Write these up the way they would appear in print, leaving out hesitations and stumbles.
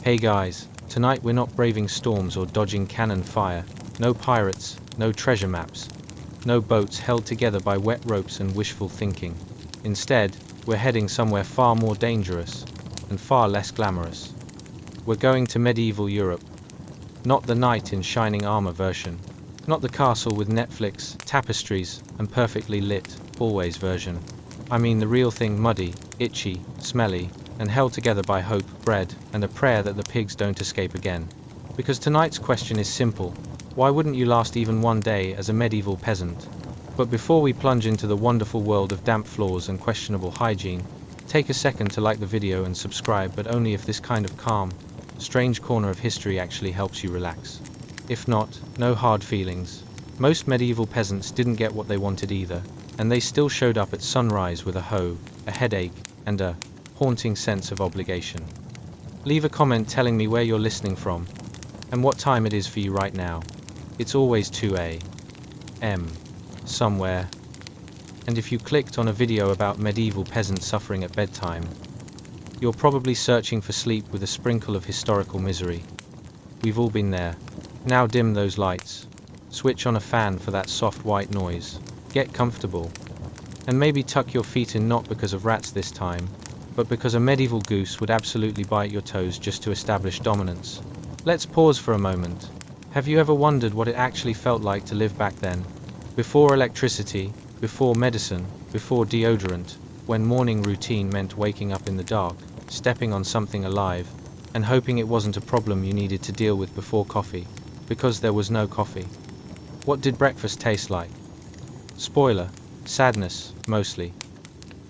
Hey guys, tonight we're not braving storms or dodging cannon fire. No pirates, no treasure maps, no boats held together by wet ropes and wishful thinking. Instead, we're heading somewhere far more dangerous and far less glamorous. We're going to medieval Europe. Not the knight in shining armor version. Not the castle with Netflix, tapestries, and perfectly lit, always version. I mean the real thing, muddy, itchy, smelly, and held together by hope, bread, and a prayer that the pigs don't escape again. Because tonight's question is simple. Why wouldn't you last even one day as a medieval peasant? But before we plunge into the wonderful world of damp floors and questionable hygiene, take a second to like the video and subscribe, but only if this kind of calm, strange corner of history actually helps you relax. If not, no hard feelings. Most medieval peasants didn't get what they wanted either, and they still showed up at sunrise with a hoe, a headache, and a haunting sense of obligation. Leave a comment telling me where you're listening from, and what time it is for you right now. It's always 2 a.m. somewhere. And if you clicked on a video about medieval peasants suffering at bedtime, you're probably searching for sleep with a sprinkle of historical misery. We've all been there. Now dim those lights. Switch on a fan for that soft white noise. Get comfortable. And maybe tuck your feet in, not because of rats this time, but because a medieval goose would absolutely bite your toes just to establish dominance. Let's pause for a moment. Have you ever wondered what it actually felt like to live back then? Before electricity, before medicine, before deodorant, when morning routine meant waking up in the dark, stepping on something alive, and hoping it wasn't a problem you needed to deal with before coffee, because there was no coffee. What did breakfast taste like? Spoiler, sadness, mostly.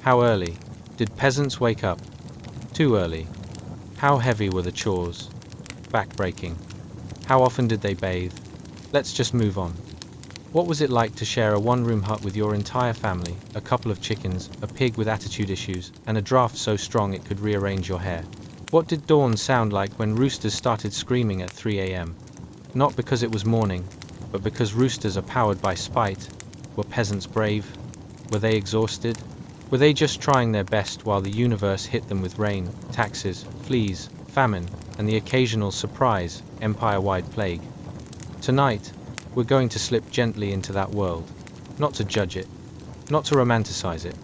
How early? Did peasants wake up? Too early. How heavy were the chores? Back-breaking. How often did they bathe? Let's just move on. What was it like to share a one-room hut with your entire family, a couple of chickens, a pig with attitude issues, and a draft so strong it could rearrange your hair? What did dawn sound like when roosters started screaming at 3 a.m.? Not because it was morning, but because roosters are powered by spite. Were peasants brave? Were they exhausted? Were they just trying their best while the universe hit them with rain, taxes, fleas, famine, and the occasional surprise, empire-wide plague? Tonight, we're going to slip gently into that world. Not to judge it, not to romanticize it,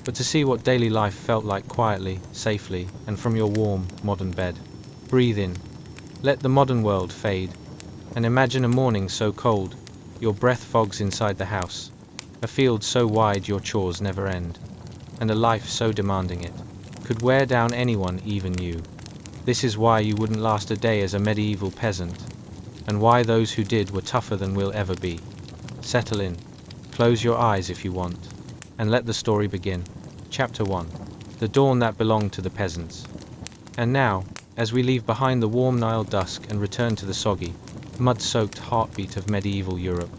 but to see what daily life felt like quietly, safely, and from your warm, modern bed. Breathe in. Let the modern world fade. And imagine a morning so cold, your breath fogs inside the house. A field so wide your chores never end. And a life so demanding it could wear down anyone, even you. This is why you wouldn't last a day as a medieval peasant, and why those who did were tougher than we'll ever be. Settle in. Close your eyes if you want, and let the story begin. Chapter 1. The dawn that belonged to the peasants. And now, as we leave behind the warm Nile dusk and return to the soggy, mud-soaked heartbeat of medieval Europe,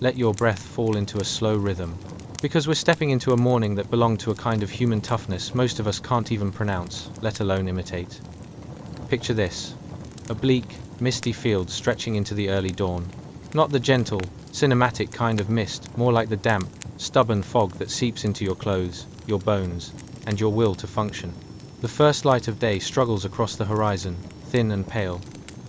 let your breath fall into a slow rhythm, because we're stepping into a morning that belonged to a kind of human toughness most of us can't even pronounce, let alone imitate. Picture this. A bleak, misty field stretching into the early dawn. Not the gentle, cinematic kind of mist, more like the damp, stubborn fog that seeps into your clothes, your bones, and your will to function. The first light of day struggles across the horizon, thin and pale,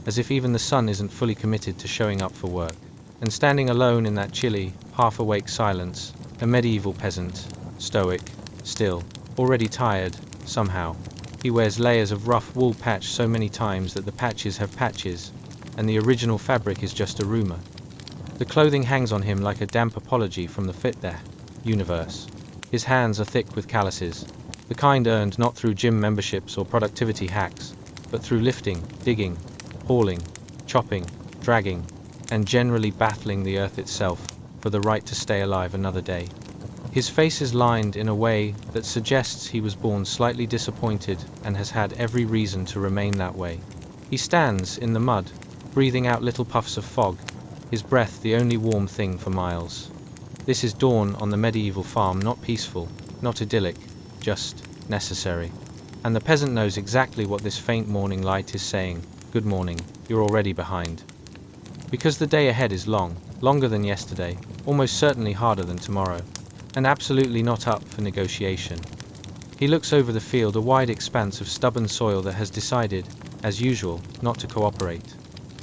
as if even the sun isn't fully committed to showing up for work. And standing alone in that chilly, half-awake silence, a medieval peasant, stoic, still, already tired, somehow. He wears layers of rough wool patched so many times that the patches have patches, and the original fabric is just a rumor. The clothing hangs on him like a damp apology from the fit there universe. His hands are thick with calluses, the kind earned not through gym memberships or productivity hacks, but through lifting, digging, hauling, chopping, dragging, and generally battling the earth itself for the right to stay alive another day. His face is lined in a way that suggests he was born slightly disappointed and has had every reason to remain that way. He stands in the mud, breathing out little puffs of fog, his breath the only warm thing for miles. This is dawn on the medieval farm, not peaceful, not idyllic, just necessary. And the peasant knows exactly what this faint morning light is saying. Good morning, you're already behind. Because the day ahead is long, longer than yesterday, almost certainly harder than tomorrow, and absolutely not up for negotiation. He looks over the field, a wide expanse of stubborn soil that has decided, as usual, not to cooperate.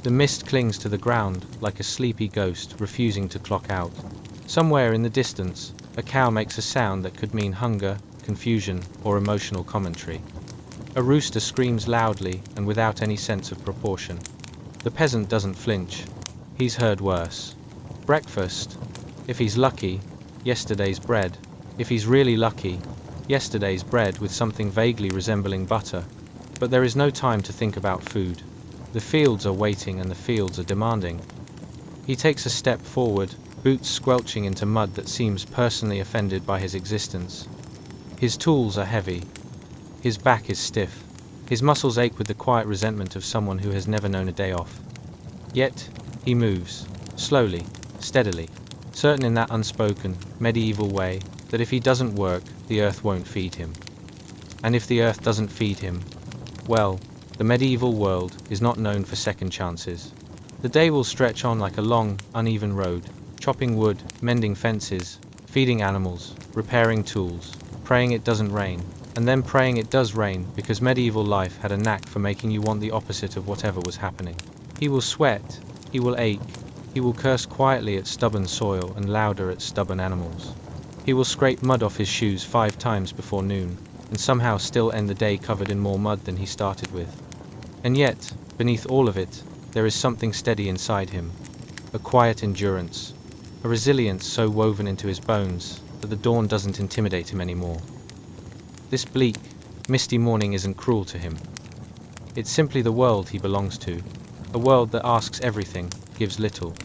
The mist clings to the ground like a sleepy ghost refusing to clock out. Somewhere in the distance, a cow makes a sound that could mean hunger, confusion, or emotional commentary. A rooster screams loudly and without any sense of proportion. The peasant doesn't flinch. He's heard worse. Breakfast. If he's lucky, yesterday's bread. If he's really lucky, yesterday's bread with something vaguely resembling butter. But there is no time to think about food. The fields are waiting and the fields are demanding. He takes a step forward, boots squelching into mud that seems personally offended by his existence. His tools are heavy. His back is stiff. His muscles ache with the quiet resentment of someone who has never known a day off. Yet, he moves, slowly, steadily, certain in that unspoken, medieval way that if he doesn't work, the earth won't feed him. And if the earth doesn't feed him, well, the medieval world is not known for second chances. The day will stretch on like a long, uneven road, chopping wood, mending fences, feeding animals, repairing tools, praying it doesn't rain, and then praying it does rain because medieval life had a knack for making you want the opposite of whatever was happening. He will sweat, he will ache, he will curse quietly at stubborn soil and louder at stubborn animals. He will scrape mud off his shoes 5 times before noon, and somehow still end the day covered in more mud than he started with. And yet, beneath all of it, there is something steady inside him, a quiet endurance, a resilience so woven into his bones that the dawn doesn't intimidate him anymore. This bleak, misty morning isn't cruel to him. It's simply the world he belongs to, a world that asks everything, gives little,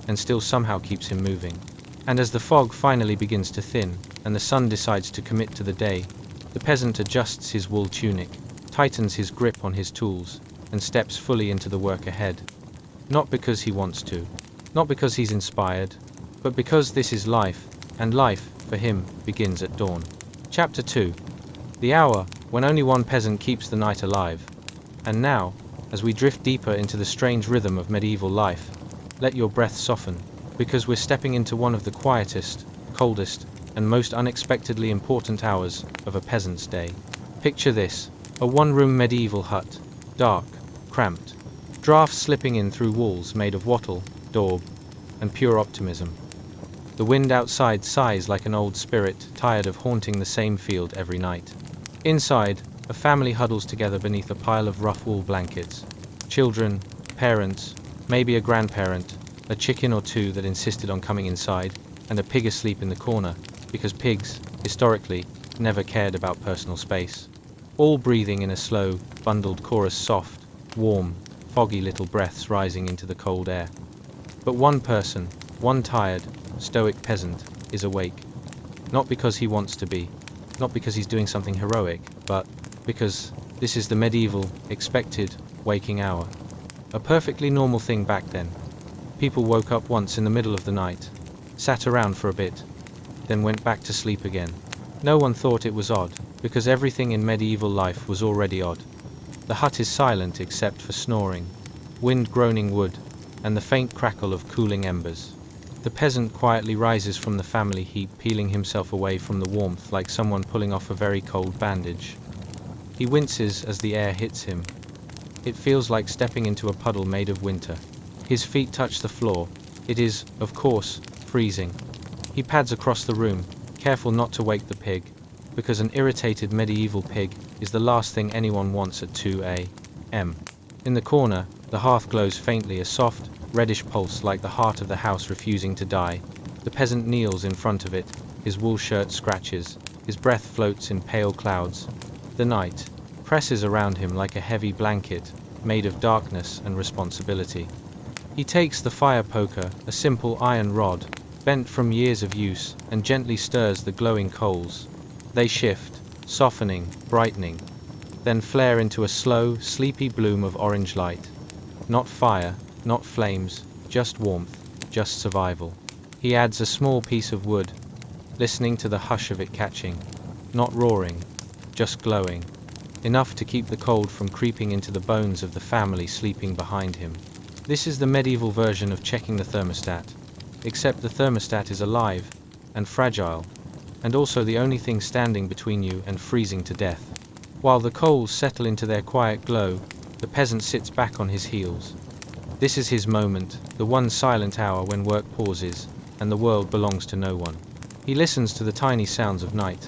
and still somehow keeps him moving. And as the fog finally begins to thin, and the sun decides to commit to the day, the peasant adjusts his wool tunic, tightens his grip on his tools, and steps fully into the work ahead. Not because he wants to, not because he's inspired, but because this is life, and life, for him, begins at dawn. Chapter 2. The hour when only one peasant keeps the night alive. And now, as we drift deeper into the strange rhythm of medieval life, let your breath soften, because we're stepping into one of the quietest, coldest, and most unexpectedly important hours of a peasant's day. Picture this, a one-room medieval hut, dark, cramped, drafts slipping in through walls made of wattle, daub, and pure optimism. The wind outside sighs like an old spirit tired of haunting the same field every night. Inside, a family huddles together beneath a pile of rough wool blankets. Children, parents, maybe a grandparent, a chicken or two that insisted on coming inside, and a pig asleep in the corner, because pigs, historically, never cared about personal space. All breathing in a slow, bundled chorus, soft, warm, foggy little breaths rising into the cold air. But one person, one tired, stoic peasant, is awake. Not because he wants to be, not because he's doing something heroic, but because this is the medieval, expected, waking hour. A perfectly normal thing back then. People woke up once in the middle of the night, sat around for a bit, then went back to sleep again. No one thought it was odd, because everything in medieval life was already odd. The hut is silent except for snoring, wind groaning wood, and the faint crackle of cooling embers. The peasant quietly rises from the family heap, peeling himself away from the warmth like someone pulling off a very cold bandage. He winces as the air hits him. It feels like stepping into a puddle made of winter. His feet touch the floor. It is, of course, freezing. He pads across the room, careful not to wake the pig, because an irritated medieval pig is the last thing anyone wants at 2 a.m. In the corner, the hearth glows faintly, a soft, reddish pulse like the heart of the house refusing to die. The peasant kneels in front of it, his wool shirt scratches, his breath floats in pale clouds. The night presses around him like a heavy blanket, made of darkness and responsibility. He takes the fire poker, a simple iron rod, bent from years of use, and gently stirs the glowing coals. They shift, softening, brightening, then flare into a slow, sleepy bloom of orange light. Not fire, not flames, just warmth, just survival. He adds a small piece of wood, listening to the hush of it catching, not roaring, just glowing, enough to keep the cold from creeping into the bones of the family sleeping behind him. This is the medieval version of checking the thermostat, except the thermostat is alive and fragile, and also the only thing standing between you and freezing to death. While the coals settle into their quiet glow, The peasant sits back on his heels. This is his moment, the one silent hour when work pauses, and the world belongs to no one. He listens to the tiny sounds of night.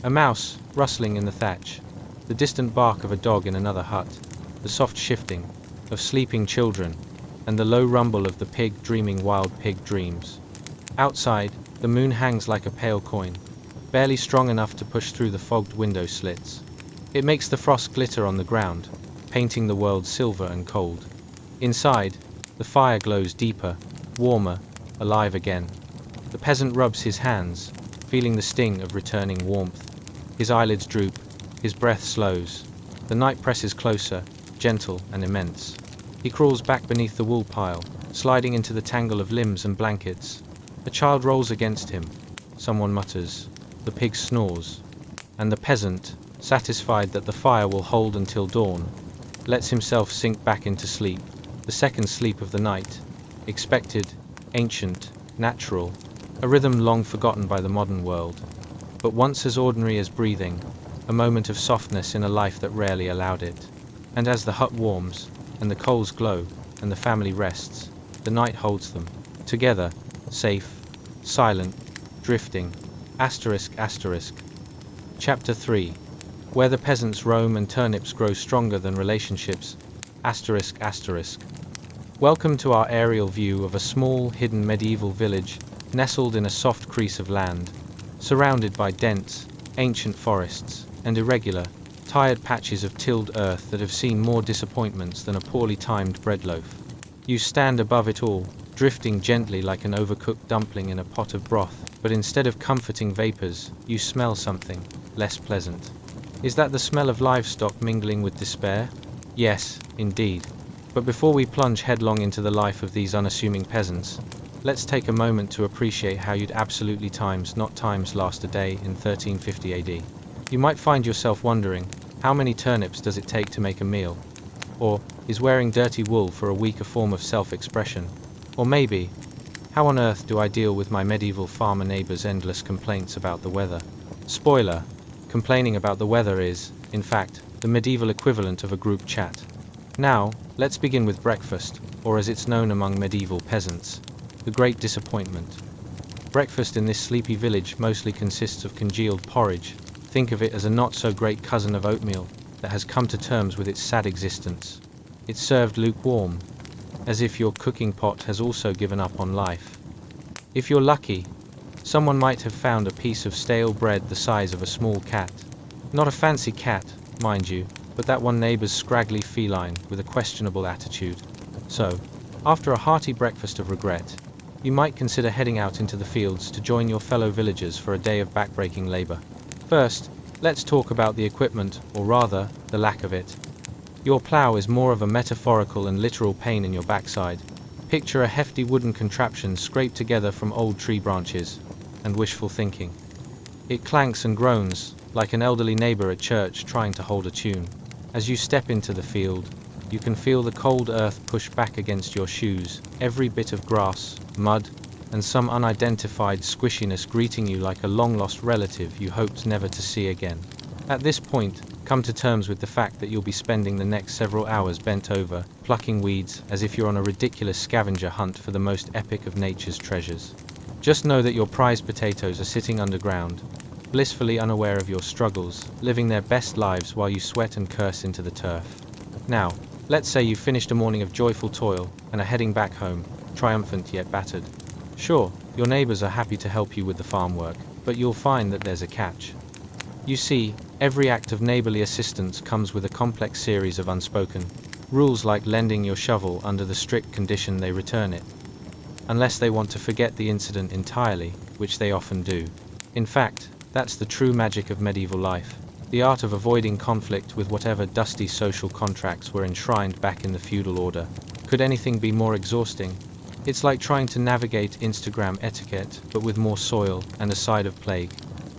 A mouse, rustling in the thatch, the distant bark of a dog in another hut, the soft shifting of sleeping children, and the low rumble of the pig dreaming wild pig dreams. Outside, the moon hangs like a pale coin, barely strong enough to push through the fogged window slits. It makes the frost glitter on the ground, painting the world silver and cold. Inside, the fire glows deeper, warmer, alive again. The peasant rubs his hands, feeling the sting of returning warmth. His eyelids droop, his breath slows. The night presses closer, gentle and immense. He crawls back beneath the wool pile, sliding into the tangle of limbs and blankets. A child rolls against him. Someone mutters. The pig snores. And the peasant, satisfied that the fire will hold until dawn, lets himself sink back into sleep, the second sleep of the night, expected, ancient, natural, a rhythm long forgotten by the modern world, but once as ordinary as breathing, a moment of softness in a life that rarely allowed it. And as the hut warms, and the coals glow, and the family rests, the night holds them, together, safe, silent, drifting, ****. Chapter 3. Where the peasants roam and turnips grow stronger than relationships, ****. Welcome to our aerial view of a small, hidden medieval village, nestled in a soft crease of land, surrounded by dense, ancient forests, and irregular, tired patches of tilled earth that have seen more disappointments than a poorly timed bread loaf. You stand above it all, drifting gently like an overcooked dumpling in a pot of broth, but instead of comforting vapors, you smell something less pleasant. Is that the smell of livestock mingling with despair? Yes, indeed. But before we plunge headlong into the life of these unassuming peasants, let's take a moment to appreciate how you'd absolutely not times last a day in 1350 AD. You might find yourself wondering, how many turnips does it take to make a meal? Or, is wearing dirty wool for a week a form of self-expression? Or maybe, how on earth do I deal with my medieval farmer neighbor's endless complaints about the weather? Spoiler, complaining about the weather is, in fact, the medieval equivalent of a group chat. Now, let's begin with breakfast, or as it's known among medieval peasants, the great disappointment. Breakfast in this sleepy village mostly consists of congealed porridge. Think of it as a not-so-great cousin of oatmeal that has come to terms with its sad existence. It's served lukewarm, as if your cooking pot has also given up on life. If you're lucky, someone might have found a piece of stale bread the size of a small cat. Not a fancy cat, mind you, but that one neighbor's scraggly feline with a questionable attitude. So, after a hearty breakfast of regret, you might consider heading out into the fields to join your fellow villagers for a day of backbreaking labor. First, let's talk about the equipment, or rather, the lack of it. Your plow is more of a metaphorical and literal pain in your backside. Picture a hefty wooden contraption scraped together from old tree branches, and wishful thinking. It clanks and groans, like an elderly neighbor at church trying to hold a tune. As you step into the field, you can feel the cold earth push back against your shoes, every bit of grass, mud, and some unidentified squishiness greeting you like a long-lost relative you hoped never to see again. At this point, come to terms with the fact that you'll be spending the next several hours bent over, plucking weeds as if you're on a ridiculous scavenger hunt for the most epic of nature's treasures. Just know that your prized potatoes are sitting underground, blissfully unaware of your struggles, living their best lives while you sweat and curse into the turf. Now, let's say you've finished a morning of joyful toil and are heading back home, triumphant yet battered. Sure, your neighbors are happy to help you with the farm work, but you'll find that there's a catch. You see, every act of neighborly assistance comes with a complex series of unspoken rules, like lending your shovel under the strict condition they return it, unless they want to forget the incident entirely, which they often do. In fact, that's the true magic of medieval life, the art of avoiding conflict with whatever dusty social contracts were enshrined back in the feudal order. Could anything be more exhausting? It's like trying to navigate Instagram etiquette, but with more soil and a side of plague.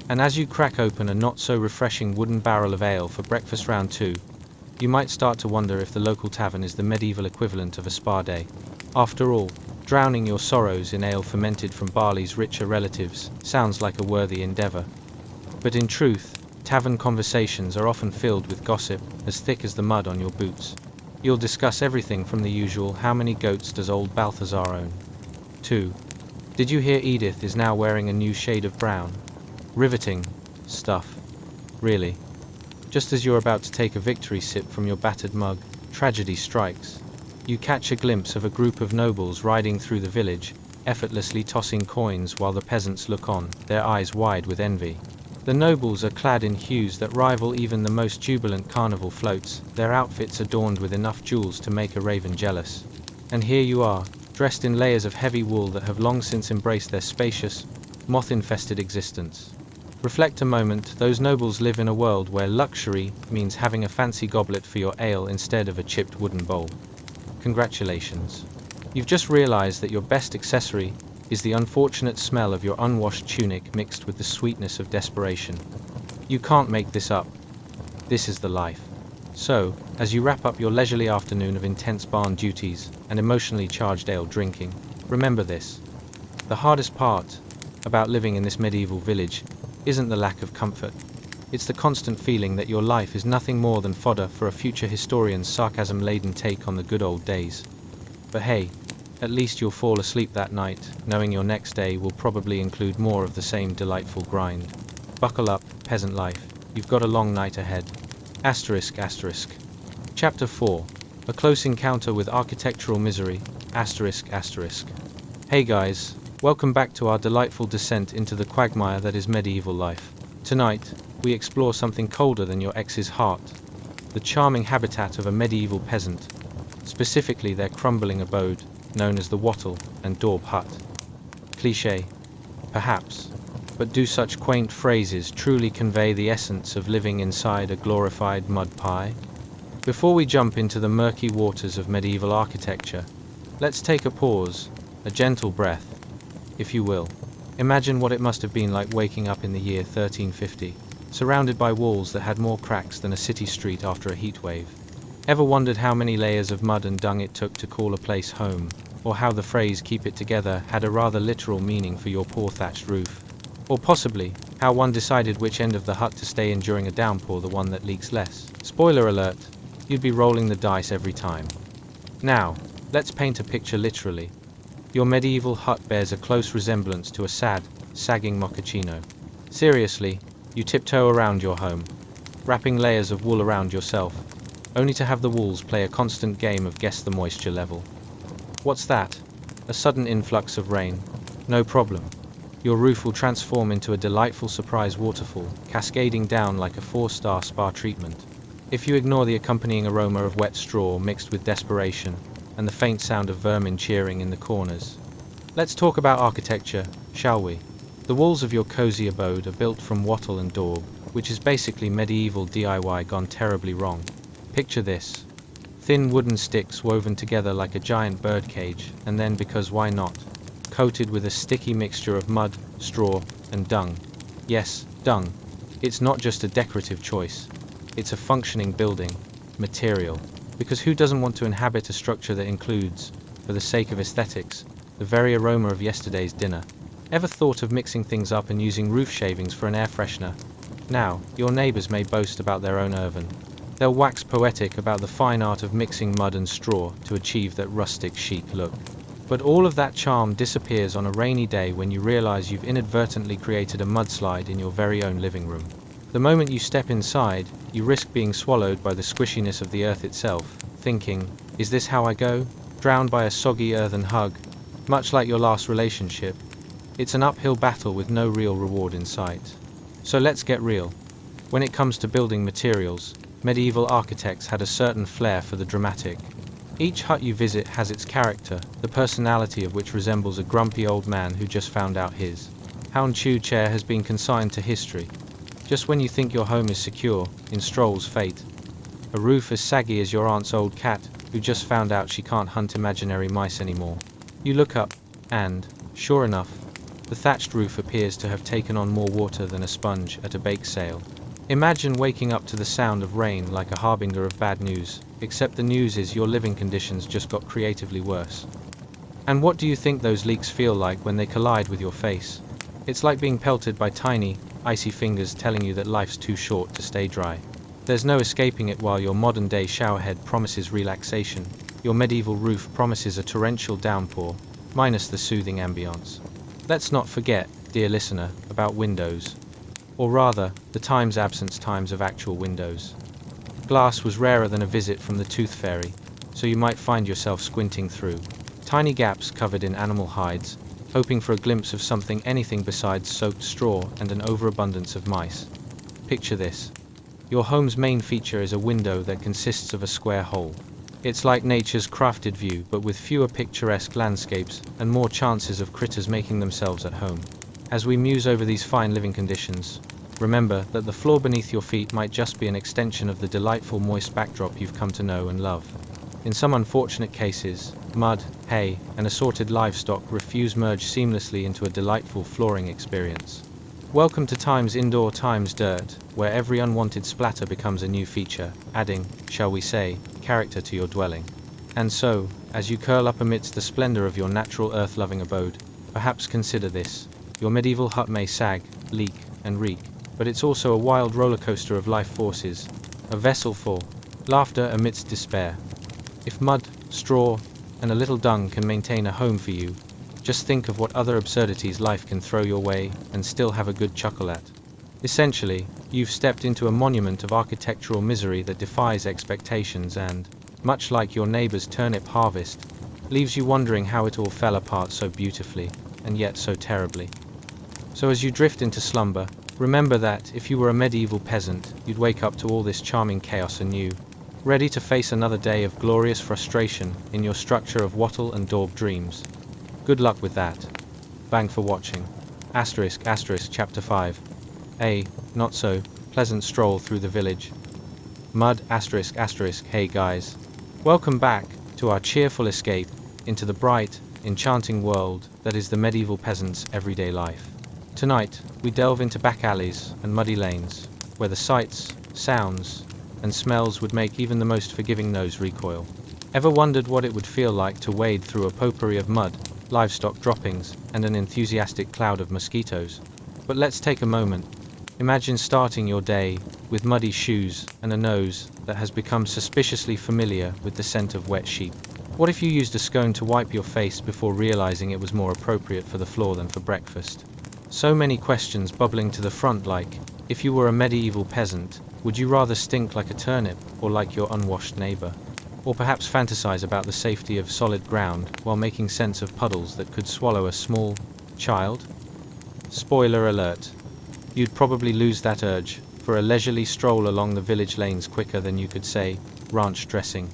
And as you crack open a not-so-refreshing wooden barrel of ale for breakfast round 2, you might start to wonder if the local tavern is the medieval equivalent of a spa day. After all, drowning your sorrows in ale fermented from barley's richer relatives sounds like a worthy endeavor. But in truth, tavern conversations are often filled with gossip as thick as the mud on your boots. You'll discuss everything from the usual "how many goats does old Balthazar own?" to "did you hear Edith is now wearing a new shade of brown?" Riveting stuff, really. Just as you're about to take a victory sip from your battered mug, tragedy strikes. You catch a glimpse of a group of nobles riding through the village, effortlessly tossing coins while the peasants look on, their eyes wide with envy. The nobles are clad in hues that rival even the most jubilant carnival floats, their outfits adorned with enough jewels to make a raven jealous. And here you are, dressed in layers of heavy wool that have long since embraced their spacious, moth-infested existence. Reflect a moment, those nobles live in a world where luxury means having a fancy goblet for your ale instead of a chipped wooden bowl. Congratulations. You've just realized that your best accessory is the unfortunate smell of your unwashed tunic mixed with the sweetness of desperation. You can't make this up. This is the life. So, as you wrap up your leisurely afternoon of intense barn duties and emotionally charged ale drinking, remember this. The hardest part about living in this medieval village isn't the lack of comfort. It's the constant feeling that your life is nothing more than fodder for a future historian's sarcasm-laden take on the good old days. But hey, at least you'll fall asleep that night, knowing your next day will probably include more of the same delightful grind. Buckle up, peasant life, you've got a long night ahead. Asterisk asterisk. Chapter 4. A close encounter with architectural misery. Asterisk asterisk. Hey guys, welcome back to our delightful descent into the quagmire that is medieval life. Tonight, we explore something colder than your ex's heart. The charming habitat of a medieval peasant. Specifically their crumbling abode, known as the wattle and daub hut. Cliché? Perhaps. But do such quaint phrases truly convey the essence of living inside a glorified mud pie? Before we jump into the murky waters of medieval architecture, let's take a pause, a gentle breath, if you will. Imagine what it must have been like waking up in the year 1350, surrounded by walls that had more cracks than a city street after a heat wave. Ever wondered how many layers of mud and dung it took to call a place home, or how the phrase "keep it together" had a rather literal meaning for your poor thatched roof? Or possibly, how one decided which end of the hut to stay in during a downpour, the one that leaks less? Spoiler alert, you'd be rolling the dice every time. Now, let's paint a picture literally. Your medieval hut bears a close resemblance to a sad, sagging mochaccino. Seriously, you tiptoe around your home, wrapping layers of wool around yourself, only to have the walls play a constant game of guess the moisture level. What's that? A sudden influx of rain? No problem. Your roof will transform into a delightful surprise waterfall, cascading down like a 4-star spa treatment. If you ignore the accompanying aroma of wet straw mixed with desperation, and the faint sound of vermin cheering in the corners. Let's talk about architecture, shall we? The walls of your cozy abode are built from wattle and daub, which is basically medieval DIY gone terribly wrong. Picture this. Thin wooden sticks woven together like a giant birdcage, and then, because why not, coated with a sticky mixture of mud, straw, and dung. Yes, dung. It's not just a decorative choice. It's a functioning building material. Because who doesn't want to inhabit a structure that includes, for the sake of aesthetics, the very aroma of yesterday's dinner? Ever thought of mixing things up and using roof shavings for an air freshener? Now, your neighbors may boast about their own oven. They'll wax poetic about the fine art of mixing mud and straw to achieve that rustic chic look. But all of that charm disappears on a rainy day when you realize you've inadvertently created a mudslide in your very own living room. The moment you step inside, you risk being swallowed by the squishiness of the earth itself, thinking, is this how I go? Drowned by a soggy earthen hug. Much like your last relationship, it's an uphill battle with no real reward in sight. So let's get real. When it comes to building materials, medieval architects had a certain flair for the dramatic. Each hut you visit has its character, the personality of which resembles a grumpy old man who just found out his hound-chewed chair has been consigned to history. Just when you think your home is secure, in strolls fate. A roof as saggy as your aunt's old cat, who just found out she can't hunt imaginary mice anymore. You look up, and, sure enough, the thatched roof appears to have taken on more water than a sponge at a bake sale. Imagine waking up to the sound of rain like a harbinger of bad news, except the news is your living conditions just got creatively worse. And what do you think those leaks feel like when they collide with your face? It's like being pelted by tiny, icy fingers telling you that life's too short to stay dry. There's no escaping it. While your modern-day showerhead promises relaxation, your medieval roof promises a torrential downpour, minus the soothing ambience. Let's not forget, dear listener, about windows. Or rather, the times-absence times of actual windows. Glass was rarer than a visit from the tooth fairy, so you might find yourself squinting through tiny gaps covered in animal hides, hoping for a glimpse of something anything besides soaked straw and an overabundance of mice. Picture this. Your home's main feature is a window that consists of a square hole. It's like nature's crafted view, but with fewer picturesque landscapes and more chances of critters making themselves at home. As we muse over these fine living conditions, remember that the floor beneath your feet might just be an extension of the delightful moist backdrop you've come to know and love. In some unfortunate cases, mud, hay, and assorted livestock refuse merge seamlessly into a delightful flooring experience. Welcome to Time's Indoor Time's Dirt, where every unwanted splatter becomes a new feature, adding, shall we say, character to your dwelling. And so, as you curl up amidst the splendor of your natural earth-loving abode, perhaps consider this. Your medieval hut may sag, leak, and reek, but it's also a wild roller coaster of life forces, a vessel for laughter amidst despair. If mud, straw, and a little dung can maintain a home for you, just think of what other absurdities life can throw your way and still have a good chuckle at. Essentially, you've stepped into a monument of architectural misery that defies expectations and, much like your neighbor's turnip harvest, leaves you wondering how it all fell apart so beautifully, and yet so terribly. So as you drift into slumber, remember that, if you were a medieval peasant, you'd wake up to all this charming chaos anew, ready to face another day of glorious frustration in your structure of wattle and daub dreams. Good luck with that. Bang for watching. Chapter 5. A not so pleasant stroll through the village. Mud Hey guys. Welcome back to our cheerful escape into the bright, enchanting world that is the medieval peasant's everyday life. Tonight, we delve into back alleys and muddy lanes, where the sights, sounds, and smells would make even the most forgiving nose recoil. Ever wondered what it would feel like to wade through a potpourri of mud, livestock droppings, and an enthusiastic cloud of mosquitoes? But let's take a moment. Imagine starting your day with muddy shoes and a nose that has become suspiciously familiar with the scent of wet sheep. What if you used a scone to wipe your face before realizing it was more appropriate for the floor than for breakfast? So many questions bubbling to the front, like, if you were a medieval peasant, would you rather stink like a turnip or like your unwashed neighbor? Or perhaps fantasize about the safety of solid ground while making sense of puddles that could swallow a small child? Spoiler alert. You'd probably lose that urge for a leisurely stroll along the village lanes quicker than you could say, ranch dressing.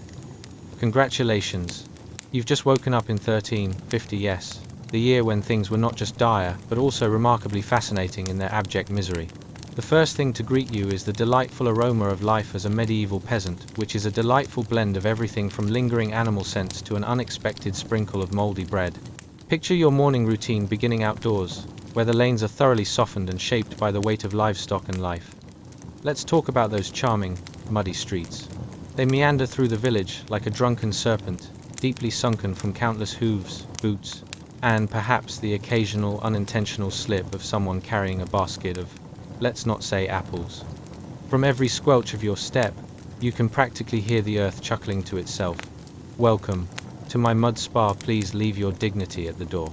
Congratulations. You've just woken up in 1350, yes, the year when things were not just dire, but also remarkably fascinating in their abject misery. The first thing to greet you is the delightful aroma of life as a medieval peasant, which is a delightful blend of everything from lingering animal scents to an unexpected sprinkle of moldy bread. Picture your morning routine beginning outdoors, where the lanes are thoroughly softened and shaped by the weight of livestock and life. Let's talk about those charming, muddy streets. They meander through the village like a drunken serpent, deeply sunken from countless hooves, boots, and perhaps the occasional unintentional slip of someone carrying a basket of, let's not say apples. From every squelch of your step, you can practically hear the earth chuckling to itself. Welcome to my mud spa, please leave your dignity at the door.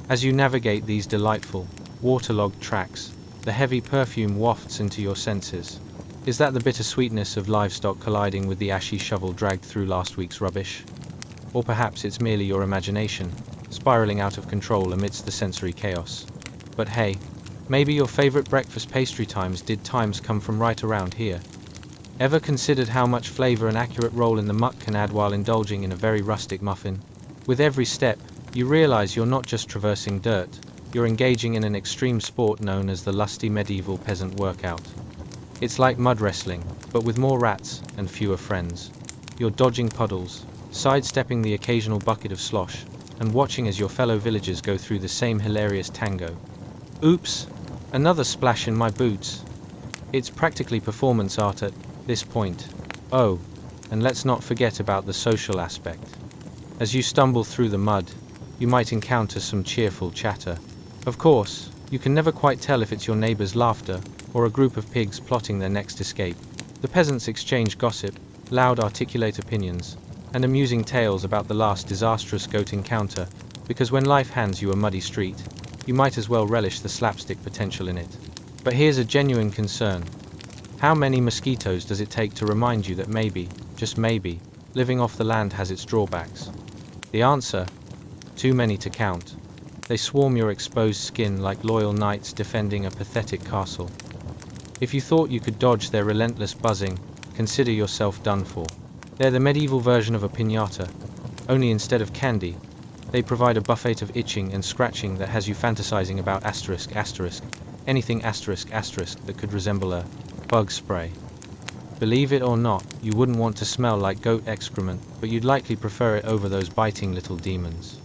As you navigate these delightful, waterlogged tracks, the heavy perfume wafts into your senses. Is that the bittersweetness of livestock colliding with the ashy shovel dragged through last week's rubbish? Or perhaps it's merely your imagination, spiraling out of control amidst the sensory chaos. But hey, maybe your favorite breakfast pastry times come from right around here. Ever considered how much flavor an accurate roll in the muck can add while indulging in a very rustic muffin? With every step, you realize you're not just traversing dirt, you're engaging in an extreme sport known as the lusty medieval peasant workout. It's like mud wrestling, but with more rats and fewer friends. You're dodging puddles, sidestepping the occasional bucket of slosh, and watching as your fellow villagers go through the same hilarious tango. Oops! Another splash in my boots. It's practically performance art at this point. Oh, and let's not forget about the social aspect. As you stumble through the mud, you might encounter some cheerful chatter. Of course, you can never quite tell if it's your neighbor's laughter or a group of pigs plotting their next escape. The peasants exchange gossip, loud articulate opinions, and amusing tales about the last disastrous goat encounter, because when life hands you a muddy street, you might as well relish the slapstick potential in it. But here's a genuine concern. How many mosquitoes does it take to remind you that maybe, just maybe, living off the land has its drawbacks? The answer? Too many to count. They swarm your exposed skin like loyal knights defending a pathetic castle. If you thought you could dodge their relentless buzzing, consider yourself done for. They're the medieval version of a piñata, only instead of candy, they provide a buffet of itching and scratching that has you fantasizing about anything that could resemble a bug spray. Believe it or not, you wouldn't want to smell like goat excrement, but you'd likely prefer it over those biting little demons.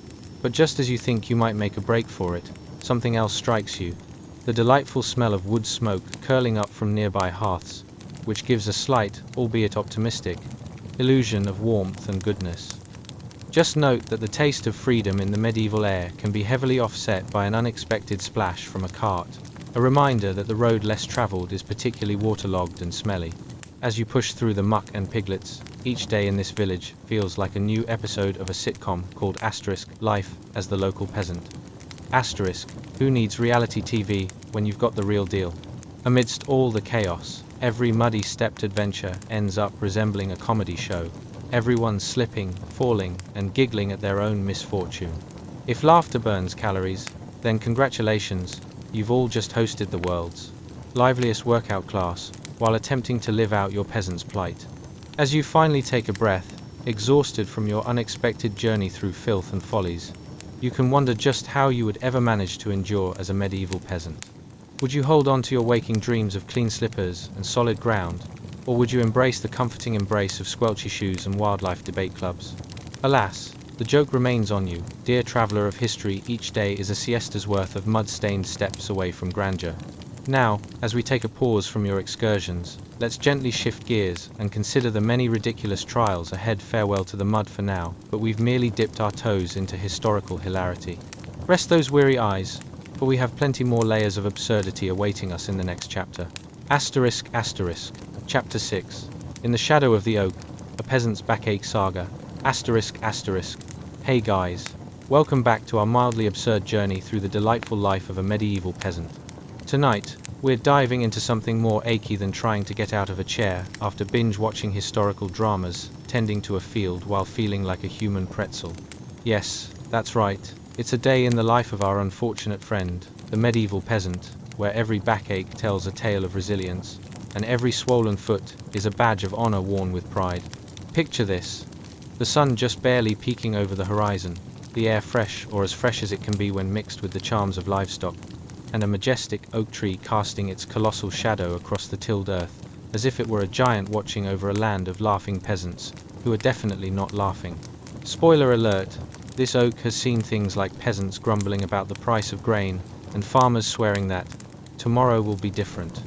But just as you think you might make a break for it, something else strikes you. The delightful smell of wood smoke curling up from nearby hearths, which gives a slight, albeit optimistic, illusion of warmth and goodness. Just note that the taste of freedom in the medieval air can be heavily offset by an unexpected splash from a cart, a reminder that the road less traveled is particularly waterlogged and smelly. As you push through the muck and piglets, each day in this village feels like a new episode of a sitcom called Life as the Local Peasant. Who needs reality TV when you've got the real deal? Amidst all the chaos, every muddy-stepped adventure ends up resembling a comedy show. Everyone slipping, falling, and giggling at their own misfortune. If laughter burns calories, then congratulations, you've all just hosted the world's liveliest workout class, while attempting to live out your peasant's plight. As you finally take a breath, exhausted from your unexpected journey through filth and follies, you can wonder just how you would ever manage to endure as a medieval peasant. Would you hold on to your waking dreams of clean slippers and solid ground, or would you embrace the comforting embrace of squelchy shoes and wildlife debate clubs? Alas, the joke remains on you, dear traveler of history. Each day is a siesta's worth of mud-stained steps away from grandeur. Now, as we take a pause from your excursions, let's gently shift gears and consider the many ridiculous trials ahead. Farewell to the mud for now, but we've merely dipped our toes into historical hilarity. Rest those weary eyes, for we have plenty more layers of absurdity awaiting us in the next chapter. Chapter 6. In the Shadow of the Oak, a Peasant's Backache Saga. Hey guys, welcome back to our mildly absurd journey through the delightful life of a medieval peasant. Tonight, we're diving into something more achy than trying to get out of a chair after binge-watching historical dramas, tending to a field while feeling like a human pretzel. Yes, that's right, it's a day in the life of our unfortunate friend, the medieval peasant, where every backache tells a tale of resilience, and every swollen foot is a badge of honor worn with pride. Picture this. The sun just barely peeking over the horizon, the air fresh or as fresh as it can be when mixed with the charms of livestock, and a majestic oak tree casting its colossal shadow across the tilled earth, as if it were a giant watching over a land of laughing peasants, who are definitely not laughing. Spoiler alert, this oak has seen things like peasants grumbling about the price of grain, and farmers swearing that tomorrow will be different.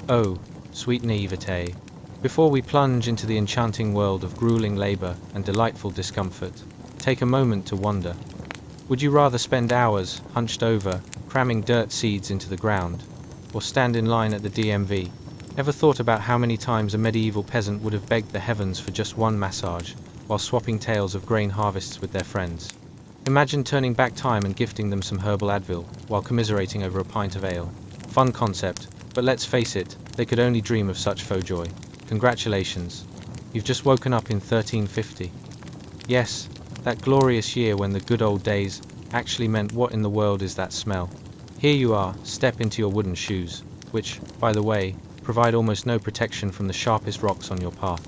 Oh, sweet naivete. Before we plunge into the enchanting world of grueling labor and delightful discomfort, take a moment to wonder. Would you rather spend hours hunched over, cramming dirt seeds into the ground, or stand in line at the DMV? Ever thought about how many times a medieval peasant would have begged the heavens for just one massage, while swapping tales of grain harvests with their friends? Imagine turning back time and gifting them some herbal Advil, while commiserating over a pint of ale. Fun concept, but let's face it, they could only dream of such faux joy. Congratulations, you've just woken up in 1350. Yes, that glorious year when the good old days actually meant what in the world is that smell. Here you are, step into your wooden shoes, which, by the way, provide almost no protection from the sharpest rocks on your path.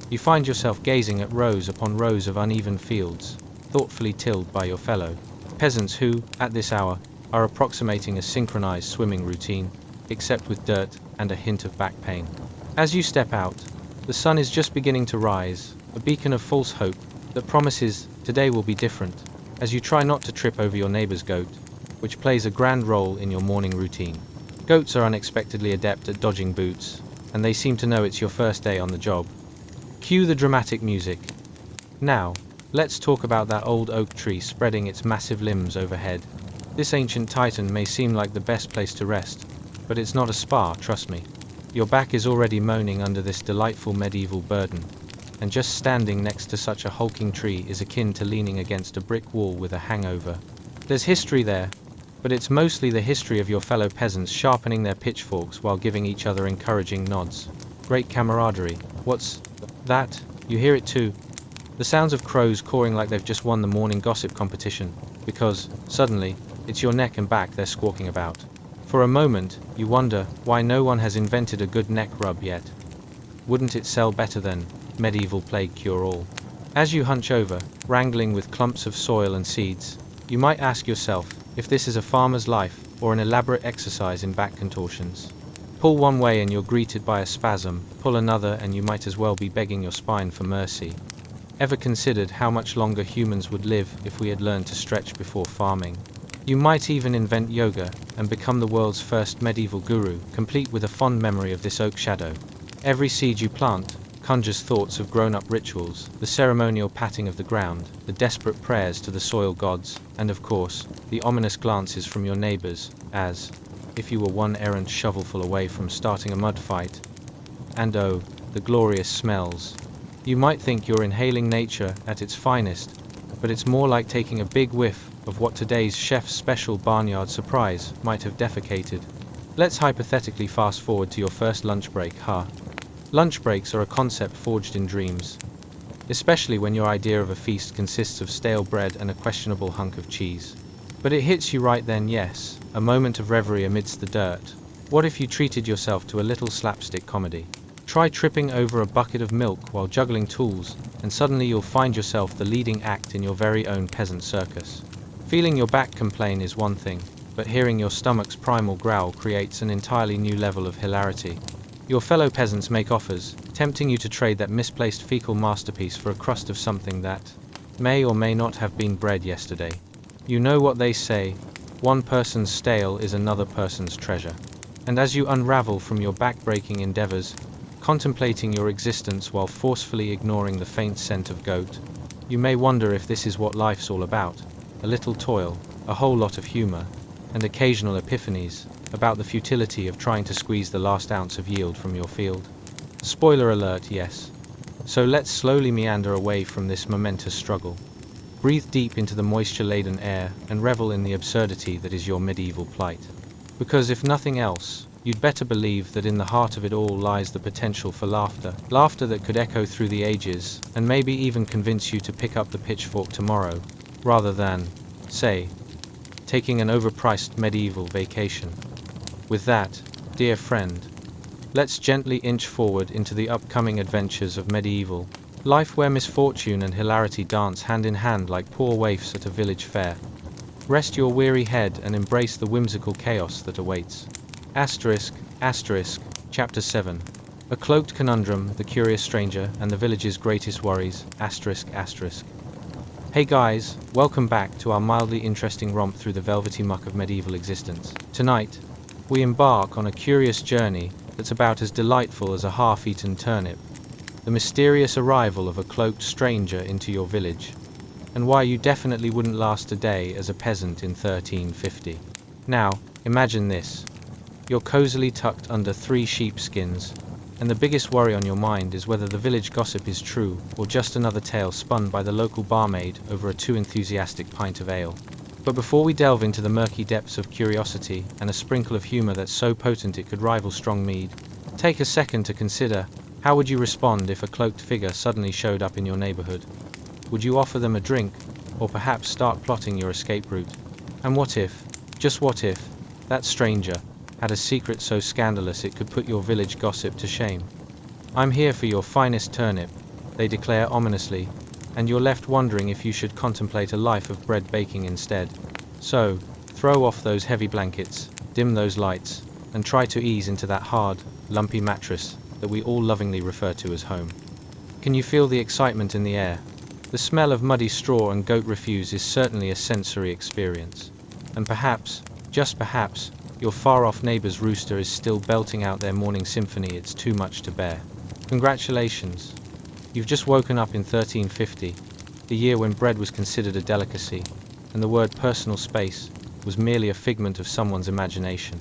You find yourself gazing at rows upon rows of uneven fields, thoughtfully tilled by your fellow peasants who, at this hour, are approximating a synchronized swimming routine, except with dirt and a hint of back pain. As you step out, the sun is just beginning to rise, a beacon of false hope that promises today will be different, as you try not to trip over your neighbor's goat, which plays a grand role in your morning routine. Goats are unexpectedly adept at dodging boots, and they seem to know it's your first day on the job. Cue the dramatic music. Now, let's talk about that old oak tree spreading its massive limbs overhead. This ancient titan may seem like the best place to rest, but it's not a spa, trust me. Your back is already moaning under this delightful medieval burden, and just standing next to such a hulking tree is akin to leaning against a brick wall with a hangover. There's history there, but it's mostly the history of your fellow peasants sharpening their pitchforks while giving each other encouraging nods. Great camaraderie. What's that? You hear it too. The sounds of crows cawing like they've just won the morning gossip competition, because, suddenly, it's your neck and back they're squawking about. For a moment, you wonder why no one has invented a good neck rub yet. Wouldn't it sell better than medieval plague cure-all? As you hunch over, wrangling with clumps of soil and seeds, you might ask yourself if this is a farmer's life or an elaborate exercise in back contortions. Pull one way and you're greeted by a spasm, pull another and you might as well be begging your spine for mercy. Ever considered how much longer humans would live if we had learned to stretch before farming? You might even invent yoga and become the world's first medieval guru, complete with a fond memory of this oak shadow. Every seed you plant conjures thoughts of grown-up rituals, the ceremonial patting of the ground, the desperate prayers to the soil gods, and of course, the ominous glances from your neighbors, as if you were one errant shovelful away from starting a mud fight. And oh, the glorious smells. You might think you're inhaling nature at its finest, but it's more like taking a big whiff of what today's chef's special barnyard surprise might have defecated. Let's hypothetically fast forward to your first lunch break, huh? Lunch breaks are a concept forged in dreams, especially when your idea of a feast consists of stale bread and a questionable hunk of cheese. But it hits you right then, yes, a moment of reverie amidst the dirt. What if you treated yourself to a little slapstick comedy? Try tripping over a bucket of milk while juggling tools, and suddenly you'll find yourself the leading act in your very own peasant circus. Feeling your back complain is one thing, but hearing your stomach's primal growl creates an entirely new level of hilarity. Your fellow peasants make offers, tempting you to trade that misplaced fecal masterpiece for a crust of something that may or may not have been bread yesterday. You know what they say, one person's stale is another person's treasure. And as you unravel from your back-breaking endeavors, contemplating your existence while forcefully ignoring the faint scent of goat, you may wonder if this is what life's all about. A little toil, a whole lot of humor, and occasional epiphanies about the futility of trying to squeeze the last ounce of yield from your field. Spoiler alert, yes. So let's slowly meander away from this momentous struggle. Breathe deep into the moisture-laden air and revel in the absurdity that is your medieval plight. Because if nothing else, you'd better believe that in the heart of it all lies the potential for laughter. Laughter that could echo through the ages, and maybe even convince you to pick up the pitchfork tomorrow, rather than, say, taking an overpriced medieval vacation. With that, dear friend, let's gently inch forward into the upcoming adventures of medieval life, where misfortune and hilarity dance hand in hand like poor waifs at a village fair. Rest your weary head and embrace the whimsical chaos that awaits. Asterisk, asterisk, Chapter 7. A cloaked conundrum, the curious stranger, and the village's greatest worries, asterisk, asterisk. Hey guys, welcome back to our mildly interesting romp through the velvety muck of medieval existence. Tonight, we embark on a curious journey that's about as delightful as a half-eaten turnip. The mysterious arrival of a cloaked stranger into your village, and why you definitely wouldn't last a day as a peasant in 1350. Now, imagine this. You're cozily tucked under 3 sheepskins, and the biggest worry on your mind is whether the village gossip is true or just another tale spun by the local barmaid over a too enthusiastic pint of ale. But before we delve into the murky depths of curiosity and a sprinkle of humor that's so potent it could rival strong mead, take a second to consider, how would you respond if a cloaked figure suddenly showed up in your neighborhood? Would you offer them a drink, or perhaps start plotting your escape route? And what if, just what if, that stranger had a secret so scandalous it could put your village gossip to shame? I'm here for your finest turnip, they declare ominously, and you're left wondering if you should contemplate a life of bread baking instead. So, throw off those heavy blankets, dim those lights, and try to ease into that hard, lumpy mattress that we all lovingly refer to as home. Can you feel the excitement in the air? The smell of muddy straw and goat refuse is certainly a sensory experience. And perhaps, just perhaps, your far-off neighbor's rooster is still belting out their morning symphony. It's too much to bear. Congratulations. You've just woken up in 1350, the year when bread was considered a delicacy, and the word personal space was merely a figment of someone's imagination.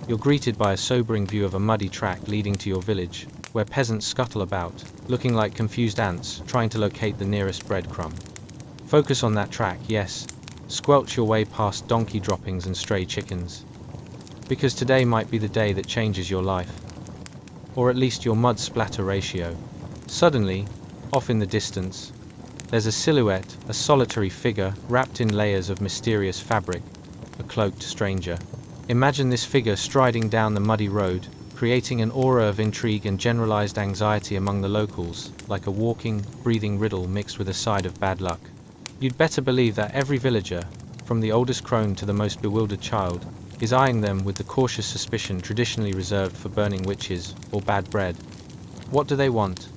You're greeted by a sobering view of a muddy track leading to your village, where peasants scuttle about, looking like confused ants trying to locate the nearest breadcrumb. Focus on that track, yes. Squelch your way past donkey droppings and stray chickens. Because today might be the day that changes your life. Or at least your mud splatter ratio. Suddenly, off in the distance, there's a silhouette, a solitary figure wrapped in layers of mysterious fabric, a cloaked stranger. Imagine this figure striding down the muddy road, creating an aura of intrigue and generalized anxiety among the locals, like a walking, breathing riddle mixed with a side of bad luck. You'd better believe that every villager, from the oldest crone to the most bewildered child, is eyeing them with the cautious suspicion traditionally reserved for burning witches or bad bread. What do they want?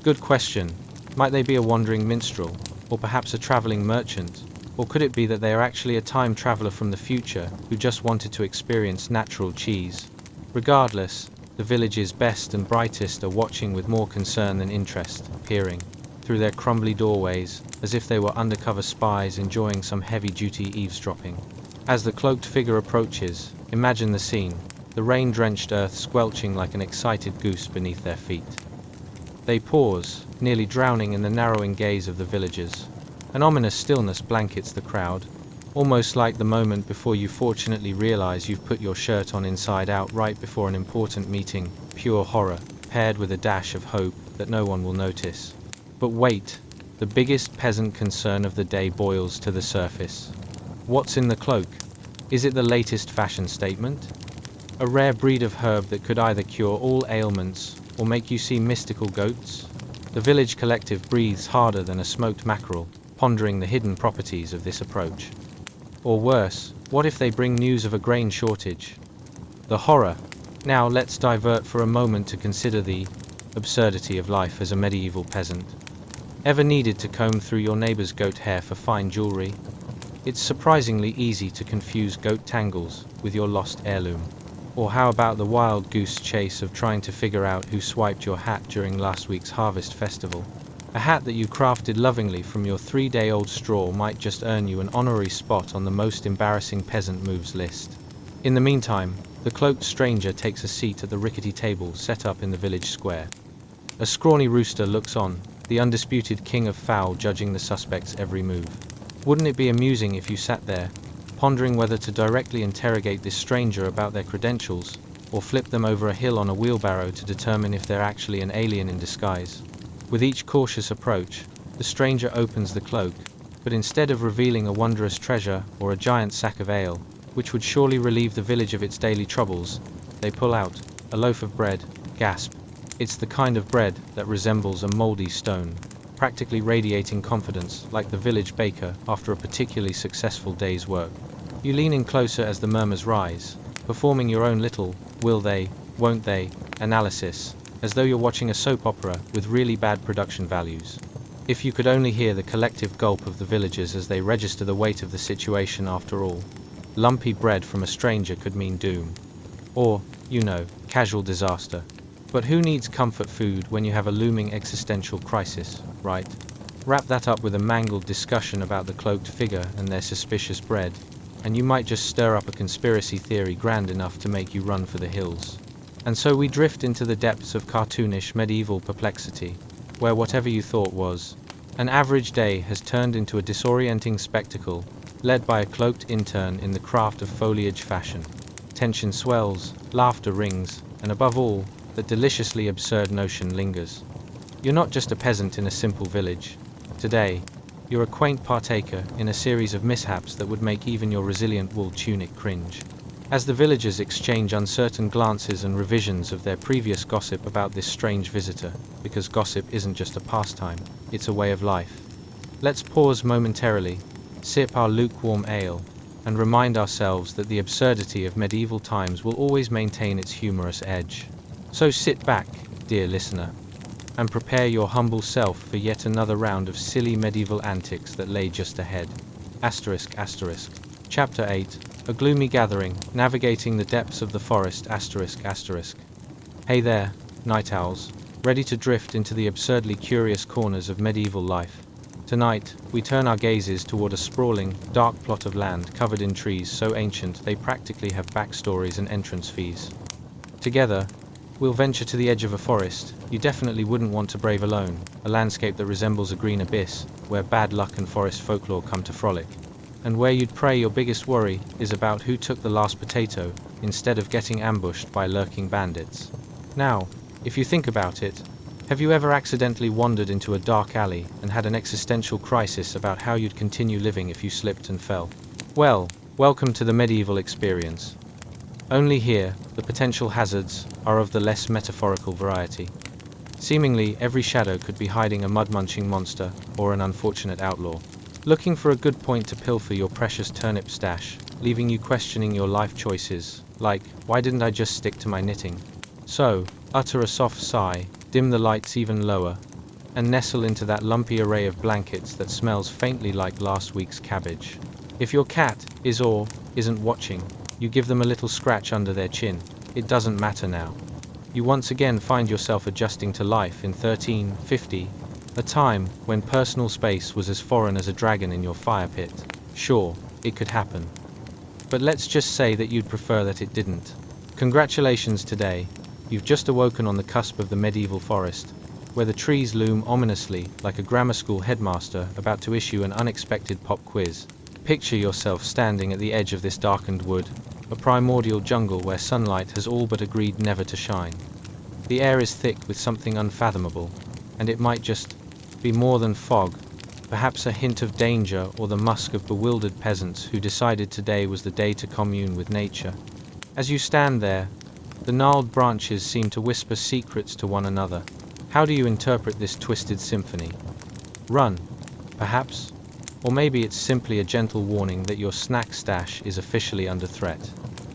Good question. Might they be a wandering minstrel, or perhaps a traveling merchant? Or could it be that they are actually a time traveler from the future who just wanted to experience natural cheese? Regardless, the village's best and brightest are watching with more concern than interest, peering through their crumbly doorways, as if they were undercover spies enjoying some heavy-duty eavesdropping. As the cloaked figure approaches, imagine the scene, the rain-drenched earth squelching like an excited goose beneath their feet. They pause, nearly drowning in the narrowing gaze of the villagers. An ominous stillness blankets the crowd, almost like the moment before you fortunately realize you've put your shirt on inside out right before an important meeting, pure horror, paired with a dash of hope that no one will notice. But wait, the biggest peasant concern of the day boils to the surface. What's in the cloak? Is it the latest fashion statement? A rare breed of herb that could either cure all ailments or make you see mystical goats? The village collective breathes harder than a smoked mackerel, pondering the hidden properties of this approach. Or worse, what if they bring news of a grain shortage? The horror. Now let's divert for a moment to consider the absurdity of life as a medieval peasant. Ever needed to comb through your neighbor's goat hair for fine jewelry? It's surprisingly easy to confuse goat tangles with your lost heirloom. Or how about the wild goose chase of trying to figure out who swiped your hat during last week's harvest festival? A hat that you crafted lovingly from your 3-day-old straw might just earn you an honorary spot on the most embarrassing peasant moves list. In the meantime, the cloaked stranger takes a seat at the rickety table set up in the village square. A scrawny rooster looks on, the undisputed king of fowl judging the suspect's every move. Wouldn't it be amusing if you sat there, pondering whether to directly interrogate this stranger about their credentials, or flip them over a hill on a wheelbarrow to determine if they're actually an alien in disguise? With each cautious approach, the stranger opens the cloak, but instead of revealing a wondrous treasure or a giant sack of ale, which would surely relieve the village of its daily troubles, they pull out a loaf of bread. Gasp. It's the kind of bread that resembles a moldy stone, practically radiating confidence like the village baker after a particularly successful day's work. You lean in closer as the murmurs rise, performing your own little will they, won't they analysis, as though you're watching a soap opera with really bad production values. If you could only hear the collective gulp of the villagers as they register the weight of the situation after all. Lumpy bread from a stranger could mean doom. Or, casual disaster. But who needs comfort food when you have a looming existential crisis, right? Wrap that up with a mangled discussion about the cloaked figure and their suspicious bread, and you might just stir up a conspiracy theory grand enough to make you run for the hills. And so we drift into the depths of cartoonish medieval perplexity, where whatever you thought was an average day has turned into a disorienting spectacle, led by a cloaked intern in the craft of foliage fashion. Tension swells, laughter rings, and above all, that deliciously absurd notion lingers. You're not just a peasant in a simple village. Today, you're a quaint partaker in a series of mishaps that would make even your resilient wool tunic cringe. As the villagers exchange uncertain glances and revisions of their previous gossip about this strange visitor, because gossip isn't just a pastime, it's a way of life. Let's pause momentarily, sip our lukewarm ale, and remind ourselves that the absurdity of medieval times will always maintain its humorous edge. So sit back, dear listener, and prepare your humble self for yet another round of silly medieval antics that lay just ahead. Asterisk, asterisk. Chapter 8, A Gloomy Gathering, Navigating the Depths of the Forest, asterisk, asterisk. Hey there, night owls, ready to drift into the absurdly curious corners of medieval life. Tonight, we turn our gazes toward a sprawling, dark plot of land covered in trees so ancient they practically have backstories and entrance fees. Together, we'll venture to the edge of a forest you definitely wouldn't want to brave alone, a landscape that resembles a green abyss, where bad luck and forest folklore come to frolic. And where you'd pray your biggest worry is about who took the last potato, instead of getting ambushed by lurking bandits. Now, if you think about it, have you ever accidentally wandered into a dark alley and had an existential crisis about how you'd continue living if you slipped and fell? Well, welcome to the medieval experience. Only here, the potential hazards are of the less metaphorical variety. Seemingly, every shadow could be hiding a mud-munching monster or an unfortunate outlaw, looking for a good point to pilfer your precious turnip stash, leaving you questioning your life choices, like, why didn't I just stick to my knitting? So, utter a soft sigh, dim the lights even lower, and nestle into that lumpy array of blankets that smells faintly like last week's cabbage. If your cat is or isn't watching, you give them a little scratch under their chin. It doesn't matter now. You once again find yourself adjusting to life in 1350, a time when personal space was as foreign as a dragon in your fire pit. Sure, it could happen. But let's just say that you'd prefer that it didn't. Congratulations today. You've just awoken on the cusp of the medieval forest, where the trees loom ominously like a grammar school headmaster about to issue an unexpected pop quiz. Picture yourself standing at the edge of this darkened wood, a primordial jungle where sunlight has all but agreed never to shine. The air is thick with something unfathomable, and it might just be more than fog, perhaps a hint of danger or the musk of bewildered peasants who decided today was the day to commune with nature. As you stand there, the gnarled branches seem to whisper secrets to one another. How do you interpret this twisted symphony? Run, perhaps? Or maybe it's simply a gentle warning that your snack stash is officially under threat.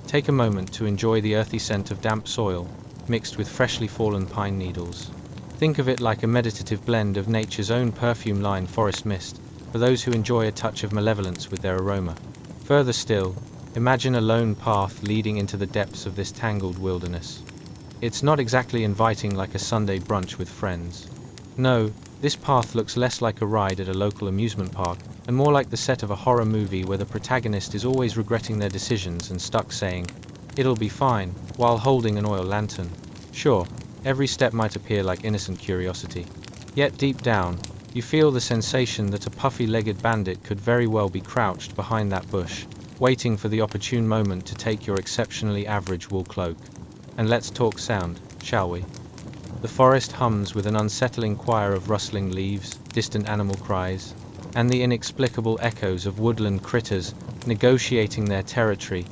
Take a moment to enjoy the earthy scent of damp soil, mixed with freshly fallen pine needles. Think of it like a meditative blend of nature's own perfume-lined forest mist, for those who enjoy a touch of malevolence with their aroma. Further still, imagine a lone path leading into the depths of this tangled wilderness. It's not exactly inviting like a Sunday brunch with friends. No, this path looks less like a ride at a local amusement park, and more like the set of a horror movie where the protagonist is always regretting their decisions and stuck saying, "It'll be fine," while holding an oil lantern. Sure, every step might appear like innocent curiosity. Yet deep down, you feel the sensation that a puffy-legged bandit could very well be crouched behind that bush, waiting for the opportune moment to take your exceptionally average wool cloak. And let's talk sound, shall we? The forest hums with an unsettling choir of rustling leaves, distant animal cries, and the inexplicable echoes of woodland critters negotiating their territory.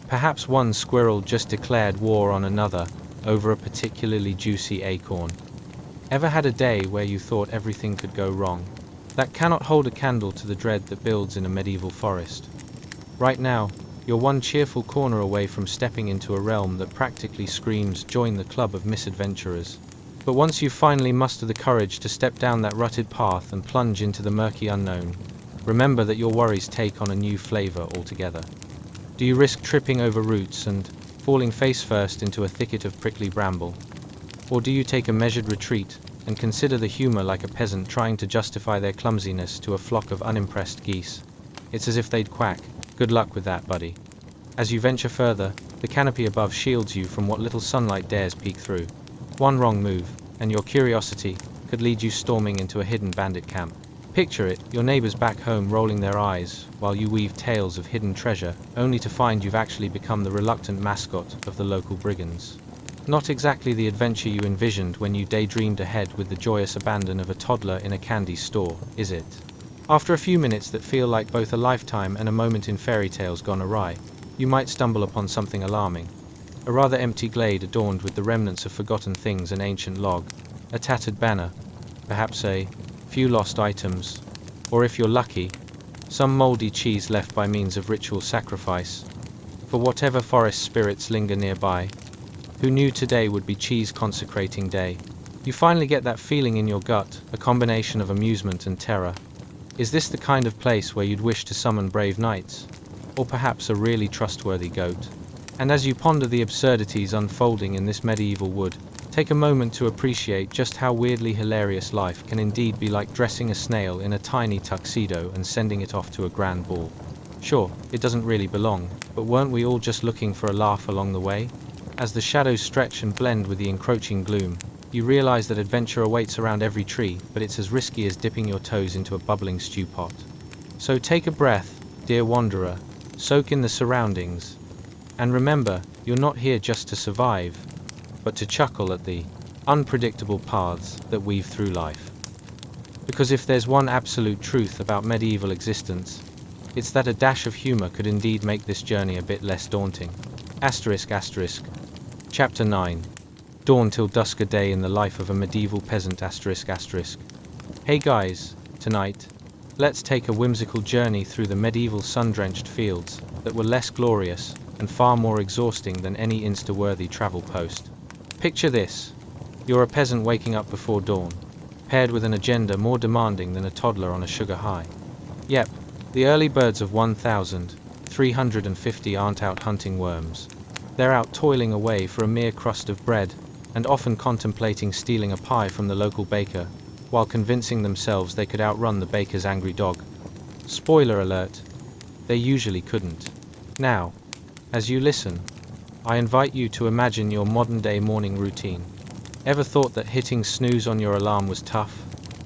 Perhaps one squirrel just declared war on another over a particularly juicy acorn. Ever had a day where you thought everything could go wrong? That cannot hold a candle to the dread that builds in a medieval forest. Right now, you're one cheerful corner away from stepping into a realm that practically screams, "Join the club of misadventurers." But once you finally muster the courage to step down that rutted path and plunge into the murky unknown, remember that your worries take on a new flavor altogether. Do you risk tripping over roots and falling face first into a thicket of prickly bramble? Or do you take a measured retreat and consider the humor like a peasant trying to justify their clumsiness to a flock of unimpressed geese? It's as if they'd quack. Good luck with that, buddy. As you venture further, the canopy above shields you from what little sunlight dares peek through. One wrong move, and your curiosity could lead you storming into a hidden bandit camp. Picture it, your neighbors back home rolling their eyes while you weave tales of hidden treasure, only to find you've actually become the reluctant mascot of the local brigands. Not exactly the adventure you envisioned when you daydreamed ahead with the joyous abandon of a toddler in a candy store, is it? After a few minutes that feel like both a lifetime and a moment in fairy tales gone awry, you might stumble upon something alarming. A rather empty glade adorned with the remnants of forgotten things, an ancient log, a tattered banner, perhaps a few lost items, or if you're lucky, some moldy cheese left by means of ritual sacrifice. For whatever forest spirits linger nearby, who knew today would be cheese consecrating day? You finally get that feeling in your gut, a combination of amusement and terror. Is this the kind of place where you'd wish to summon brave knights? Or perhaps a really trustworthy goat? And as you ponder the absurdities unfolding in this medieval wood, Take a moment to appreciate just how weirdly hilarious life can indeed be, like dressing a snail in a tiny tuxedo and sending it off to a grand ball. Sure, it doesn't really belong, but weren't we all just looking for a laugh along the way? As the shadows stretch and blend with the encroaching gloom, you realize that adventure awaits around every tree, but it's as risky as dipping your toes into a bubbling stew pot. So take a breath, dear wanderer, soak in the surroundings, and remember, you're not here just to survive, but to chuckle at the unpredictable paths that weave through life. Because if there's one absolute truth about medieval existence, it's that a dash of humor could indeed make this journey a bit less daunting. ***. Chapter 9. Dawn till dusk, a day in the life of a medieval peasant. ***. Hey guys, tonight, let's take a whimsical journey through the medieval sun-drenched fields that were less glorious and far more exhausting than any Insta-worthy travel post. Picture this. You're a peasant waking up before dawn, paired with an agenda more demanding than a toddler on a sugar high. Yep, the early birds of 1,350 aren't out hunting worms. They're out toiling away for a mere crust of bread, and often contemplating stealing a pie from the local baker, while convincing themselves they could outrun the baker's angry dog. Spoiler alert, they usually couldn't. Now, as you listen, I invite you to imagine your modern-day morning routine. Ever thought that hitting snooze on your alarm was tough?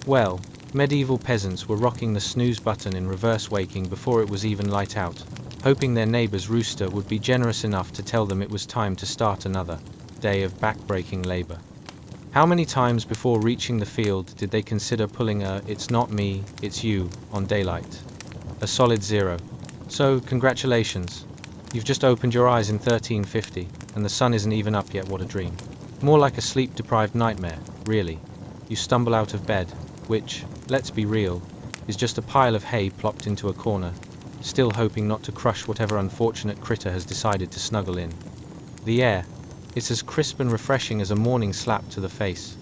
Well, medieval peasants were rocking the snooze button in reverse, waking before it was even light out, hoping their neighbor's rooster would be generous enough to tell them it was time to start another day of back-breaking labor. How many times before reaching the field did they consider pulling a "it's not me, it's you" on daylight? A solid zero. So, congratulations. You've just opened your eyes in 1350, and the sun isn't even up yet. What a dream. More like a sleep-deprived nightmare, really. You stumble out of bed, which, let's be real, is just a pile of hay plopped into a corner, still hoping not to crush whatever unfortunate critter has decided to snuggle in. The air, it's as crisp and refreshing as a morning slap to the face.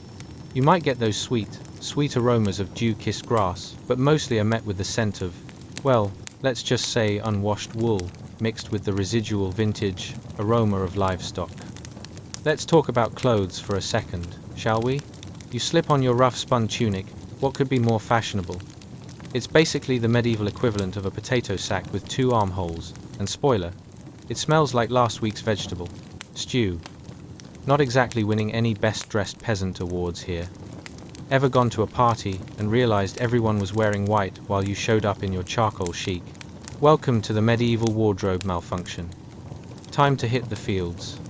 You might get those sweet aromas of dew-kissed grass, but mostly are met with the scent of, well, let's just say unwashed wool, mixed with the residual vintage aroma of livestock. Let's talk about clothes for a second, shall we? You slip on your rough spun tunic. What could be more fashionable? It's basically the medieval equivalent of a potato sack with 2 armholes, and spoiler, it smells like last week's vegetable stew. Not exactly winning any best-dressed peasant awards here. Ever gone to a party and realized everyone was wearing white while you showed up in your charcoal chic? Welcome to the medieval wardrobe malfunction. Time to hit the fields.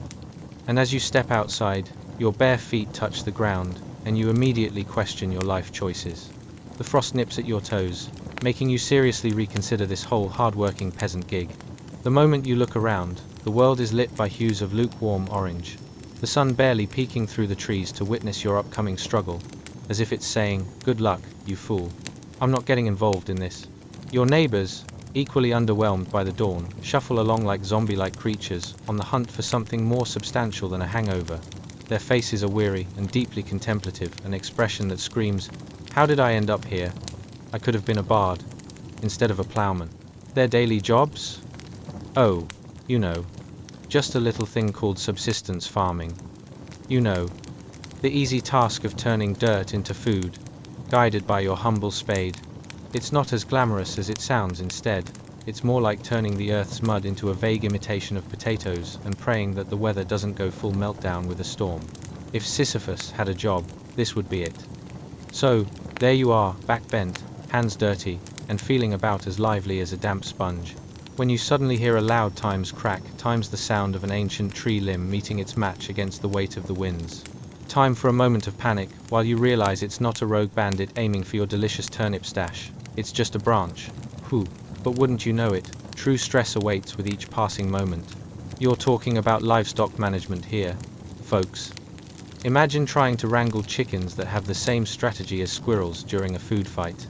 And as you step outside, your bare feet touch the ground, and you immediately question your life choices. The frost nips at your toes, making you seriously reconsider this whole hard-working peasant gig. The moment you look around, the world is lit by hues of lukewarm orange, the sun barely peeking through the trees to witness your upcoming struggle, as if it's saying, "Good luck, you fool. I'm not getting involved in this." Your neighbors, equally underwhelmed by the dawn, shuffle along like zombie-like creatures, on the hunt for something more substantial than a hangover. Their faces are weary and deeply contemplative, an expression that screams, "How did I end up here? I could have been a bard, instead of a plowman." Their daily jobs? Oh, you know, just a little thing called subsistence farming. You know, the easy task of turning dirt into food, guided by your humble spade. It's not as glamorous as it sounds. Instead, it's more like turning the earth's mud into a vague imitation of potatoes and praying that the weather doesn't go full meltdown with a storm. If Sisyphus had a job, this would be it. So, there you are, back bent, hands dirty, and feeling about as lively as a damp sponge, when you suddenly hear a loud times crack, times the sound of an ancient tree limb meeting its match against the weight of the winds. Time for a moment of panic, while you realize it's not a rogue bandit aiming for your delicious turnip stash, it's just a branch. Whew, but wouldn't you know it, true stress awaits with each passing moment. You're talking about livestock management here, folks. Imagine trying to wrangle chickens that have the same strategy as squirrels during a food fight.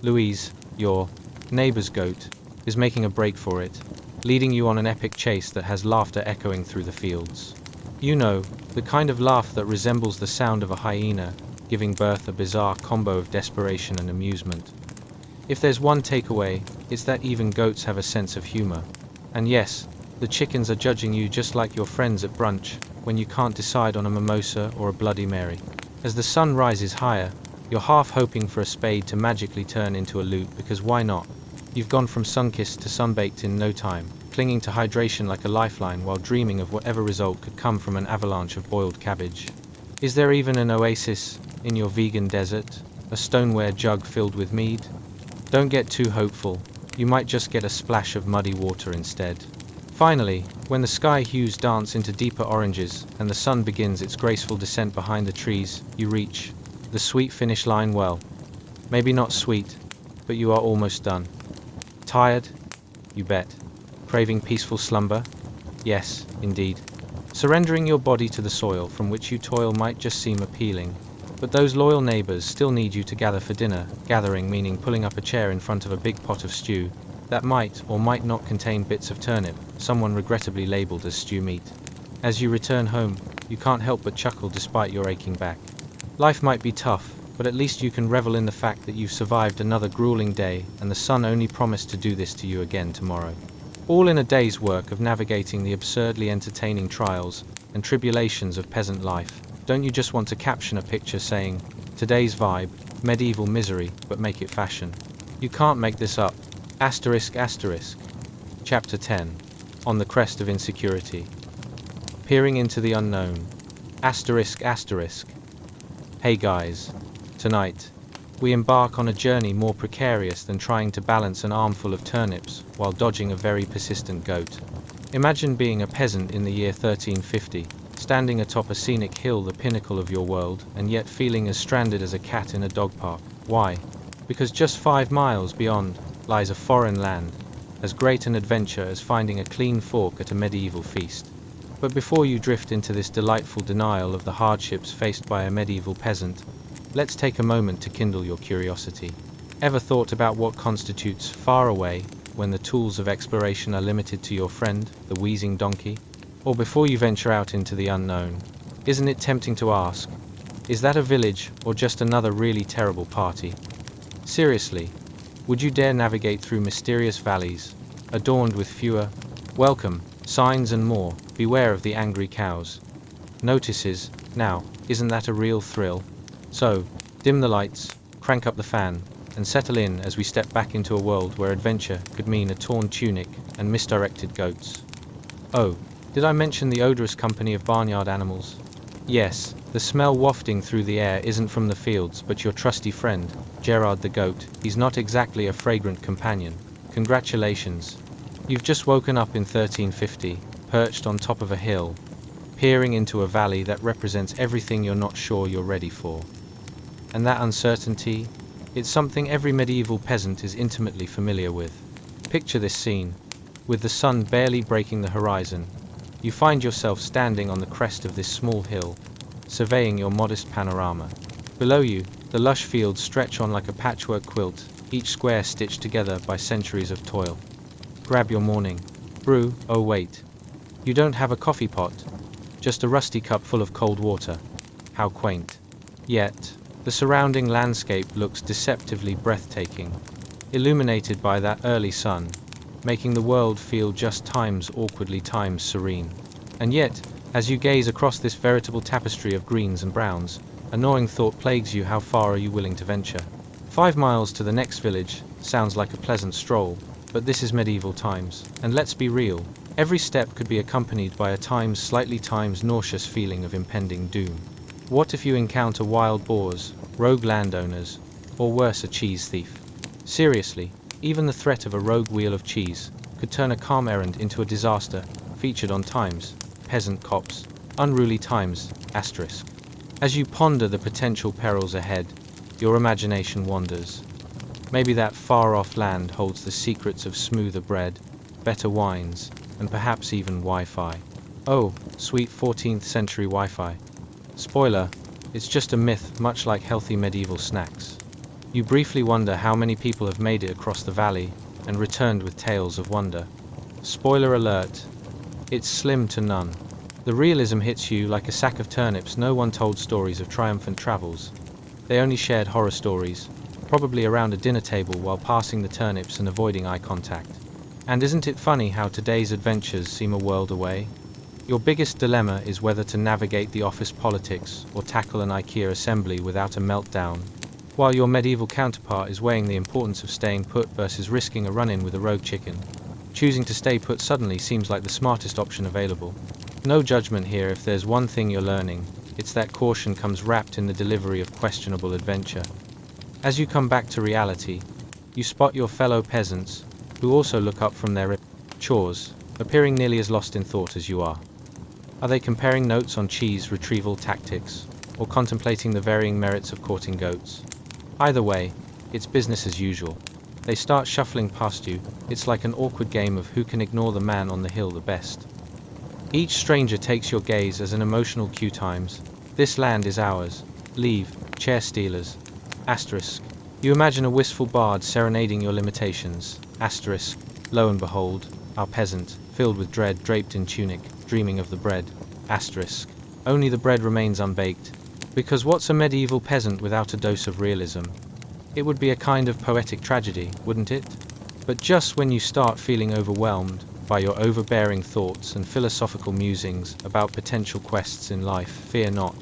Louise, your neighbor's goat, is making a break for it, leading you on an epic chase that has laughter echoing through the fields. You know, the kind of laugh that resembles the sound of a hyena, giving birth a bizarre combo of desperation and amusement. If there's one takeaway, it's that even goats have a sense of humor. And yes, the chickens are judging you just like your friends at brunch, when you can't decide on a mimosa or a Bloody Mary. As the sun rises higher, you're half hoping for a spade to magically turn into a lute, because why not? You've gone from sun-kissed to sunbaked in no time, clinging to hydration like a lifeline while dreaming of whatever result could come from an avalanche of boiled cabbage. Is there even an oasis in your vegan desert? A stoneware jug filled with mead? Don't get too hopeful. You might just get a splash of muddy water instead. Finally, when the sky hues dance into deeper oranges and the sun begins its graceful descent behind the trees, you reach the sweet finish line. Well, maybe not sweet, but you are almost done. Tired? You bet. Craving peaceful slumber? Yes, indeed. Surrendering your body to the soil from which you toil might just seem appealing. But those loyal neighbors still need you to gather for dinner, gathering meaning pulling up a chair in front of a big pot of stew that might or might not contain bits of turnip, someone regrettably labeled as stew meat. As you return home, you can't help but chuckle despite your aching back. Life might be tough, but at least you can revel in the fact that you've survived another grueling day, and the sun only promised to do this to you again tomorrow. All in a day's work of navigating the absurdly entertaining trials and tribulations of peasant life. Don't you just want to caption a picture saying, "Today's vibe, medieval misery, but make it fashion"? You can't make this up. Asterisk asterisk. Chapter 10. On the crest of insecurity. Peering into the unknown. Asterisk asterisk. Hey guys. Tonight, we embark on a journey more precarious than trying to balance an armful of turnips while dodging a very persistent goat. Imagine being a peasant in the year 1350, standing atop a scenic hill, the pinnacle of your world, and yet feeling as stranded as a cat in a dog park. Why? Because just 5 miles beyond lies a foreign land, as great an adventure as finding a clean fork at a medieval feast. But before you drift into this delightful denial of the hardships faced by a medieval peasant, let's take a moment to kindle your curiosity. Ever thought about what constitutes far away when the tools of exploration are limited to your friend, the wheezing donkey? Or before you venture out into the unknown, isn't it tempting to ask, is that a village or just another really terrible party? Seriously, would you dare navigate through mysterious valleys, adorned with fewer welcome signs and more, beware of the angry cows notices? Now, isn't that a real thrill? So, dim the lights, crank up the fan, and settle in as we step back into a world where adventure could mean a torn tunic and misdirected goats. Oh, did I mention the odorous company of barnyard animals? Yes, the smell wafting through the air isn't from the fields but your trusty friend, Gerard the goat. He's not exactly a fragrant companion. Congratulations. You've just woken up in 1350, perched on top of a hill, peering into a valley that represents everything you're not sure you're ready for. And that uncertainty, it's something every medieval peasant is intimately familiar with. Picture this scene. With the sun barely breaking the horizon, you find yourself standing on the crest of this small hill, surveying your modest panorama. Below you, the lush fields stretch on like a patchwork quilt, each square stitched together by centuries of toil. Grab your morning brew. Oh wait, you don't have a coffee pot, just a rusty cup full of cold water. How quaint. Yet, the surrounding landscape looks deceptively breathtaking, illuminated by that early sun, making the world feel just times awkwardly times serene. And yet, as you gaze across this veritable tapestry of greens and browns, a gnawing thought plagues you. How far are you willing to venture? 5 miles to the next village sounds like a pleasant stroll, but this is medieval times, and let's be real, every step could be accompanied by a slightly nauseous feeling of impending doom. What if you encounter wild boars, rogue landowners, or worse, a cheese thief? Seriously, even the threat of a rogue wheel of cheese could turn a calm errand into a disaster. Featured on Times, Peasant Cops, Unruly Times, asterisk. As you ponder the potential perils ahead, your imagination wanders. Maybe that far-off land holds the secrets of smoother bread, better wines, and perhaps even Wi-Fi. Oh, sweet 14th century Wi-Fi. Spoiler, it's just a myth, much like healthy medieval snacks. You briefly wonder how many people have made it across the valley and returned with tales of wonder. Spoiler alert, it's slim to none. The realism hits you like a sack of turnips. No one told stories of triumphant travels. They only shared horror stories, probably around a dinner table while passing the turnips and avoiding eye contact. And isn't it funny how today's adventures seem a world away? Your biggest dilemma is whether to navigate the office politics or tackle an IKEA assembly without a meltdown, while your medieval counterpart is weighing the importance of staying put versus risking a run-in with a rogue chicken. Choosing to stay put suddenly seems like the smartest option available. No judgment here. If there's one thing you're learning, it's that caution comes wrapped in the delivery of questionable adventure. As you come back to reality, you spot your fellow peasants, who also look up from their chores, appearing nearly as lost in thought as you are. Are they comparing notes on cheese retrieval tactics, or contemplating the varying merits of courting goats? Either way, it's business as usual. They start shuffling past you. It's like an awkward game of who can ignore the man on the hill the best. Each stranger takes your gaze as an emotional cue. Times, this land is ours. Leave, chair stealers. Asterisk. You imagine a wistful bard serenading your limitations. Asterisk. Lo and behold, our peasant, filled with dread, draped in tunic, dreaming of the bread. Asterisk. Only the bread remains unbaked. Because what's a medieval peasant without a dose of realism? It would be a kind of poetic tragedy, wouldn't it? But just when you start feeling overwhelmed by your overbearing thoughts and philosophical musings about potential quests in life, fear not.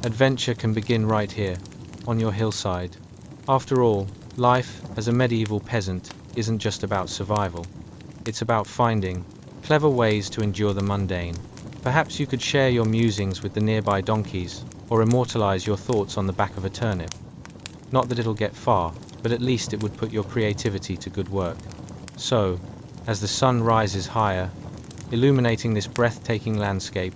Adventure can begin right here, on your hillside. After all, life as a medieval peasant isn't just about survival. It's about finding clever ways to endure the mundane. Perhaps you could share your musings with the nearby donkeys, or immortalize your thoughts on the back of a turnip. Not that it'll get far, but at least it would put your creativity to good work. So, as the sun rises higher, illuminating this breathtaking landscape,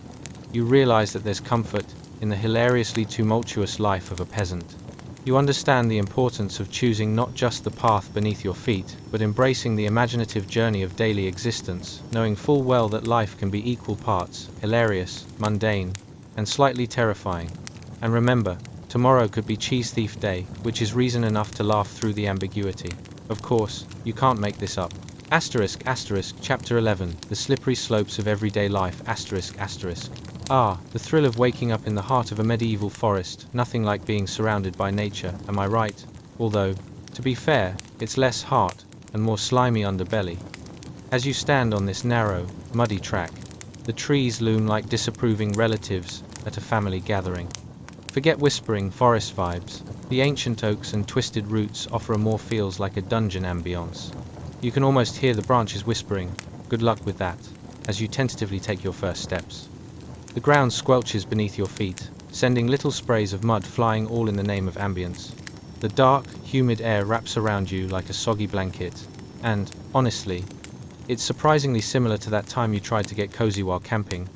you realize that there's comfort in the hilariously tumultuous life of a peasant. You understand the importance of choosing not just the path beneath your feet, but embracing the imaginative journey of daily existence, knowing full well that life can be equal parts hilarious, mundane, and slightly terrifying. And remember, tomorrow could be Cheese Thief Day, which is reason enough to laugh through the ambiguity. Of course, you can't make this up. Asterisk, asterisk, Chapter 11, The Slippery Slopes of Everyday Life, asterisk, asterisk. Ah, the thrill of waking up in the heart of a medieval forest, nothing like being surrounded by nature, am I right? Although, to be fair, it's less heart, and more slimy underbelly. As you stand on this narrow, muddy track, the trees loom like disapproving relatives at a family gathering. Forget whispering forest vibes. The ancient oaks and twisted roots offer a more feels like a dungeon ambience. You can almost hear the branches whispering, "Good luck with that," as you tentatively take your first steps. The ground squelches beneath your feet, sending little sprays of mud flying, all in the name of ambience. The dark, humid air wraps around you like a soggy blanket, and, honestly, it's surprisingly similar to that time you tried to get cozy while camping,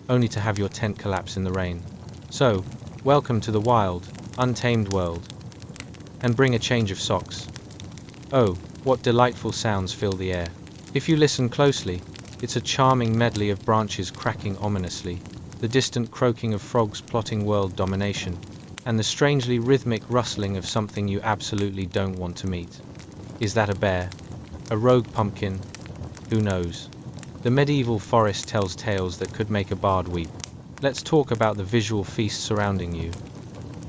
only to have your tent collapse in the rain. So, welcome to the wild, untamed world. And bring a change of socks. Oh, what delightful sounds fill the air. If you listen closely, it's a charming medley of branches cracking ominously, the distant croaking of frogs plotting world domination, and the strangely rhythmic rustling of something you absolutely don't want to meet. Is that a bear? A rogue pumpkin? Who knows? The medieval forest tells tales that could make a bard weep. Let's talk about the visual feast surrounding you.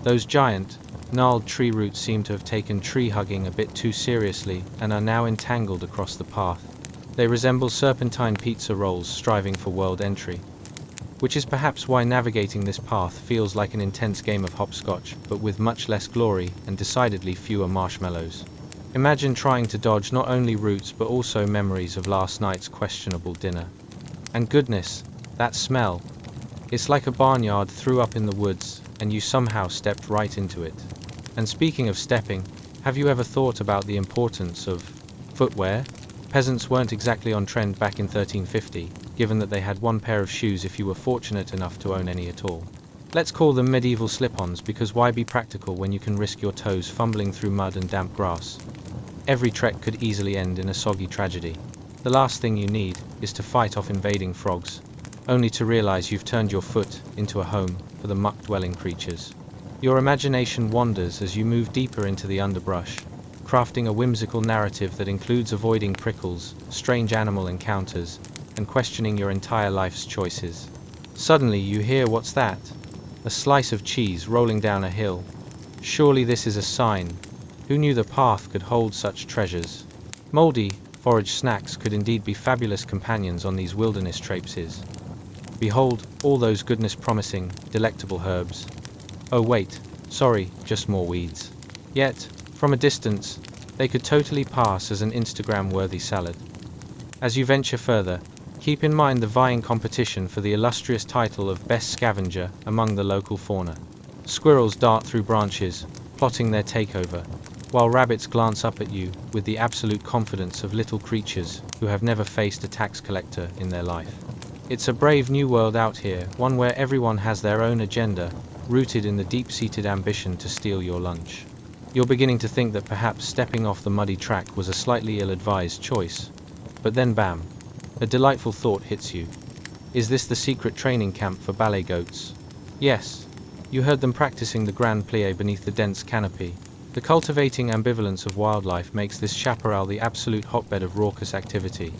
Those giant, gnarled tree roots seem to have taken tree hugging a bit too seriously and are now entangled across the path. They resemble serpentine pizza rolls striving for world entry. Which is perhaps why navigating this path feels like an intense game of hopscotch, but with much less glory and decidedly fewer marshmallows. Imagine trying to dodge not only roots but also memories of last night's questionable dinner. And goodness, that smell. It's like a barnyard threw up in the woods, and you somehow stepped right into it. And speaking of stepping, have you ever thought about the importance of footwear? Peasants weren't exactly on trend back in 1350, given that they had one pair of shoes if you were fortunate enough to own any at all. Let's call them medieval slip-ons, because why be practical when you can risk your toes fumbling through mud and damp grass? Every trek could easily end in a soggy tragedy. The last thing you need is to fight off invading frogs, only to realize you've turned your foot into a home for the muck-dwelling creatures. Your imagination wanders as you move deeper into the underbrush, crafting a whimsical narrative that includes avoiding prickles, strange animal encounters, and questioning your entire life's choices. Suddenly you hear, what's that? A slice of cheese rolling down a hill. Surely this is a sign. Who knew the path could hold such treasures? Moldy, foraged snacks could indeed be fabulous companions on these wilderness traipses. Behold, all those goodness-promising, delectable herbs. Oh wait, sorry, just more weeds. Yet, from a distance, they could totally pass as an Instagram-worthy salad. As you venture further, keep in mind the vying competition for the illustrious title of best scavenger among the local fauna. Squirrels dart through branches, plotting their takeover, while rabbits glance up at you with the absolute confidence of little creatures who have never faced a tax collector in their life. It's a brave new world out here, one where everyone has their own agenda, rooted in the deep-seated ambition to steal your lunch. You're beginning to think that perhaps stepping off the muddy track was a slightly ill-advised choice. But then bam, a delightful thought hits you. Is this the secret training camp for ballet goats? Yes. You heard them practicing the grand plie beneath the dense canopy. The cultivating ambivalence of wildlife makes this chaparral the absolute hotbed of raucous activity.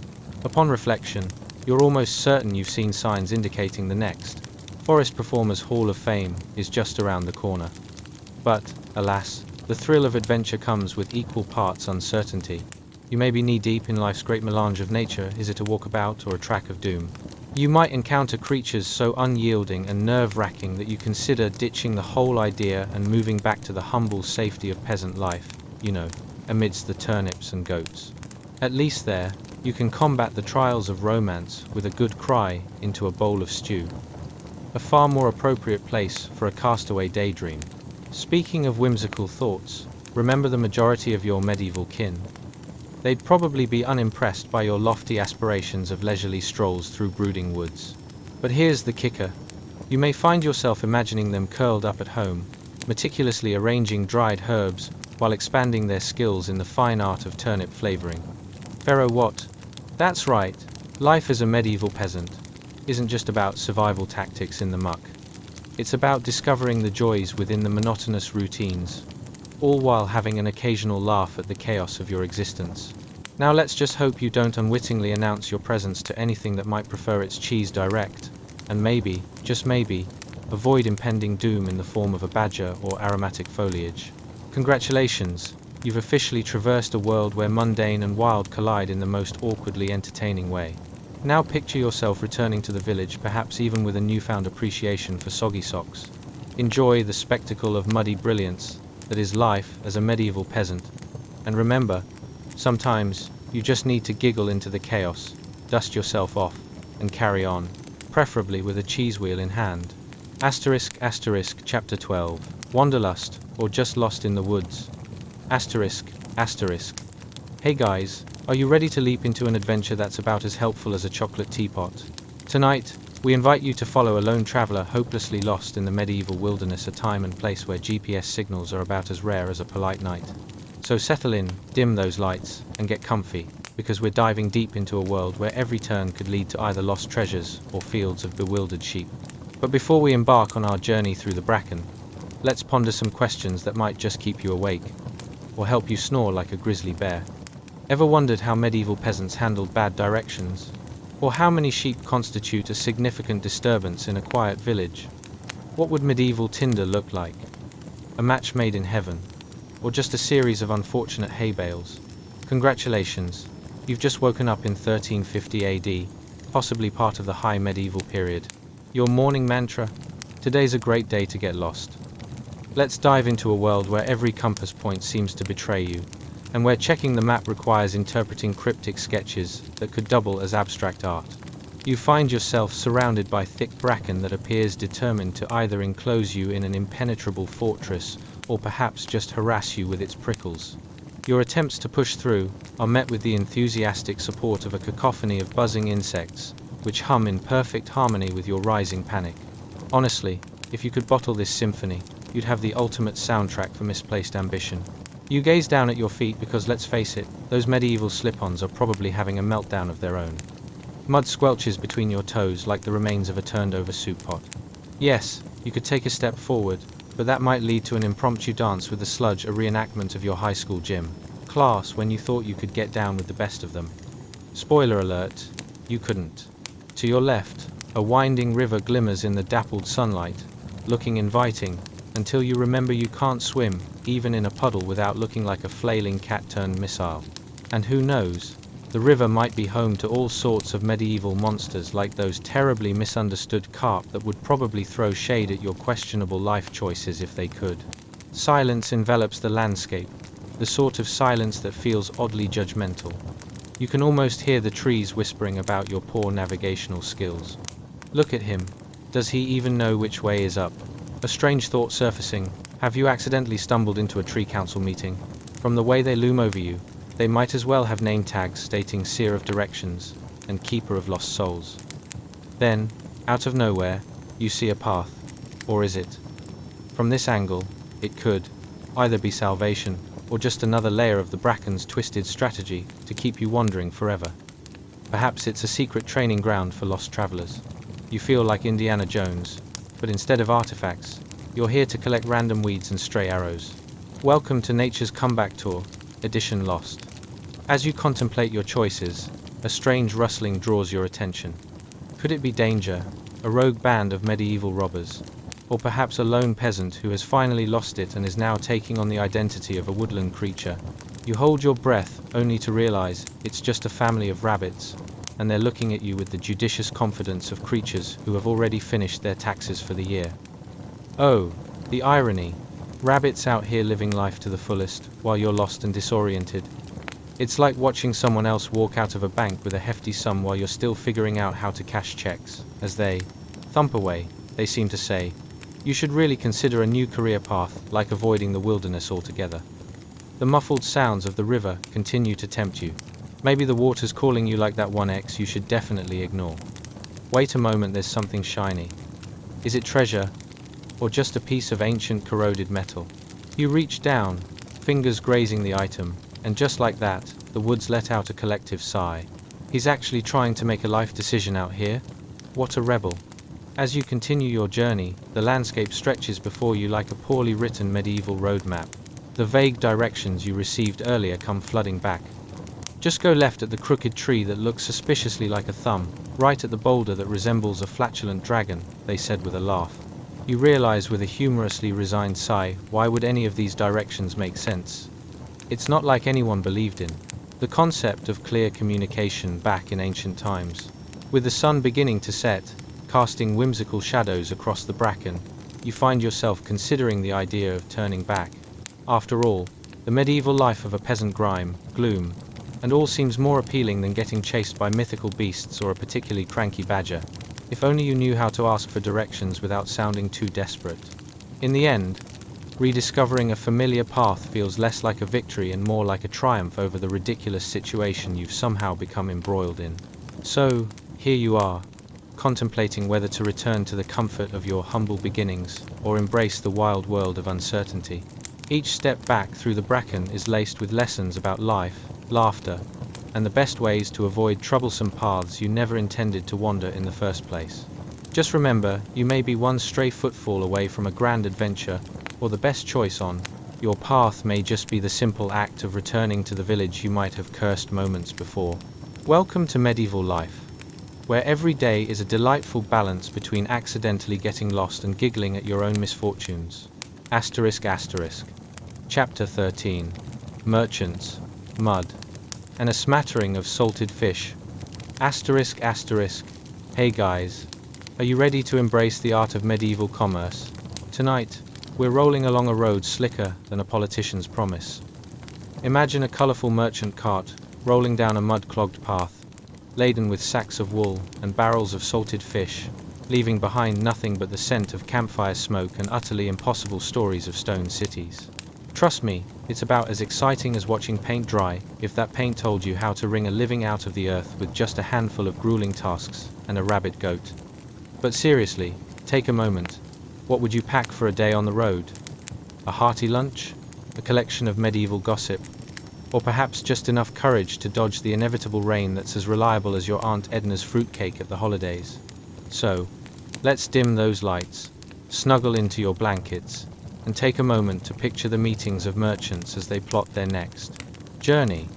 Upon reflection, you're almost certain you've seen signs indicating the next Forest Performers Hall of Fame is just around the corner. But, alas, the thrill of adventure comes with equal parts uncertainty. You may be knee-deep in life's great melange of nature. Is it a walkabout or a track of doom? You might encounter creatures so unyielding and nerve-wracking that you consider ditching the whole idea and moving back to the humble safety of peasant life, amidst the turnips and goats. At least there, you can combat the trials of romance with a good cry into a bowl of stew. A far more appropriate place for a castaway daydream. Speaking of whimsical thoughts, remember the majority of your medieval kin. They'd probably be unimpressed by your lofty aspirations of leisurely strolls through brooding woods. But here's the kicker. You may find yourself imagining them curled up at home, meticulously arranging dried herbs while expanding their skills in the fine art of turnip flavoring. Pharaoh what? That's right, life as a medieval peasant isn't just about survival tactics in the muck. It's about discovering the joys within the monotonous routines, all while having an occasional laugh at the chaos of your existence. Now let's just hope you don't unwittingly announce your presence to anything that might prefer its cheese direct, and maybe, just maybe, avoid impending doom in the form of a badger or aromatic foliage. Congratulations, you've officially traversed a world where mundane and wild collide in the most awkwardly entertaining way. Now picture yourself returning to the village, perhaps even with a newfound appreciation for soggy socks. Enjoy the spectacle of muddy brilliance that is life as a medieval peasant. And remember, sometimes you just need to giggle into the chaos, dust yourself off, and carry on, preferably with a cheese wheel in hand. *** Chapter 12. Wanderlust, or just lost in the woods. ***. Hey guys, are you ready to leap into an adventure that's about as helpful as a chocolate teapot? Tonight, we invite you to follow a lone traveler hopelessly lost in the medieval wilderness, a time and place where GPS signals are about as rare as a polite night. So settle in, dim those lights, and get comfy, because we're diving deep into a world where every turn could lead to either lost treasures or fields of bewildered sheep. But before we embark on our journey through the bracken, let's ponder some questions that might just keep you awake, or help you snore like a grizzly bear. Ever wondered how medieval peasants handled bad directions? Or how many sheep constitute a significant disturbance in a quiet village? What would medieval Tinder look like? A match made in heaven? Or just a series of unfortunate hay bales? Congratulations, you've just woken up in 1350 AD, possibly part of the high medieval period. Your morning mantra? Today's a great day to get lost. Let's dive into a world where every compass point seems to betray you, and where checking the map requires interpreting cryptic sketches that could double as abstract art. You find yourself surrounded by thick bracken that appears determined to either enclose you in an impenetrable fortress or perhaps just harass you with its prickles. Your attempts to push through are met with the enthusiastic support of a cacophony of buzzing insects, which hum in perfect harmony with your rising panic. Honestly, if you could bottle this symphony, you'd have the ultimate soundtrack for misplaced ambition. You gaze down at your feet because, let's face it, those medieval slip-ons are probably having a meltdown of their own. Mud squelches between your toes like the remains of a turned-over soup pot. Yes, you could take a step forward, but that might lead to an impromptu dance with the sludge, a reenactment of your high school gym class when you thought you could get down with the best of them. Spoiler alert, you couldn't. To your left, a winding river glimmers in the dappled sunlight, looking inviting, until you remember you can't swim, even in a puddle, without looking like a flailing cat-turned missile. And who knows, The river might be home to all sorts of medieval monsters like those terribly misunderstood carp that would probably throw shade at your questionable life choices if they could. Silence envelops the landscape, the sort of silence that feels oddly judgmental. You can almost hear the trees whispering about your poor navigational skills. Look at him. Does he even know which way is up? A strange thought surfacing. Have you accidentally stumbled into a tree council meeting? From the way they loom over you, they might as well have name tags stating Seer of Directions and Keeper of Lost Souls. Then, out of nowhere, you see a path. Or is it? From this angle, it could either be salvation or just another layer of the Bracken's twisted strategy to keep you wandering forever. Perhaps it's a secret training ground for lost travelers. You feel like Indiana Jones, but instead of artifacts, you're here to collect random weeds and stray arrows. Welcome to Nature's Comeback Tour, Edition Lost. As you contemplate your choices, a strange rustling draws your attention. Could it be danger, a rogue band of medieval robbers, or perhaps a lone peasant who has finally lost it and is now taking on the identity of a woodland creature? You hold your breath, only to realize it's just a family of rabbits, and they're looking at you with the judicious confidence of creatures who have already finished their taxes for the year. Oh, the irony. Rabbits out here living life to the fullest, while you're lost and disoriented. It's like watching someone else walk out of a bank with a hefty sum while you're still figuring out how to cash checks. As they thump away, they seem to say, you should really consider a new career path, like avoiding the wilderness altogether. The muffled sounds of the river continue to tempt you. Maybe the water's calling you like that one ex you should definitely ignore. Wait a moment, there's something shiny. Is it treasure? Or just a piece of ancient corroded metal? You reach down, fingers grazing the item, and just like that, the woods let out a collective sigh. He's actually trying to make a life decision out here? What a rebel. As you continue your journey, the landscape stretches before you like a poorly written medieval road map. The vague directions you received earlier come flooding back. Just go left at the crooked tree that looks suspiciously like a thumb, right at the boulder that resembles a flatulent dragon, they said with a laugh. You realize with a humorously resigned sigh, why would any of these directions make sense? It's not like anyone believed in the concept of clear communication back in ancient times. With the sun beginning to set, casting whimsical shadows across the bracken, you find yourself considering the idea of turning back. After all, the medieval life of a peasant grime, gloom, and all seems more appealing than getting chased by mythical beasts or a particularly cranky badger. If only you knew how to ask for directions without sounding too desperate. In the end, rediscovering a familiar path feels less like a victory and more like a triumph over the ridiculous situation you've somehow become embroiled in. So, here you are, contemplating whether to return to the comfort of your humble beginnings or embrace the wild world of uncertainty. Each step back through the bracken is laced with lessons about life, laughter, and the best ways to avoid troublesome paths you never intended to wander in the first place. Just remember, you may be one stray footfall away from a grand adventure, or the best choice on your path may just be the simple act of returning to the village you might have cursed moments before. Welcome to medieval life, where every day is a delightful balance between accidentally getting lost and giggling at your own misfortunes. Asterisk asterisk. Chapter 13. Merchants, Mud, and a smattering of salted fish. Asterisk asterisk. Hey guys, are you ready to embrace the art of medieval commerce? Tonight, we're rolling along a road slicker than a politician's promise. Imagine a colorful merchant cart rolling down a mud-clogged path, laden with sacks of wool and barrels of salted fish, leaving behind nothing but the scent of campfire smoke and utterly impossible stories of stone cities. Trust me, it's about as exciting as watching paint dry, if that paint told you how to wring a living out of the earth with just a handful of grueling tasks and a rabid goat. But seriously, take a moment. What would you pack for a day on the road? A hearty lunch? A collection of medieval gossip? Or perhaps just enough courage to dodge the inevitable rain that's as reliable as your Aunt Edna's fruitcake at the holidays? So, let's dim those lights, snuggle into your blankets, and take a moment to picture the meetings of merchants as they plot their next journey.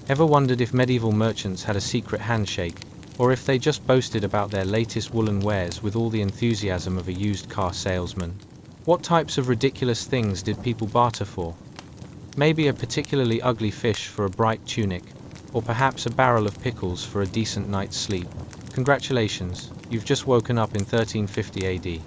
Ever wondered if medieval merchants had a secret handshake, or if they just boasted about their latest woolen wares with all the enthusiasm of a used car salesman? What types of ridiculous things did people barter for? Maybe a particularly ugly fish for a bright tunic, Or perhaps a barrel of pickles for a decent night's sleep. Congratulations, you've just woken up in 1350 AD.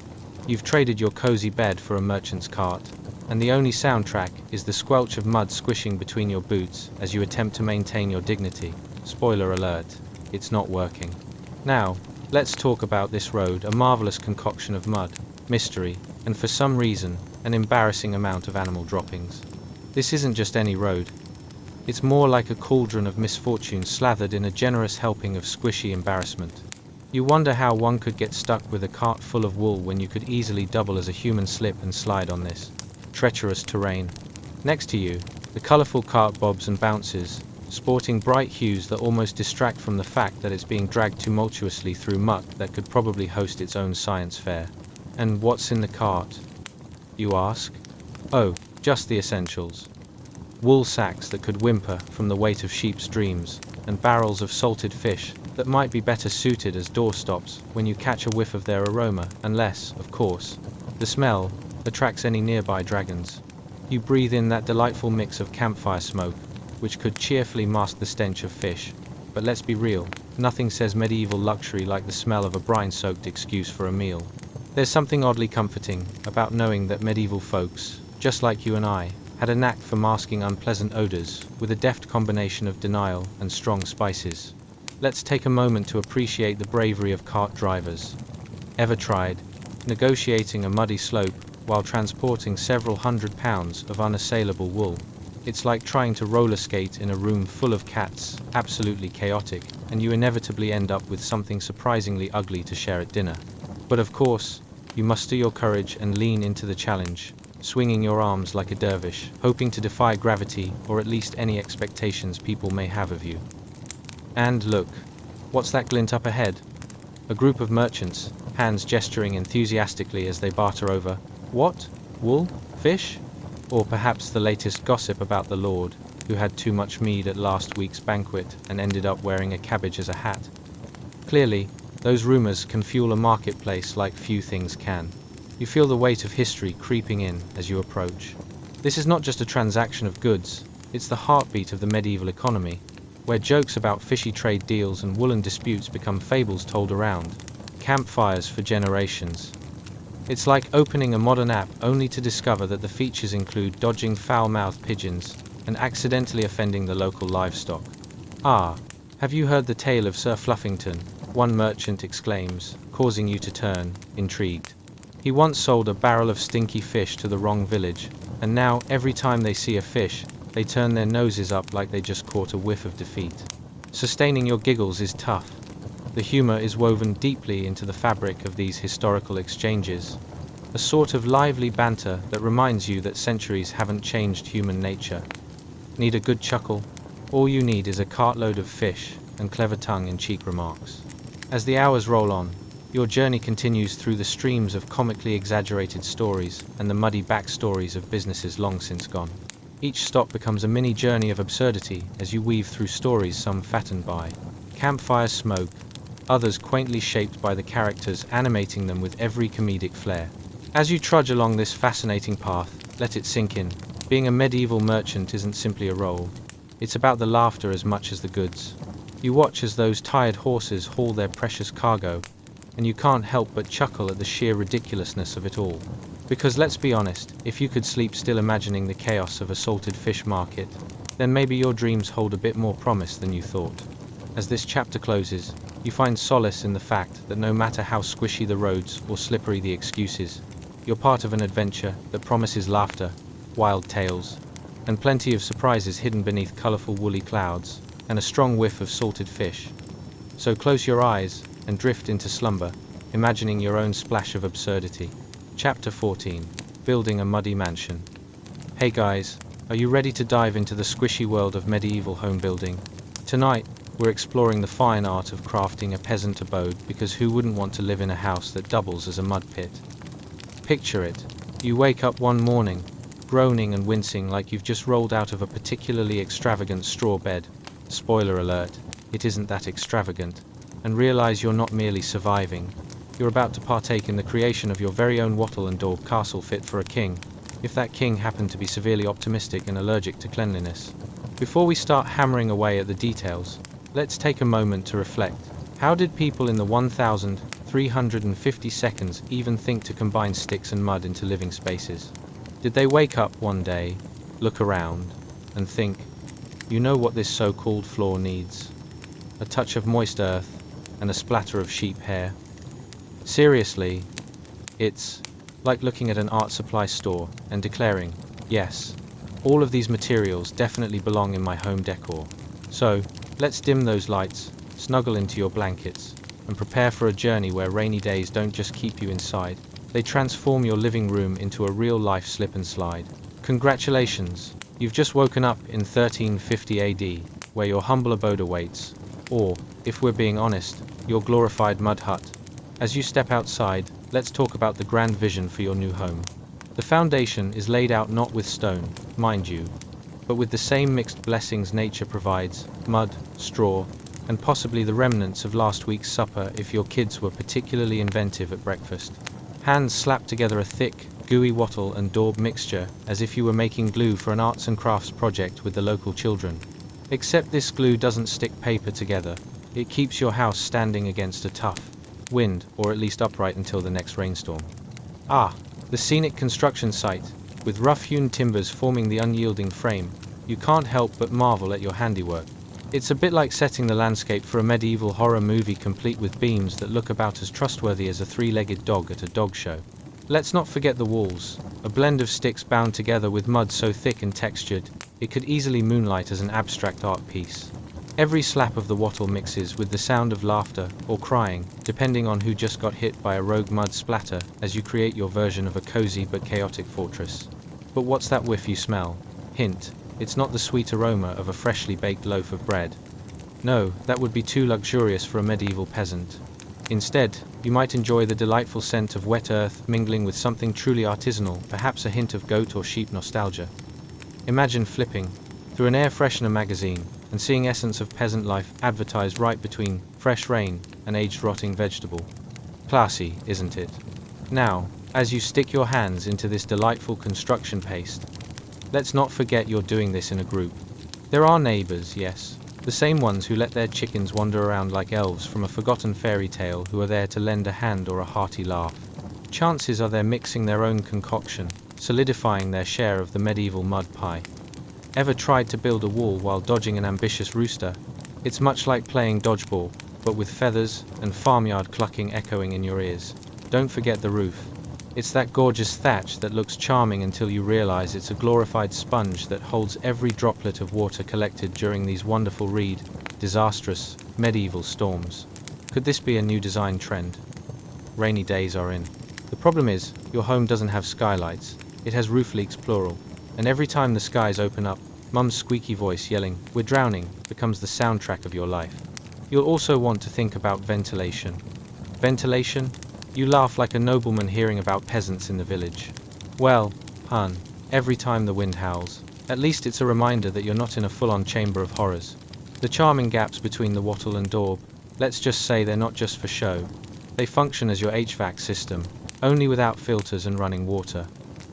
You've traded your cozy bed for a merchant's cart, and the only soundtrack is the squelch of mud squishing between your boots as you attempt to maintain your dignity. Spoiler alert, it's not working. Now, let's talk about this road, a marvelous concoction of mud, mystery, and for some reason, an embarrassing amount of animal droppings. This isn't just any road. It's more like a cauldron of misfortune slathered in a generous helping of squishy embarrassment. You wonder how one could get stuck with a cart full of wool when you could easily double as a human slip and slide on this treacherous terrain. Next to you, the colorful cart bobs and bounces, sporting bright hues that almost distract from the fact that it's being dragged tumultuously through muck that could probably host its own science fair. And what's in the cart, you ask? Oh, just the essentials. Wool sacks that could whimper from the weight of sheep's dreams, and barrels of salted fish that might be better suited as doorstops when you catch a whiff of their aroma, unless, of course, the smell attracts any nearby dragons. You breathe in that delightful mix of campfire smoke, which could cheerfully mask the stench of fish. But let's be real, nothing says medieval luxury like the smell of a brine-soaked excuse for a meal. There's something oddly comforting about knowing that medieval folks, just like you and I, had a knack for masking unpleasant odors with a deft combination of denial and strong spices. Let's take a moment to appreciate the bravery of cart drivers. Ever tried negotiating a muddy slope while transporting several hundred pounds of unassailable wool? It's like trying to roller skate in a room full of cats, absolutely chaotic, and you inevitably end up with something surprisingly ugly to share at dinner. But of course, you muster your courage and lean into the challenge, swinging your arms like a dervish, hoping to defy gravity or at least any expectations people may have of you. And look, what's that glint up ahead? A group of merchants, hands gesturing enthusiastically as they barter over, what? Wool? Fish? Or perhaps the latest gossip about the Lord, who had too much mead at last week's banquet and ended up wearing a cabbage as a hat. Clearly, those rumors can fuel a marketplace like few things can. You feel the weight of history creeping in as you approach. This is not just a transaction of goods, it's the heartbeat of the medieval economy, where jokes about fishy trade deals and woolen disputes become fables told around campfires for generations. It's like opening a modern app only to discover that the features include dodging foul-mouthed pigeons and accidentally offending the local livestock. Ah, have you heard the tale of Sir Fluffington? One merchant exclaims, causing you to turn, intrigued. He once sold a barrel of stinky fish to the wrong village, and now every time they see a fish, they turn their noses up like they just caught a whiff of defeat. Sustaining your giggles is tough. The humor is woven deeply into the fabric of these historical exchanges, a sort of lively banter that reminds you that centuries haven't changed human nature. Need a good chuckle? All you need is a cartload of fish and clever tongue-in-cheek remarks. As the hours roll on, your journey continues through the streams of comically exaggerated stories and the muddy backstories of businesses long since gone. Each stop becomes a mini journey of absurdity as you weave through stories some fattened by campfire smoke, others quaintly shaped by the characters animating them with every comedic flair. As you trudge along this fascinating path, let it sink in. Being a medieval merchant isn't simply a role. It's about the laughter as much as the goods. You watch as those tired horses haul their precious cargo, and you can't help but chuckle at the sheer ridiculousness of it all. Because let's be honest, if you could sleep still imagining the chaos of a salted fish market, then maybe your dreams hold a bit more promise than you thought. As this chapter closes, you find solace in the fact that no matter how squishy the roads or slippery the excuses, you're part of an adventure that promises laughter, wild tales, and plenty of surprises hidden beneath colorful woolly clouds, and a strong whiff of salted fish. So close your eyes and drift into slumber, imagining your own splash of absurdity. Chapter 14. Building a Muddy Mansion. Hey guys, are you ready to dive into the squishy world of medieval home building? Tonight, we're exploring the fine art of crafting a peasant abode, because who wouldn't want to live in a house that doubles as a mud pit? Picture it. You wake up one morning, groaning and wincing like you've just rolled out of a particularly extravagant straw bed. Spoiler alert, it isn't that extravagant. And realize you're not merely surviving. You're about to partake in the creation of your very own wattle and daub castle fit for a king, if that king happened to be severely optimistic and allergic to cleanliness. Before we start hammering away at the details, let's take a moment to reflect. How did people in the 1,350 seconds even think to combine sticks and mud into living spaces? Did they wake up one day, look around, and think, you know what this so-called floor needs? A touch of moist earth and a splatter of sheep hair? Seriously, it's like looking at an art supply store and declaring, yes, all of these materials definitely belong in my home decor. So, let's dim those lights, snuggle into your blankets, and prepare for a journey where rainy days don't just keep you inside, they transform your living room into a real-life slip and slide. Congratulations! You've just woken up in 1350 AD, where your humble abode awaits, or, if we're being honest, your glorified mud hut. As you step outside, let's talk about the grand vision for your new home. The foundation is laid out not with stone, mind you, but with the same mixed blessings nature provides: mud, straw, and possibly the remnants of last week's supper if your kids were particularly inventive at breakfast. Hands slap together a thick, gooey wattle and daub mixture as if you were making glue for an arts and crafts project with the local children. Except this glue doesn't stick paper together. It keeps your house standing against a tough wind, or at least upright until the next rainstorm. Ah, the scenic construction site, with rough-hewn timbers forming the unyielding frame. You can't help but marvel at your handiwork. It's a bit like setting the landscape for a medieval horror movie complete with beams that look about as trustworthy as a three-legged dog at a dog show. Let's not forget the walls, a blend of sticks bound together with mud so thick and textured, it could easily moonlight as an abstract art piece. Every slap of the wattle mixes with the sound of laughter or crying, depending on who just got hit by a rogue mud splatter, as you create your version of a cozy but chaotic fortress. But what's that whiff you smell? Hint, it's not the sweet aroma of a freshly baked loaf of bread. No, that would be too luxurious for a medieval peasant. Instead, you might enjoy the delightful scent of wet earth mingling with something truly artisanal, perhaps a hint of goat or sheep nostalgia. Imagine flipping through an air freshener magazine and seeing essence of peasant life advertised right between fresh rain and aged rotting vegetable. Classy, isn't it? Now, as you stick your hands into this delightful construction paste, let's not forget you're doing this in a group. There are neighbors, yes, the same ones who let their chickens wander around like elves from a forgotten fairy tale, who are there to lend a hand or a hearty laugh. Chances are they're mixing their own concoction, solidifying their share of the medieval mud pie. Ever tried to build a wall while dodging an ambitious rooster? It's much like playing dodgeball, but with feathers and farmyard clucking echoing in your ears. Don't forget the roof. It's that gorgeous thatch that looks charming until you realize it's a glorified sponge that holds every droplet of water collected during these wonderful disastrous, medieval storms. Could this be a new design trend? Rainy days are in. The problem is, your home doesn't have skylights. It has roof leaks plural. And every time the skies open up, Mum's squeaky voice yelling, "We're drowning," becomes the soundtrack of your life. You'll also want to think about ventilation. Ventilation? You laugh like a nobleman hearing about peasants in the village. Well, hun, every time the wind howls, at least it's a reminder that you're not in a full-on chamber of horrors. The charming gaps between the wattle and daub, let's just say they're not just for show. They function as your HVAC system, only without filters and running water.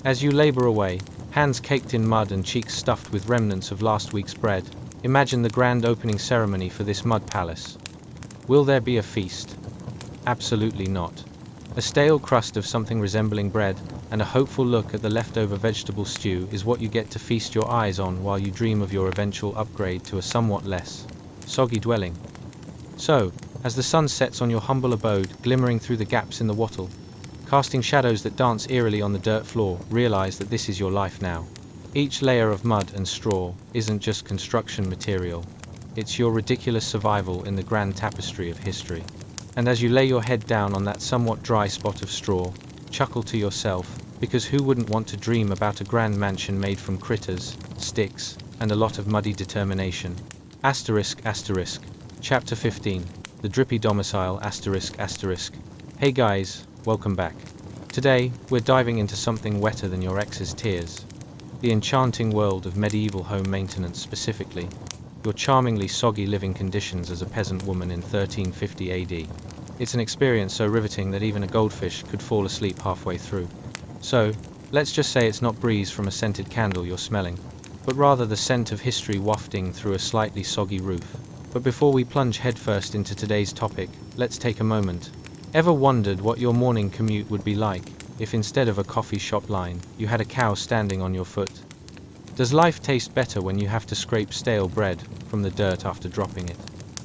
As you labor away, hands caked in mud and cheeks stuffed with remnants of last week's bread, imagine the grand opening ceremony for this mud palace. Will there be a feast? Absolutely not. A stale crust of something resembling bread, and a hopeful look at the leftover vegetable stew is what you get to feast your eyes on while you dream of your eventual upgrade to a somewhat less soggy dwelling. So, as the sun sets on your humble abode, glimmering through the gaps in the wattle, casting shadows that dance eerily on the dirt floor, realize that this is your life now. Each layer of mud and straw isn't just construction material. It's your ridiculous survival in the grand tapestry of history. And as you lay your head down on that somewhat dry spot of straw, chuckle to yourself, because who wouldn't want to dream about a grand mansion made from critters, sticks, and a lot of muddy determination. Asterisk, asterisk. Chapter 15. The Drippy Domicile, asterisk, asterisk. Hey guys, welcome back. Today, we're diving into something wetter than your ex's tears. The enchanting world of medieval home maintenance, specifically your charmingly soggy living conditions as a peasant woman in 1350 AD. It's an experience so riveting that even a goldfish could fall asleep halfway through. So, let's just say it's not breeze from a scented candle you're smelling. but rather the scent of history wafting through a slightly soggy roof. But before we plunge headfirst into today's topic, let's take a moment. Ever wondered what your morning commute would be like if instead of a coffee shop line, you had a cow standing on your foot? Does life taste better when you have to scrape stale bread from the dirt after dropping it?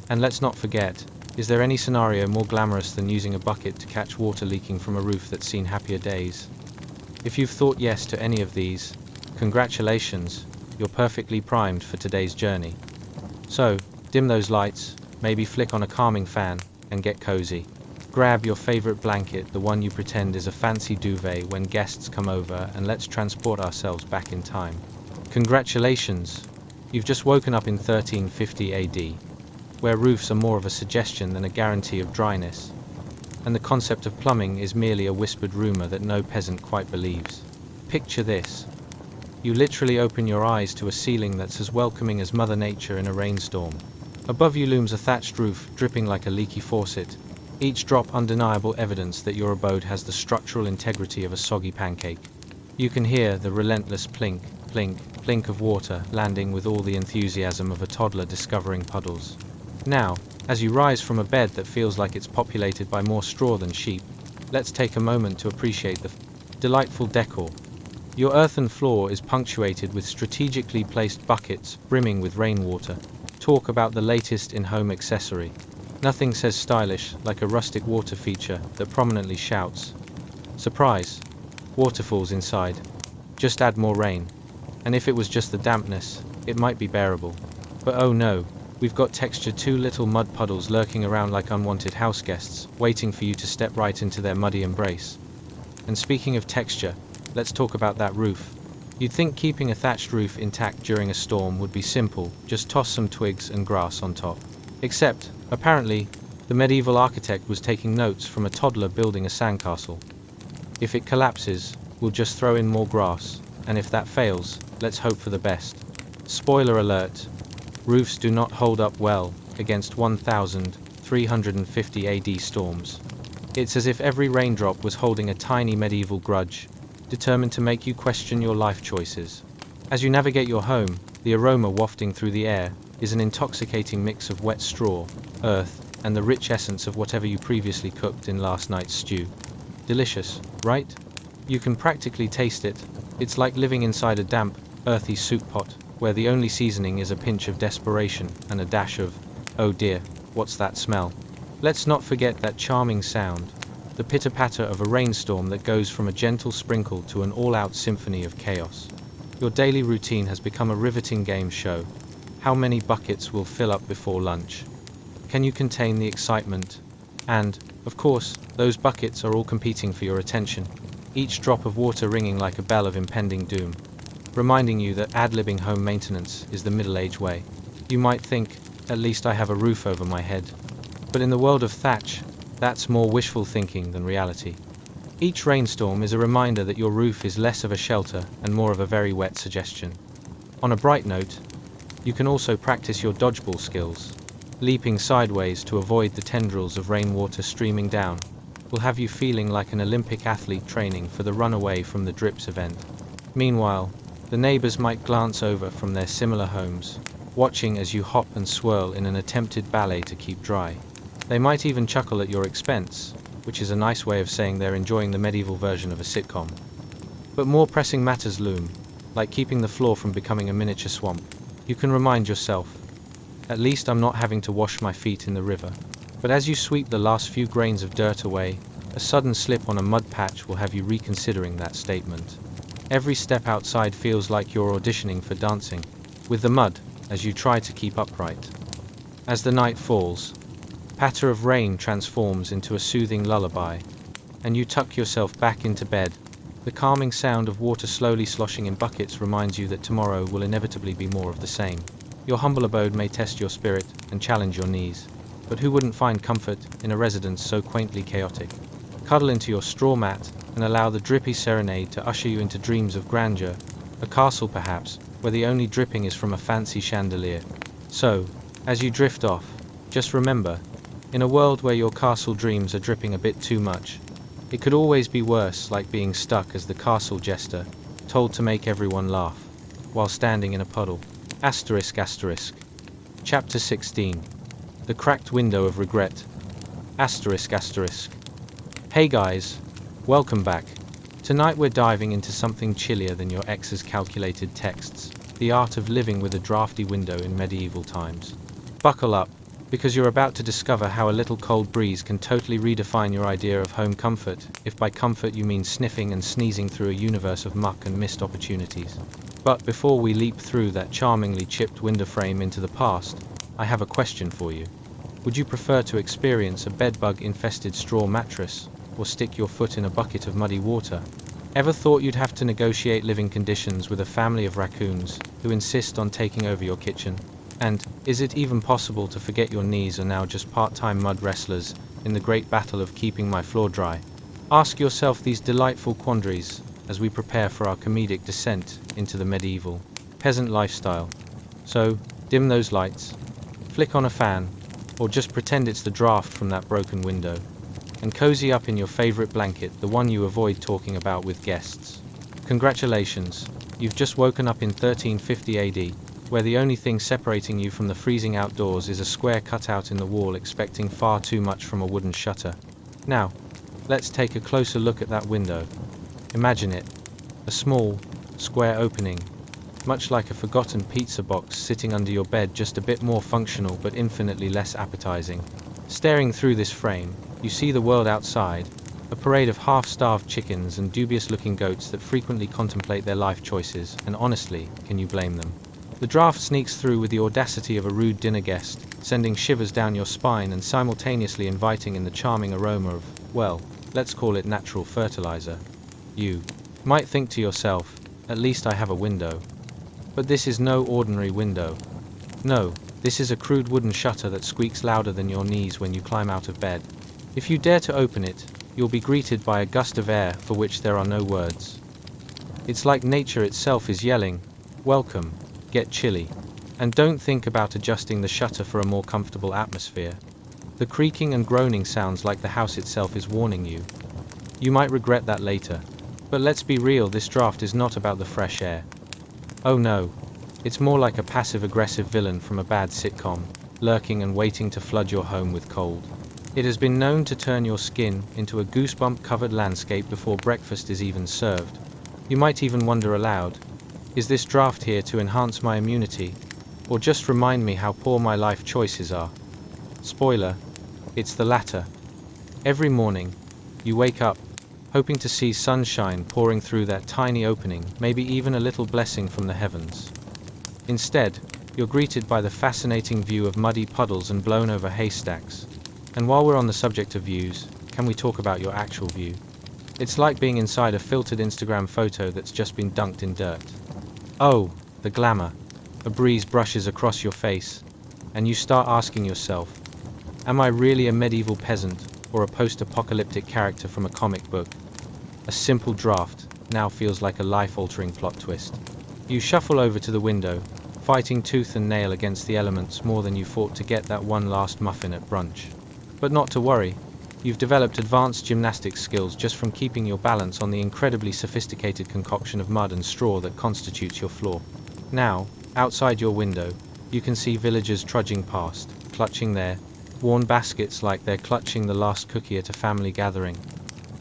And let's not forget, is there any scenario more glamorous than using a bucket to catch water leaking from a roof that's seen happier days? If you've thought yes to any of these, congratulations, you're perfectly primed for today's journey. So, dim those lights, maybe flick on a calming fan, and get cozy. Grab your favorite blanket, the one you pretend is a fancy duvet when guests come over, and let's transport ourselves back in time. Congratulations! You've just woken up in 1350 AD, where roofs are more of a suggestion than a guarantee of dryness, and the concept of plumbing is merely a whispered rumor that no peasant quite believes. Picture this. You literally open your eyes to a ceiling that's as welcoming as Mother Nature in a rainstorm. Above you looms a thatched roof, dripping like a leaky faucet, each drop undeniable evidence that your abode has the structural integrity of a soggy pancake. You can hear the relentless plink, plink, plink of water landing with all the enthusiasm of a toddler discovering puddles. Now, as you rise from a bed that feels like it's populated by more straw than sheep, let's take a moment to appreciate the delightful decor. Your earthen floor is punctuated with strategically placed buckets brimming with rainwater. Talk about the latest in-home accessory. Nothing says stylish like a rustic water feature that prominently shouts, "Surprise! Waterfalls inside. Just add more rain." And if it was just the dampness, it might be bearable. But oh no, we've got textured two little mud puddles lurking around like unwanted house guests, waiting for you to step right into their muddy embrace. And speaking of texture, let's talk about that roof. You'd think keeping a thatched roof intact during a storm would be simple, just toss some twigs and grass on top. Except, apparently, the medieval architect was taking notes from a toddler building a sandcastle. If it collapses, we'll just throw in more grass, and if that fails, let's hope for the best. Spoiler alert, roofs do not hold up well against 1350 AD storms. It's as if every raindrop was holding a tiny medieval grudge, determined to make you question your life choices. As you navigate your home, the aroma wafting through the air is an intoxicating mix of wet straw, earth, and the rich essence of whatever you previously cooked in last night's stew. Delicious, right? You can practically taste it. It's like living inside a damp, earthy soup pot, where the only seasoning is a pinch of desperation and a dash of, "Oh dear, what's that smell?" Let's not forget that charming sound, the pitter-patter of a rainstorm that goes from a gentle sprinkle to an all-out symphony of chaos. Your daily routine has become a riveting game show. How many buckets will fill up before lunch? Can you contain the excitement? And, of course, those buckets are all competing for your attention, each drop of water ringing like a bell of impending doom, reminding you that ad-libbing home maintenance is the middle-aged way. You might think, at least I have a roof over my head. But in the world of thatch, that's more wishful thinking than reality. Each rainstorm is a reminder that your roof is less of a shelter and more of a very wet suggestion. On a bright note, you can also practice your dodgeball skills. Leaping sideways to avoid the tendrils of rainwater streaming down will have you feeling like an Olympic athlete training for the runaway from the drips event. Meanwhile, the neighbors might glance over from their similar homes, watching as you hop and swirl in an attempted ballet to keep dry. They might even chuckle at your expense, which is a nice way of saying they're enjoying the medieval version of a sitcom. But more pressing matters loom, like keeping the floor from becoming a miniature swamp. You can remind yourself, at least I'm not having to wash my feet in the river. But as you sweep the last few grains of dirt away, a sudden slip on a mud patch will have you reconsidering that statement. Every step outside feels like you're auditioning for dancing with the mud as you try to keep upright. As the night falls, patter of rain transforms into a soothing lullaby, and you tuck yourself back into bed. The calming sound of water slowly sloshing in buckets reminds you that tomorrow will inevitably be more of the same. Your humble abode may test your spirit and challenge your knees, but who wouldn't find comfort in a residence so quaintly chaotic? Cuddle into your straw mat and allow the drippy serenade to usher you into dreams of grandeur, a castle perhaps, where the only dripping is from a fancy chandelier. So, as you drift off, just remember, in a world where your castle dreams are dripping a bit too much, it could always be worse, like being stuck as the castle jester, told to make everyone laugh. while standing in a puddle. Asterisk asterisk. Chapter 16. The Cracked Window of Regret. Asterisk asterisk. Hey guys, welcome back. Tonight we're diving into something chillier than your ex's calculated texts, the art of living with a drafty window in medieval times. Buckle up, because you're about to discover how a little cold breeze can totally redefine your idea of home comfort, if by comfort you mean sniffing and sneezing through a universe of muck and missed opportunities. But before we leap through that charmingly chipped window frame into the past, I have a question for you. Would you prefer to experience a bedbug-infested straw mattress, or stick your foot in a bucket of muddy water? Ever thought you'd have to negotiate living conditions with a family of raccoons who insist on taking over your kitchen? And is it even possible to forget your knees are now just part-time mud wrestlers in the great battle of keeping my floor dry? Ask yourself these delightful quandaries as we prepare for our comedic descent into the medieval peasant lifestyle. So, dim those lights, flick on a fan, or just pretend it's the draft from that broken window, and cozy up in your favorite blanket, the one you avoid talking about with guests. Congratulations, you've just woken up in 1350 AD, where the only thing separating you from the freezing outdoors is a square cutout in the wall expecting far too much from a wooden shutter. Now, let's take a closer look at that window. Imagine it, a small, square opening, much like a forgotten pizza box sitting under your bed, just a bit more functional but infinitely less appetizing. Staring through this frame, you see the world outside, a parade of half-starved chickens and dubious-looking goats that frequently contemplate their life choices, and honestly, can you blame them? The draft sneaks through with the audacity of a rude dinner guest, sending shivers down your spine and simultaneously inviting in the charming aroma of, well, let's call it natural fertilizer. You might think to yourself, at least I have a window. But this is no ordinary window. No, this is a crude wooden shutter that squeaks louder than your knees when you climb out of bed. If you dare to open it, you'll be greeted by a gust of air for which there are no words. It's like nature itself is yelling, welcome, get chilly. And don't think about adjusting the shutter for a more comfortable atmosphere. The creaking and groaning sounds like the house itself is warning you. You might regret that later. But let's be real, this draft is not about the fresh air. Oh no, it's more like a passive-aggressive villain from a bad sitcom, lurking and waiting to flood your home with cold. It has been known to turn your skin into a goosebump-covered landscape before breakfast is even served. You might even wonder aloud, is this draft here to enhance my immunity, or just remind me how poor my life choices are? Spoiler, it's the latter. Every morning, you wake up, hoping to see sunshine pouring through that tiny opening, maybe even a little blessing from the heavens. Instead, you're greeted by the fascinating view of muddy puddles and blown over haystacks. And while we're on the subject of views, can we talk about your actual view? It's like being inside a filtered Instagram photo that's just been dunked in dirt. Oh, the glamour. A breeze brushes across your face, and you start asking yourself, am I really a medieval peasant or a post-apocalyptic character from a comic book? A simple draft now feels like a life-altering plot twist. You shuffle over to the window, fighting tooth and nail against the elements more than you fought to get that one last muffin at brunch. But not to worry, you've developed advanced gymnastics skills just from keeping your balance on the incredibly sophisticated concoction of mud and straw that constitutes your floor. Now, outside your window, you can see villagers trudging past, clutching their worn baskets like they're clutching the last cookie at a family gathering.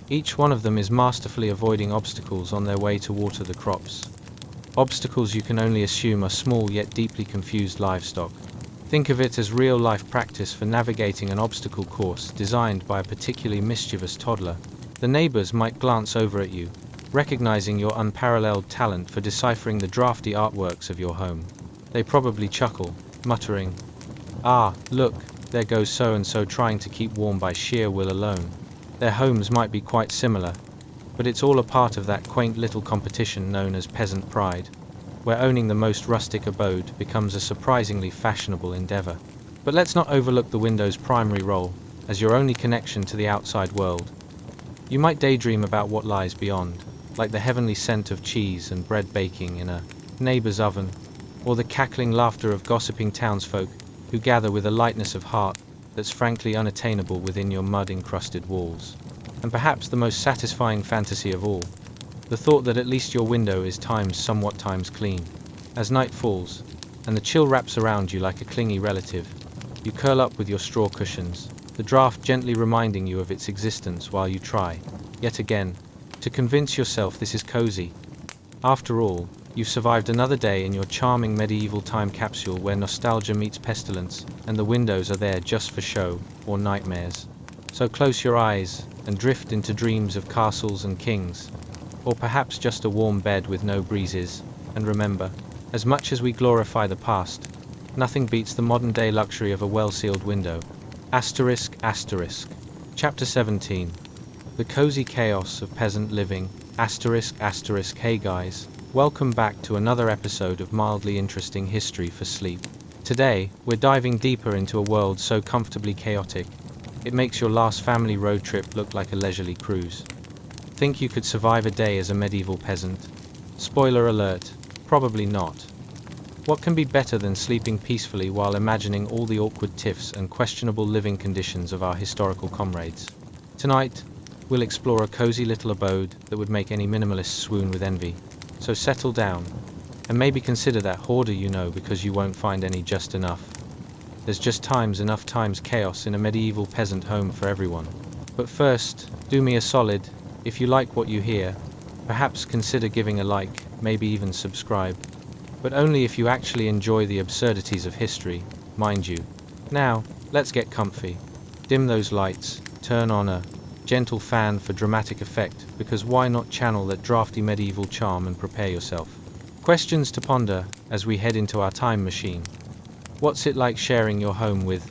Each one of them is masterfully avoiding obstacles on their way to water the crops. Obstacles you can only assume are small yet deeply confused livestock. Think of it as real-life practice for navigating an obstacle course designed by a particularly mischievous toddler. The neighbors might glance over at you, recognizing your unparalleled talent for deciphering the drafty artworks of your home. They probably chuckle, muttering, "Ah, look, there goes so-and-so trying to keep warm by sheer will alone." Their homes might be quite similar, but it's all a part of that quaint little competition known as peasant pride, where owning the most rustic abode becomes a surprisingly fashionable endeavor. But let's not overlook the window's primary role as your only connection to the outside world. You might daydream about what lies beyond, like the heavenly scent of cheese and bread baking in a neighbor's oven, or the cackling laughter of gossiping townsfolk who gather with a lightness of heart that's frankly unattainable within your mud-encrusted walls. And perhaps the most satisfying fantasy of all, the thought that at least your window is somewhat times clean. As night falls, and the chill wraps around you like a clingy relative, you curl up with your straw cushions, the draft gently reminding you of its existence while you try, yet again, to convince yourself this is cozy. After all, you've survived another day in your charming medieval time capsule where nostalgia meets pestilence, and the windows are there just for show, or nightmares. So close your eyes, and drift into dreams of castles and kings. Or perhaps just a warm bed with no breezes, and remember, as much as we glorify the past, nothing beats the modern-day luxury of a well-sealed window. Asterisk, asterisk. Chapter 17. The cozy chaos of peasant living. Asterisk, asterisk. Hey guys, welcome back to another episode of mildly interesting history for sleep. Today, we're diving deeper into a world so comfortably chaotic, it makes your last family road trip look like a leisurely cruise. Think you could survive a day as a medieval peasant? Spoiler alert, probably not. What can be better than sleeping peacefully while imagining all the awkward tiffs and questionable living conditions of our historical comrades? Tonight, we'll explore a cozy little abode that would make any minimalist swoon with envy. So settle down, and maybe consider that hoarder you know, because you won't find any just enough. There's just enough times chaos in a medieval peasant home for everyone. But first, do me a solid. If you like what you hear, perhaps consider giving a like, maybe even subscribe. But only if you actually enjoy the absurdities of history, mind you. Now, let's get comfy. Dim those lights, turn on a gentle fan for dramatic effect, because why not channel that drafty medieval charm and prepare yourself. Questions to ponder as we head into our time machine. What's it like sharing your home with,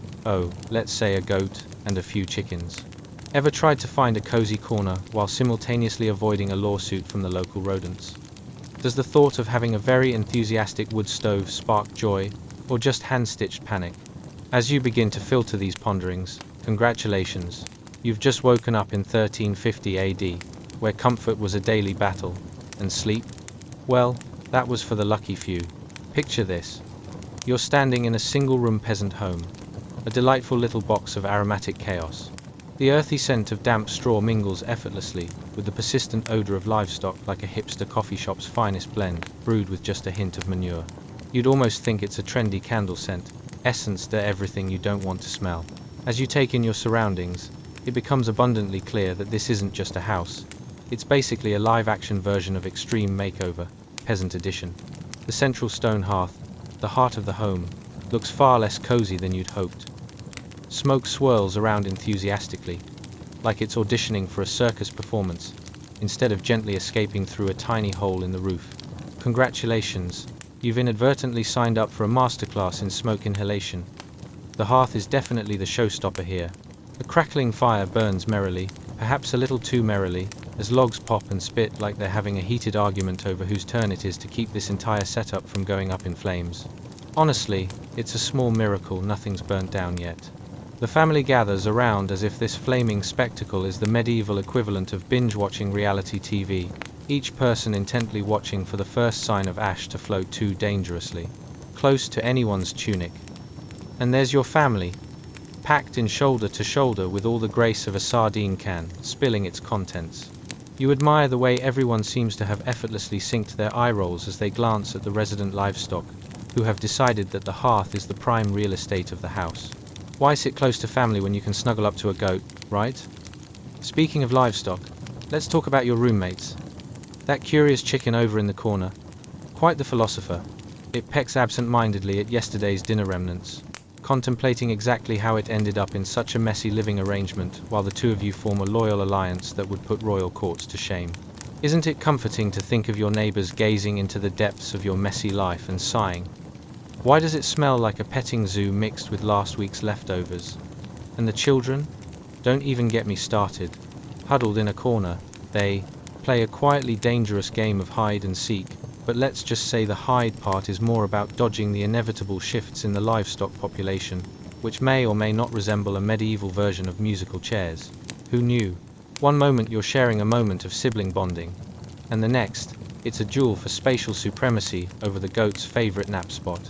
let's say a goat and a few chickens? Ever tried to find a cozy corner while simultaneously avoiding a lawsuit from the local rodents? Does the thought of having a very enthusiastic wood stove spark joy, or just hand-stitched panic? As you begin to filter these ponderings, congratulations, you've just woken up in 1350 AD, where comfort was a daily battle, and sleep? Well, that was for the lucky few. Picture this. You're standing in a single-room peasant home, a delightful little box of aromatic chaos. The earthy scent of damp straw mingles effortlessly with the persistent odor of livestock like a hipster coffee shop's finest blend, brewed with just a hint of manure. You'd almost think it's a trendy candle scent, essence to everything you don't want to smell. As you take in your surroundings, it becomes abundantly clear that this isn't just a house. It's basically a live-action version of Extreme Makeover, Peasant Edition. The central stone hearth, the heart of the home, looks far less cozy than you'd hoped. Smoke swirls around enthusiastically, like it's auditioning for a circus performance, instead of gently escaping through a tiny hole in the roof. Congratulations, you've inadvertently signed up for a masterclass in smoke inhalation. The hearth is definitely the showstopper here. A crackling fire burns merrily, perhaps a little too merrily, as logs pop and spit like they're having a heated argument over whose turn it is to keep this entire setup from going up in flames. Honestly, it's a small miracle nothing's burnt down yet. The family gathers around as if this flaming spectacle is the medieval equivalent of binge-watching reality TV, each person intently watching for the first sign of ash to float too dangerously close to anyone's tunic. And there's your family, packed in shoulder to shoulder with all the grace of a sardine can, spilling its contents. You admire the way everyone seems to have effortlessly synced their eye rolls as they glance at the resident livestock, who have decided that the hearth is the prime real estate of the house. Why sit close to family when you can snuggle up to a goat, right? Speaking of livestock, let's talk about your roommates. That curious chicken over in the corner, quite the philosopher. It pecks absent-mindedly at yesterday's dinner remnants, contemplating exactly how it ended up in such a messy living arrangement, while the two of you form a loyal alliance that would put royal courts to shame. Isn't it comforting to think of your neighbors gazing into the depths of your messy life and sighing, "Why does it smell like a petting zoo mixed with last week's leftovers?" And the children? Don't even get me started. Huddled in a corner, they play a quietly dangerous game of hide and seek, but let's just say the hide part is more about dodging the inevitable shifts in the livestock population, which may or may not resemble a medieval version of musical chairs. Who knew? One moment you're sharing a moment of sibling bonding, and the next, it's a duel for spatial supremacy over the goat's favorite nap spot.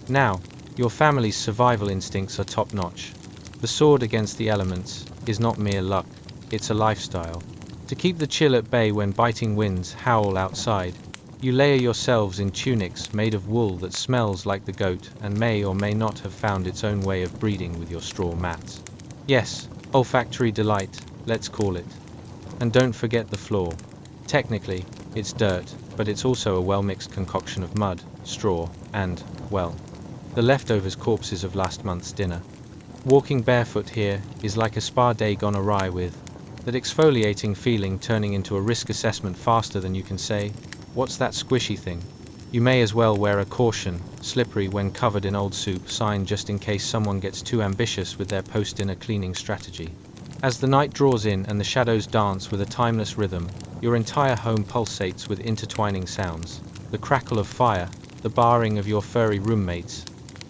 Now, your family's survival instincts are top-notch. The sword against the elements is not mere luck, it's a lifestyle. To keep the chill at bay when biting winds howl outside, You layer yourselves in tunics made of wool that smells like the goat and may or may not have found its own way of breeding with your straw mats. Yes, olfactory delight, let's call it. And don't forget the floor. Technically, it's dirt, but it's also a well-mixed concoction of mud, straw, and, well, the leftovers corpses of last month's dinner. Walking barefoot here is like a spa day gone awry with that exfoliating feeling turning into a risk assessment faster than you can say, "What's that squishy thing?" You may as well wear a caution, slippery when covered in old soup sign just in case someone gets too ambitious with their post-dinner cleaning strategy. As the night draws in and the shadows dance with a timeless rhythm, your entire home pulsates with intertwining sounds, the crackle of fire, the barring of your furry roommates,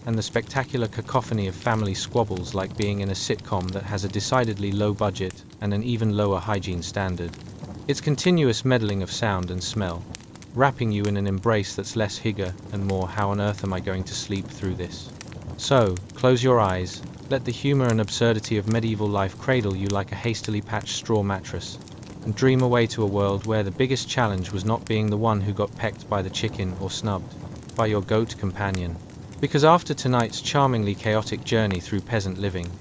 and the spectacular cacophony of family squabbles like being in a sitcom that has a decidedly low budget and an even lower hygiene standard. It's continuous meddling of sound and smell, wrapping you in an embrace that's less hygge and more how on earth am I going to sleep through this. So, close your eyes, let the humor and absurdity of medieval life cradle you like a hastily patched straw mattress, and dream away to a world where the biggest challenge was not being the one who got pecked by the chicken or snubbed by your goat companion. Because after tonight's charmingly chaotic journey through peasant living,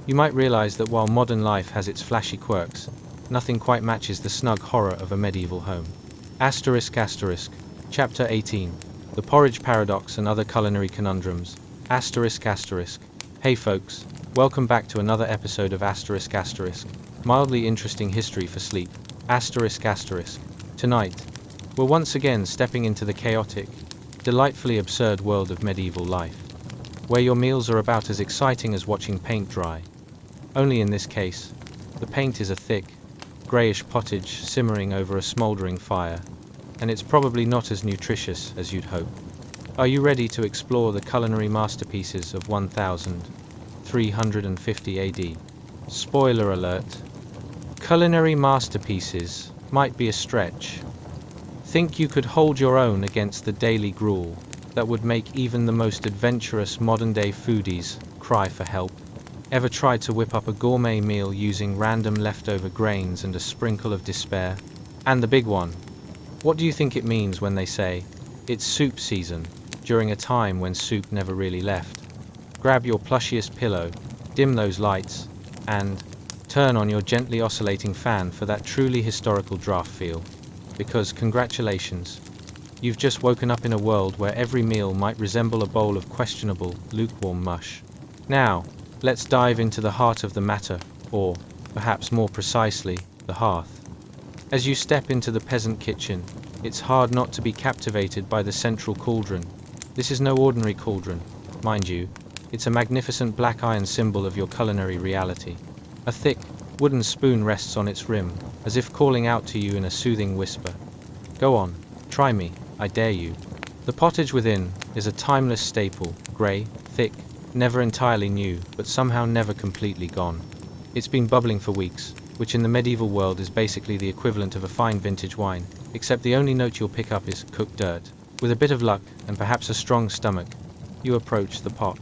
you might realize that while modern life has its flashy quirks, nothing quite matches the snug horror of a medieval home. Asterisk asterisk. Chapter 18. The Porridge Paradox and Other Culinary Conundrums. Asterisk asterisk. Hey folks, welcome back to another episode of Asterisk asterisk. Mildly interesting history for sleep. Asterisk asterisk. Tonight, we're once again stepping into the chaotic, delightfully absurd world of medieval life, where your meals are about as exciting as watching paint dry. Only in this case, the paint is a thick, greyish pottage simmering over a smouldering fire, and it's probably not as nutritious as you'd hope. Are you ready to explore the culinary masterpieces of 1350 AD? Spoiler alert. Culinary masterpieces might be a stretch. Think you could hold your own against the daily gruel that would make even the most adventurous modern-day foodies cry for help? Ever tried to whip up a gourmet meal using random leftover grains and a sprinkle of despair? And the big one. What do you think it means when they say, it's soup season, during a time when soup never really left? Grab your plushiest pillow, dim those lights, and turn on your gently oscillating fan for that truly historical draft feel. Because, congratulations, you've just woken up in a world where every meal might resemble a bowl of questionable, lukewarm mush. Now, let's dive into the heart of the matter, or, perhaps more precisely, the hearth. As you step into the peasant kitchen, it's hard not to be captivated by the central cauldron. This is no ordinary cauldron, mind you. It's a magnificent black iron symbol of your culinary reality. A thick, wooden spoon rests on its rim, as if calling out to you in a soothing whisper. Go on, try me, I dare you. The pottage within is a timeless staple, grey, thick, never entirely new, but somehow never completely gone. It's been bubbling for weeks, which in the medieval world is basically the equivalent of a fine vintage wine, except the only note you'll pick up is cooked dirt. With a bit of luck, and perhaps a strong stomach, you approach the pot.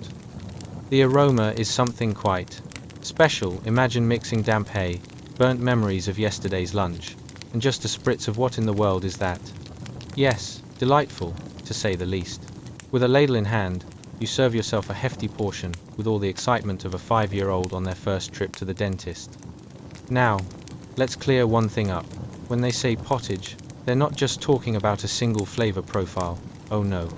The aroma is something quite special. Imagine mixing damp hay, burnt memories of yesterday's lunch, and just a spritz of what in the world is that? Yes, delightful, to say the least. With a ladle in hand, you serve yourself a hefty portion, with all the excitement of a 5-year-old on their first trip to the dentist. Now, let's clear one thing up. When they say pottage, they're not just talking about a single flavor profile, oh no.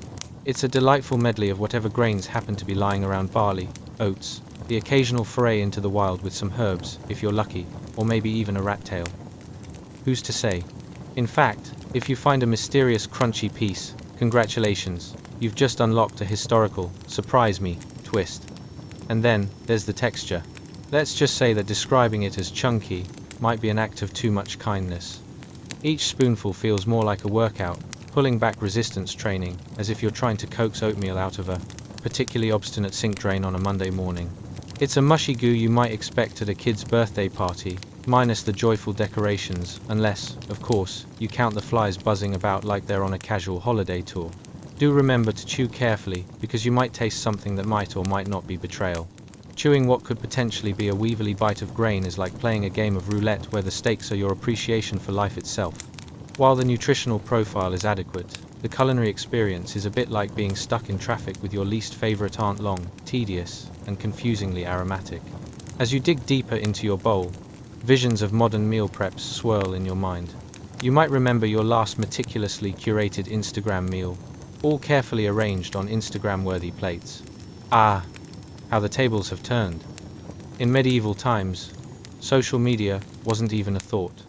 It's a delightful medley of whatever grains happen to be lying around: barley, oats, the occasional foray into the wild with some herbs, if you're lucky, or maybe even a rat tail. Who's to say? In fact, if you find a mysterious crunchy piece, congratulations, you've just unlocked a historical, surprise me, twist. And then, there's the texture. Let's just say that describing it as chunky might be an act of too much kindness. Each spoonful feels more like a workout, pulling back resistance training, as if you're trying to coax oatmeal out of a particularly obstinate sink drain on a Monday morning. It's a mushy goo you might expect at a kid's birthday party, minus the joyful decorations, unless, of course, you count the flies buzzing about like they're on a casual holiday tour. Do remember to chew carefully, because you might taste something that might or might not be betrayal. Chewing what could potentially be a weevilly bite of grain is like playing a game of roulette where the stakes are your appreciation for life itself. While the nutritional profile is adequate, the culinary experience is a bit like being stuck in traffic with your least favorite aunt, long, tedious, and confusingly aromatic. As you dig deeper into your bowl, visions of modern meal preps swirl in your mind. You might remember your last meticulously curated Instagram meal, all carefully arranged on Instagram-worthy plates. Ah, how the tables have turned. In medieval times, social media wasn't even a thought.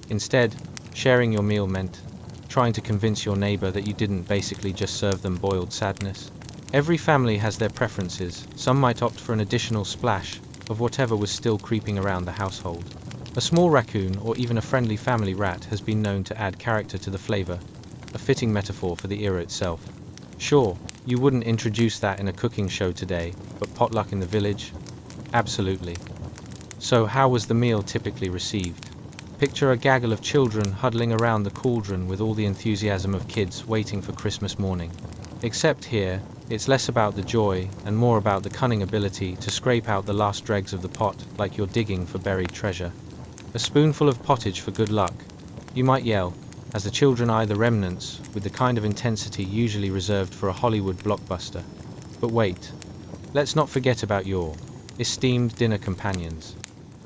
Instead, sharing your meal meant trying to convince your neighbor that you didn't basically just serve them boiled sadness. Every family has their preferences. Some might opt for an additional splash of whatever was still creeping around the household. A small raccoon or even a friendly family rat has been known to add character to the flavor, a fitting metaphor for the era itself. Sure, you wouldn't introduce that in a cooking show today, but potluck in the village? Absolutely. So how was the meal typically received? Picture a gaggle of children huddling around the cauldron with all the enthusiasm of kids waiting for Christmas morning. Except here, it's less about the joy and more about the cunning ability to scrape out the last dregs of the pot like you're digging for buried treasure. A spoonful of pottage for good luck, you might yell, as the children eye the remnants with the kind of intensity usually reserved for a Hollywood blockbuster. But wait, let's not forget about your esteemed dinner companions.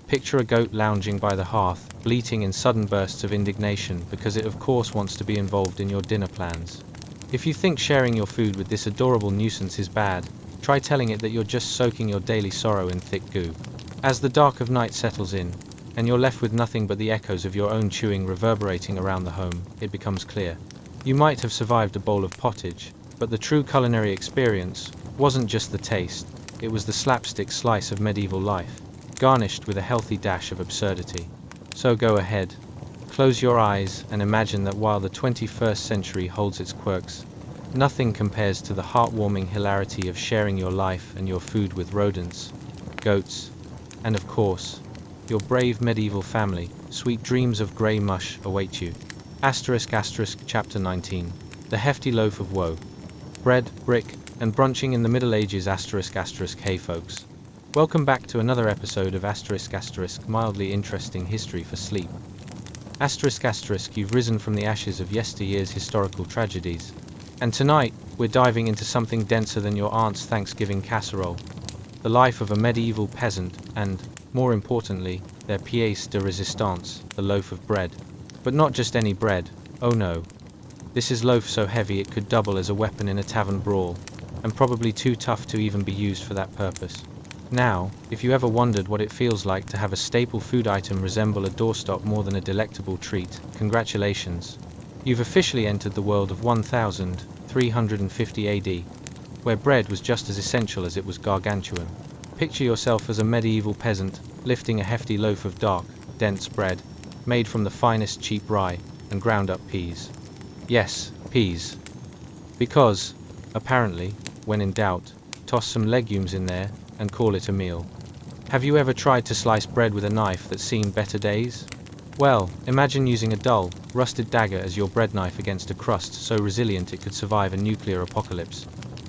Picture a goat lounging by the hearth, bleating in sudden bursts of indignation because it of course wants to be involved in your dinner plans. If you think sharing your food with this adorable nuisance is bad, try telling it that you're just soaking your daily sorrow in thick goo. As the dark of night settles in, and you're left with nothing but the echoes of your own chewing reverberating around the home, it becomes clear. You might have survived a bowl of pottage, but the true culinary experience wasn't just the taste, it was the slapstick slice of medieval life, garnished with a healthy dash of absurdity. So go ahead, close your eyes and imagine that while the 21st century holds its quirks, nothing compares to the heartwarming hilarity of sharing your life and your food with rodents, goats, and of course, your brave medieval family. Sweet dreams of grey mush await you. Chapter 19. The hefty loaf of woe. Bread, brick, and brunching in the Middle Ages. Hey folks. Welcome back to another episode of mildly interesting history for sleep. You've risen from the ashes of yesteryear's historical tragedies. And tonight, we're diving into something denser than your aunt's Thanksgiving casserole. The life of a medieval peasant and, more importantly, their pièce de résistance, the loaf of bread. But not just any bread, oh no. This is loaf so heavy it could double as a weapon in a tavern brawl, and probably too tough to even be used for that purpose. Now, if you ever wondered what it feels like to have a staple food item resemble a doorstop more than a delectable treat, congratulations. You've officially entered the world of 1350 AD, where bread was just as essential as it was gargantuan. Picture yourself as a medieval peasant, lifting a hefty loaf of dark, dense bread, made from the finest cheap rye and ground up peas. Yes, peas. Because, apparently, when in doubt, toss some legumes in there and call it a meal. Have you ever tried to slice bread with a knife that's seen better days? Well, imagine using a dull, rusted dagger as your bread knife against a crust so resilient it could survive a nuclear apocalypse.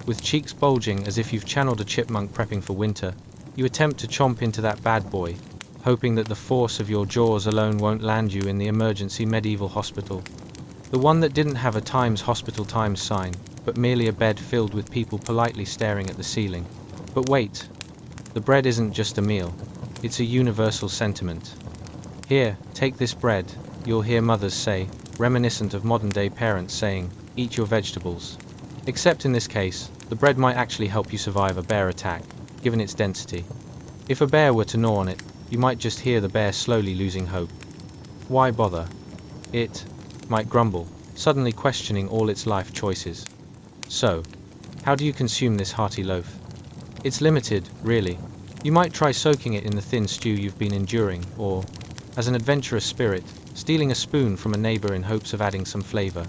With cheeks bulging as if you've channeled a chipmunk prepping for winter, you attempt to chomp into that bad boy, hoping that the force of your jaws alone won't land you in the emergency medieval hospital. The one that didn't have a Times Hospital Times sign, but merely a bed filled with people politely staring at the ceiling. But wait, the bread isn't just a meal, it's a universal sentiment. Here, take this bread, you'll hear mothers say, reminiscent of modern-day parents saying, eat your vegetables. Except in this case, the bread might actually help you survive a bear attack, given its density. If a bear were to gnaw on it, you might just hear the bear slowly losing hope. Why bother? It might grumble, suddenly questioning all its life choices. So, how do you consume this hearty loaf? It's limited, really. You might try soaking it in the thin stew you've been enduring, or, as an adventurous spirit, stealing a spoon from a neighbor in hopes of adding some flavor.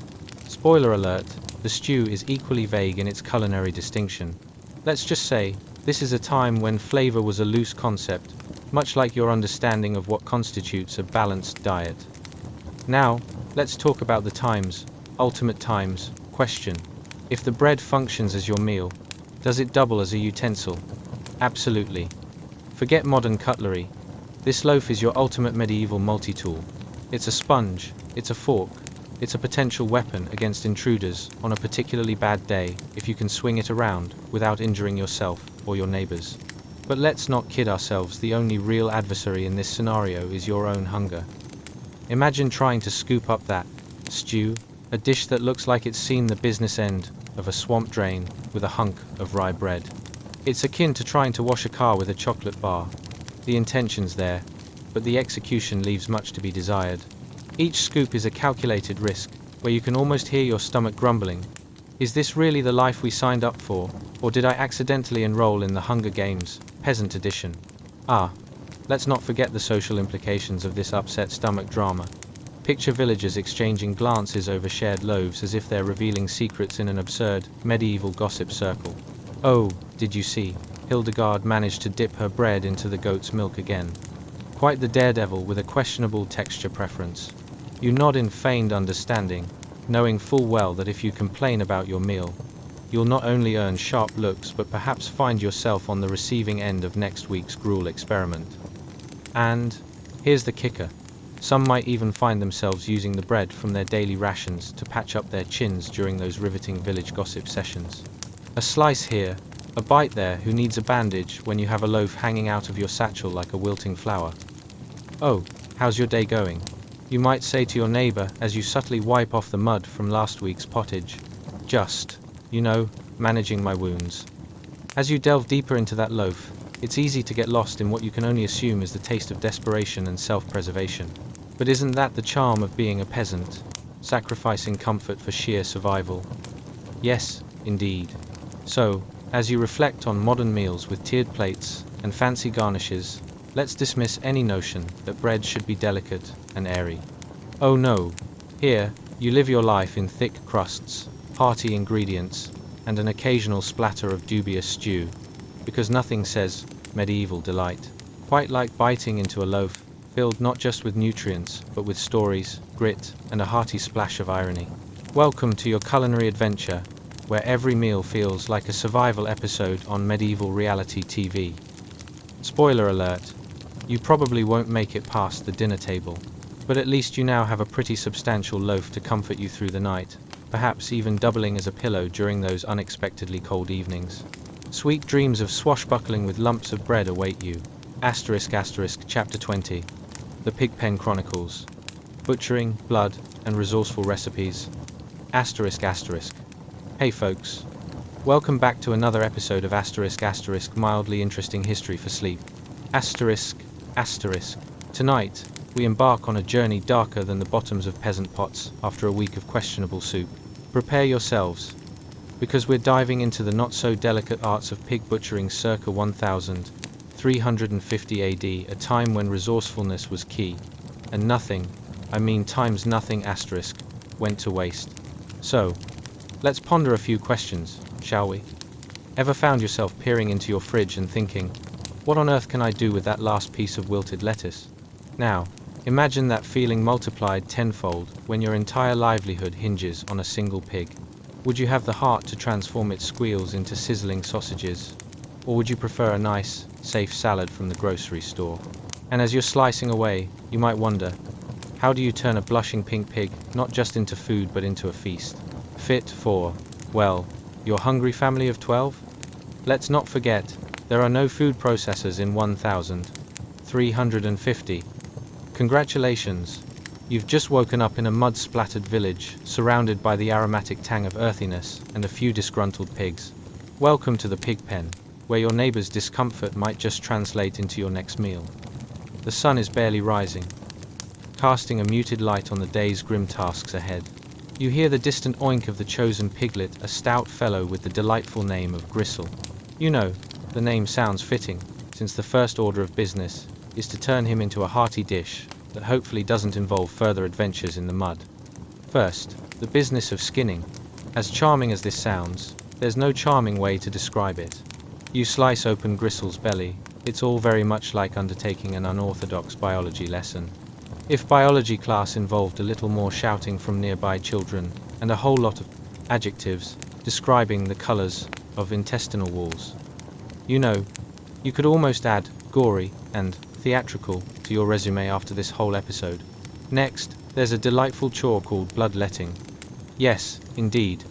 Spoiler alert, the stew is equally vague in its culinary distinction. Let's just say, this is a time when flavor was a loose concept, much like your understanding of what constitutes a balanced diet. Now, let's talk about the times, ultimate times, question. If the bread functions as your meal, does it double as a utensil? Absolutely. Forget modern cutlery. This loaf is your ultimate medieval multi-tool. It's a sponge, it's a fork, It's a potential weapon against intruders on a particularly bad day if you can swing it around without injuring yourself or your neighbors. But let's not kid ourselves, the only real adversary in this scenario is your own hunger. Imagine trying to scoop up that stew, a dish that looks like it's seen the business end of a swamp drain with a hunk of rye bread. It's akin to trying to wash a car with a chocolate bar. The intention's there, but the execution leaves much to be desired. Each scoop is a calculated risk, where you can almost hear your stomach grumbling. Is this really the life we signed up for, or did I accidentally enroll in the Hunger Games, Peasant Edition? Let's not forget the social implications of this upset stomach drama. Picture villagers exchanging glances over shared loaves as if they're revealing secrets in an absurd, medieval gossip circle. Oh, did you see? Hildegard managed to dip her bread into the goat's milk again. Quite the daredevil with a questionable texture preference. You nod in feigned understanding, knowing full well that if you complain about your meal, you'll not only earn sharp looks but perhaps find yourself on the receiving end of next week's gruel experiment. And here's the kicker. Some might even find themselves using the bread from their daily rations to patch up their chins during those riveting village gossip sessions. A slice here, a bite there, who needs a bandage when you have a loaf hanging out of your satchel like a wilting flower? Oh, how's your day going? You might say to your neighbor as you subtly wipe off the mud from last week's pottage. Just, managing my wounds. As you delve deeper into that loaf, it's easy to get lost in what you can only assume is the taste of desperation and self-preservation. But isn't that the charm of being a peasant? Sacrificing comfort for sheer survival? Yes, indeed. So, as you reflect on modern meals with tiered plates and fancy garnishes, let's dismiss any notion that bread should be delicate and airy. Oh no, here, you live your life in thick crusts, hearty ingredients, and an occasional splatter of dubious stew, because nothing says medieval delight quite like biting into a loaf, filled not just with nutrients, but with stories, grit, and a hearty splash of irony. Welcome to your culinary adventure, where every meal feels like a survival episode on medieval reality TV. Spoiler alert, you probably won't make it past the dinner table, but at least you now have a pretty substantial loaf to comfort you through the night, perhaps even doubling as a pillow during those unexpectedly cold evenings. Sweet dreams of swashbuckling with lumps of bread await you. Chapter 20. The Pigpen Chronicles. Butchering, blood, and resourceful recipes. Hey folks. Welcome back to another episode of mildly interesting history for sleep. Tonight, we embark on a journey darker than the bottoms of peasant pots after a week of questionable soup. Prepare yourselves, because we're diving into the not-so-delicate arts of pig butchering circa 1350 AD, a time when resourcefulness was key, and nothing, times nothing went to waste. So, let's ponder a few questions, shall we? Ever found yourself peering into your fridge and thinking, what on earth can I do with that last piece of wilted lettuce? Now, imagine that feeling multiplied tenfold when your entire livelihood hinges on a single pig. Would you have the heart to transform its squeals into sizzling sausages? Or would you prefer a nice, safe salad from the grocery store? And as you're slicing away, you might wonder, how do you turn a blushing pink pig not just into food but into a feast? Fit for, well, your hungry family of 12? Let's not forget, there are no food processors in 1350. Congratulations! You've just woken up in a mud-splattered village, surrounded by the aromatic tang of earthiness and a few disgruntled pigs. Welcome to the pig pen, where your neighbor's discomfort might just translate into your next meal. The sun is barely rising, casting a muted light on the day's grim tasks ahead. You hear the distant oink of the chosen piglet, a stout fellow with the delightful name of Gristle. The name sounds fitting, since the first order of business is to turn him into a hearty dish that hopefully doesn't involve further adventures in the mud. First, the business of skinning. As charming as this sounds, there's no charming way to describe it. You slice open Gristle's belly. It's all very much like undertaking an unorthodox biology lesson. If biology class involved a little more shouting from nearby children and a whole lot of adjectives describing the colors of intestinal walls. You could almost add gory and theatrical to your resume after this whole episode. Next, There's a delightful chore called bloodletting. Yes, indeed.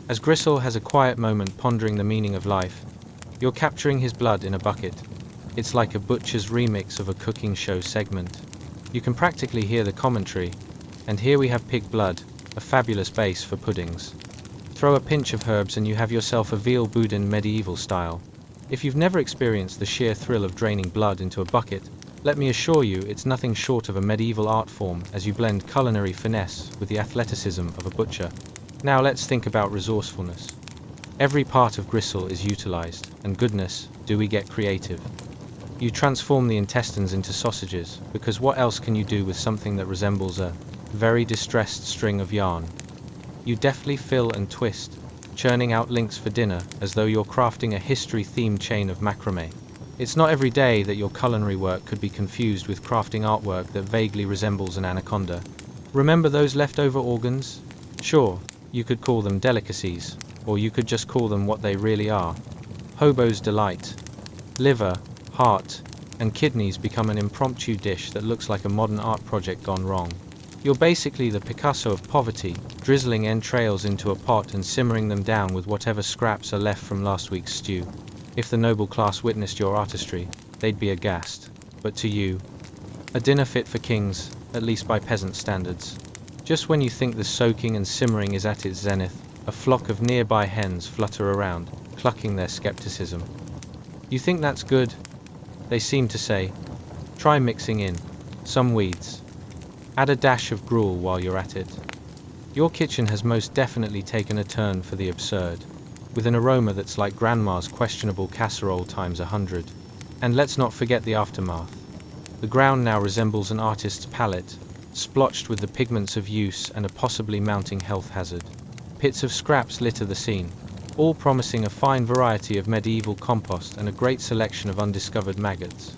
As Gristle has a quiet moment pondering the meaning of life, you're capturing his blood in a bucket. It's like a butcher's remix of a cooking show segment. You can practically hear the commentary, and here we have pig blood, a fabulous base for puddings. Throw a pinch of herbs and you have yourself a veal boudin medieval style. If you've never experienced the sheer thrill of draining blood into a bucket, let me assure you it's nothing short of a medieval art form as you blend culinary finesse with the athleticism of a butcher. Now let's think about resourcefulness. Every part of Gristle is utilized, and goodness, do we get creative. You transform the intestines into sausages, because what else can you do with something that resembles a very distressed string of yarn? You deftly fill and twist, churning out links for dinner as though you're crafting a history-themed chain of macrame. It's not every day that your culinary work could be confused with crafting artwork that vaguely resembles an anaconda. Remember those leftover organs? Sure, you could call them delicacies, or you could just call them what they really are. Hobo's delight. Liver, heart, and kidneys become an impromptu dish that looks like a modern art project gone wrong. You're basically the Picasso of poverty, drizzling entrails into a pot and simmering them down with whatever scraps are left from last week's stew. If the noble class witnessed your artistry, they'd be aghast. But to you, a dinner fit for kings, at least by peasant standards. Just when you think the soaking and simmering is at its zenith, a flock of nearby hens flutter around, clucking their skepticism. You think that's good? They seem to say. Try mixing in some weeds. Add a dash of gruel while you're at it. Your kitchen has most definitely taken a turn for the absurd, with an aroma that's like Grandma's questionable casserole times 100. And let's not forget the aftermath. The ground now resembles an artist's palette, splotched with the pigments of use and a possibly mounting health hazard. Pits of scraps litter the scene, all promising a fine variety of medieval compost and a great selection of undiscovered maggots.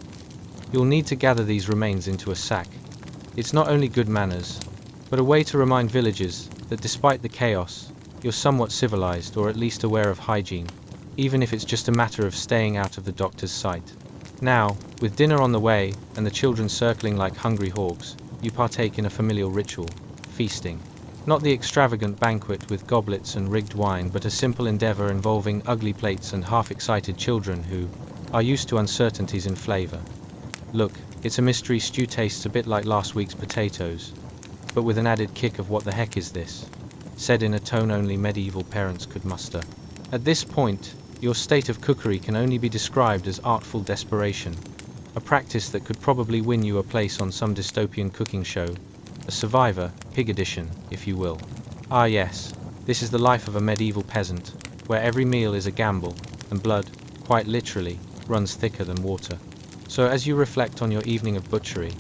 You'll need to gather these remains into a sack. It's not only good manners, but a way to remind villagers that despite the chaos, you're somewhat civilized or at least aware of hygiene, even if it's just a matter of staying out of the doctor's sight. Now, with dinner on the way and the children circling like hungry hawks, you partake in a familial ritual, feasting. Not the extravagant banquet with goblets and rigged wine, but a simple endeavor involving ugly plates and half-excited children who are used to uncertainties in flavor. Look, it's a mystery stew tastes a bit like last week's potatoes, but with an added kick of what the heck is this, said in a tone only medieval parents could muster. At this point, your state of cookery can only be described as artful desperation, a practice that could probably win you a place on some dystopian cooking show, a Survivor, pig edition, if you will. Ah yes, this is the life of a medieval peasant, where every meal is a gamble, and blood, quite literally, runs thicker than water. So as you reflect on your evening of butchery,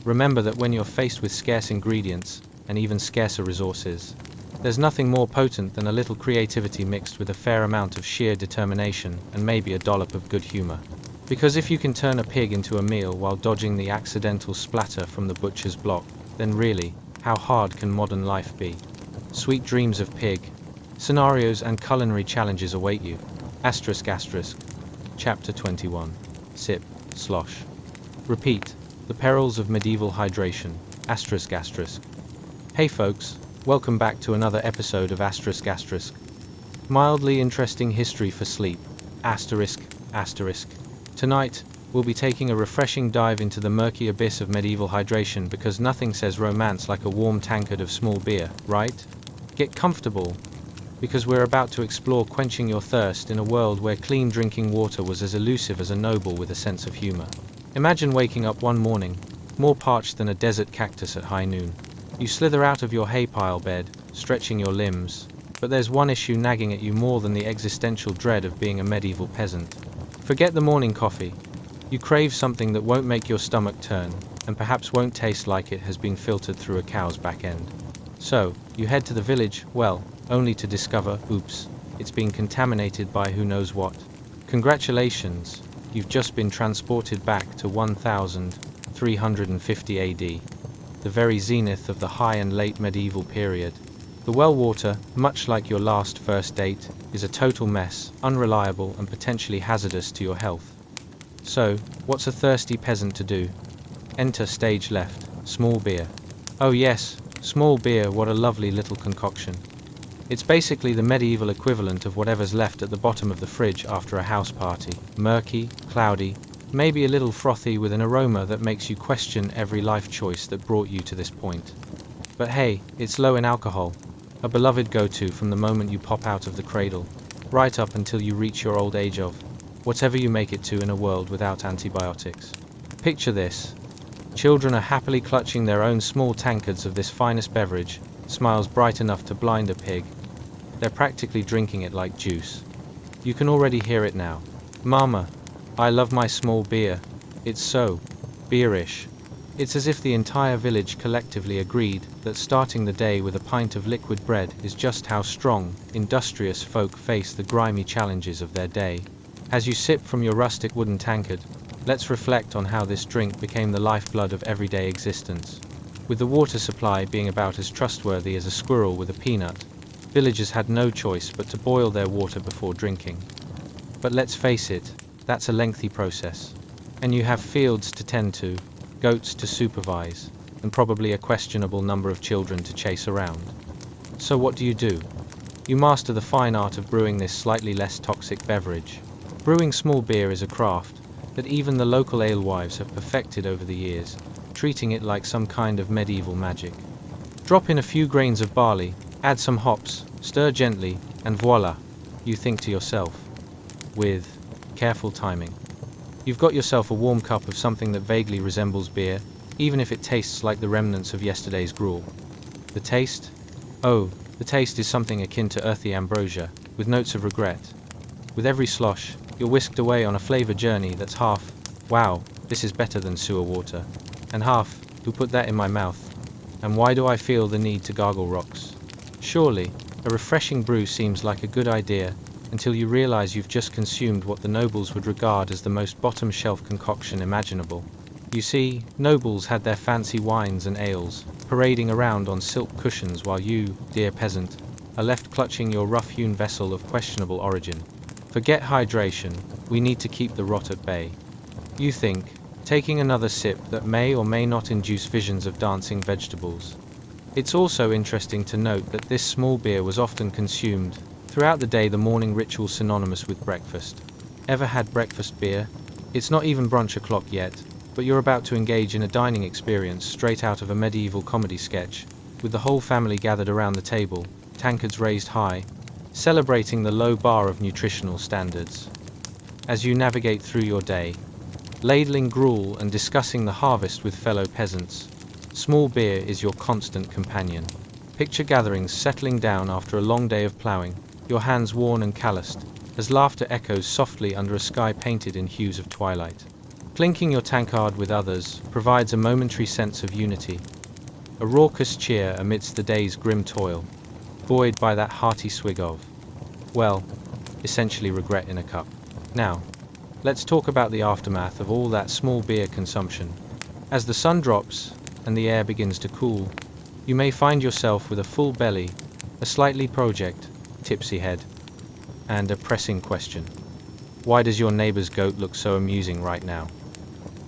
remember that when you're faced with scarce ingredients, and even scarcer resources, there's nothing more potent than a little creativity mixed with a fair amount of sheer determination and maybe a dollop of good humor. Because if you can turn a pig into a meal while dodging the accidental splatter from the butcher's block, then really, how hard can modern life be? Sweet dreams of pig. Scenarios and culinary challenges await you. Asterisk asterisk. Chapter 21. Sip, slosh. Repeat. The perils of medieval hydration. Asterisk asterisk. Hey folks, welcome back to another episode of Asterisk Asterisk. Mildly interesting history for sleep. Asterisk asterisk. Tonight, we'll be taking a refreshing dive into the murky abyss of medieval hydration because nothing says romance like a warm tankard of small beer, right? Get comfortable, because we're about to explore quenching your thirst in a world where clean drinking water was as elusive as a noble with a sense of humor. Imagine waking up one morning, more parched than a desert cactus at high noon. You slither out of your hay pile bed, stretching your limbs, but there's one issue nagging at you more than the existential dread of being a medieval peasant. Forget the morning coffee. You crave something that won't make your stomach turn, and perhaps won't taste like it has been filtered through a cow's back end. So, you head to the village, well, only to discover, oops, it's been contaminated by who knows what. Congratulations, you've just been transported back to 1350 AD, the very zenith of the high and late medieval period. The well water, much like your last first date, is a total mess, unreliable and potentially hazardous to your health. So, what's a thirsty peasant to do? Enter stage left, small beer. Oh yes, Small beer, what a lovely little concoction. It's basically the medieval equivalent of whatever's left at the bottom of the fridge after a house party. Murky, cloudy, maybe a little frothy, with an aroma that makes you question every life choice that brought you to this point. But hey, it's low in alcohol, a beloved go-to from the moment you pop out of the cradle, right up until you reach your old age of whatever you make it to in a world without antibiotics. Picture this. Children are happily clutching their own small tankards of this finest beverage, smiles bright enough to blind a pig. They're practically drinking it like juice. You can already hear it now. Mama, I love my small beer. It's so beerish. It's as if the entire village collectively agreed that starting the day with a pint of liquid bread is just how strong, industrious folk face the grimy challenges of their day. As you sip from your rustic wooden tankard, let's reflect on how this drink became the lifeblood of everyday existence. With the water supply being about as trustworthy as a squirrel with a peanut, villagers had no choice but to boil their water before drinking. But let's face it, that's a lengthy process. And you have fields to tend to, goats to supervise, and probably a questionable number of children to chase around. So what do? You master the fine art of brewing this slightly less toxic beverage. Brewing small beer is a craft that even the local alewives have perfected over the years, treating it like some kind of medieval magic. Drop in a few grains of barley, add some hops, stir gently, and voila, you think to yourself, with careful timing, you've got yourself a warm cup of something that vaguely resembles beer, even if it tastes like the remnants of yesterday's gruel. The taste? Oh, the taste is something akin to earthy ambrosia, with notes of regret. With every slosh, you're whisked away on a flavor journey that's half, wow, this is better than sewer water, and half, who put that in my mouth, and why do I feel the need to gargle rocks? Surely, a refreshing brew seems like a good idea, until you realize you've just consumed what the nobles would regard as the most bottom-shelf concoction imaginable. You see, nobles had their fancy wines and ales, parading around on silk cushions while you, dear peasant, are left clutching your rough-hewn vessel of questionable origin. Forget hydration, we need to keep the rot at bay. You think, taking another sip that may or may not induce visions of dancing vegetables. It's also interesting to note that this small beer was often consumed throughout the day, the morning ritual synonymous with breakfast. Ever had breakfast beer? It's not even brunch o'clock yet, but you're about to engage in a dining experience straight out of a medieval comedy sketch, with the whole family gathered around the table, tankards raised high, celebrating the low bar of nutritional standards. As you navigate through your day, ladling gruel and discussing the harvest with fellow peasants, small beer is your constant companion. Picture gatherings settling down after a long day of ploughing, your hands worn and calloused, as laughter echoes softly under a sky painted in hues of twilight. Clinking your tankard with others provides a momentary sense of unity, a raucous cheer amidst the day's grim toil, buoyed by that hearty swig of, well, essentially regret in a cup. Now, let's talk about the aftermath of all that small beer consumption. As the sun drops and the air begins to cool, you may find yourself with a full belly, a slightly tipsy head, and a pressing question. Why does your neighbor's goat look so amusing right now?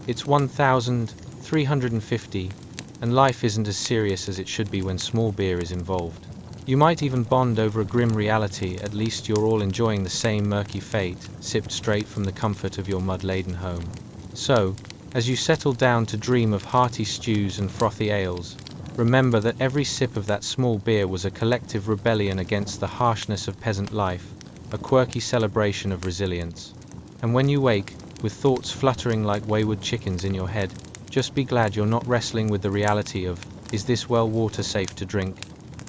It's 1350, and life isn't as serious as it should be when small beer is involved. You might even bond over a grim reality. At least you're all enjoying the same murky fate, sipped straight from the comfort of your mud-laden home. So, as you settle down to dream of hearty stews and frothy ales, remember that every sip of that small beer was a collective rebellion against the harshness of peasant life, a quirky celebration of resilience. And when you wake, with thoughts fluttering like wayward chickens in your head, just be glad you're not wrestling with the reality of, is this well water safe to drink?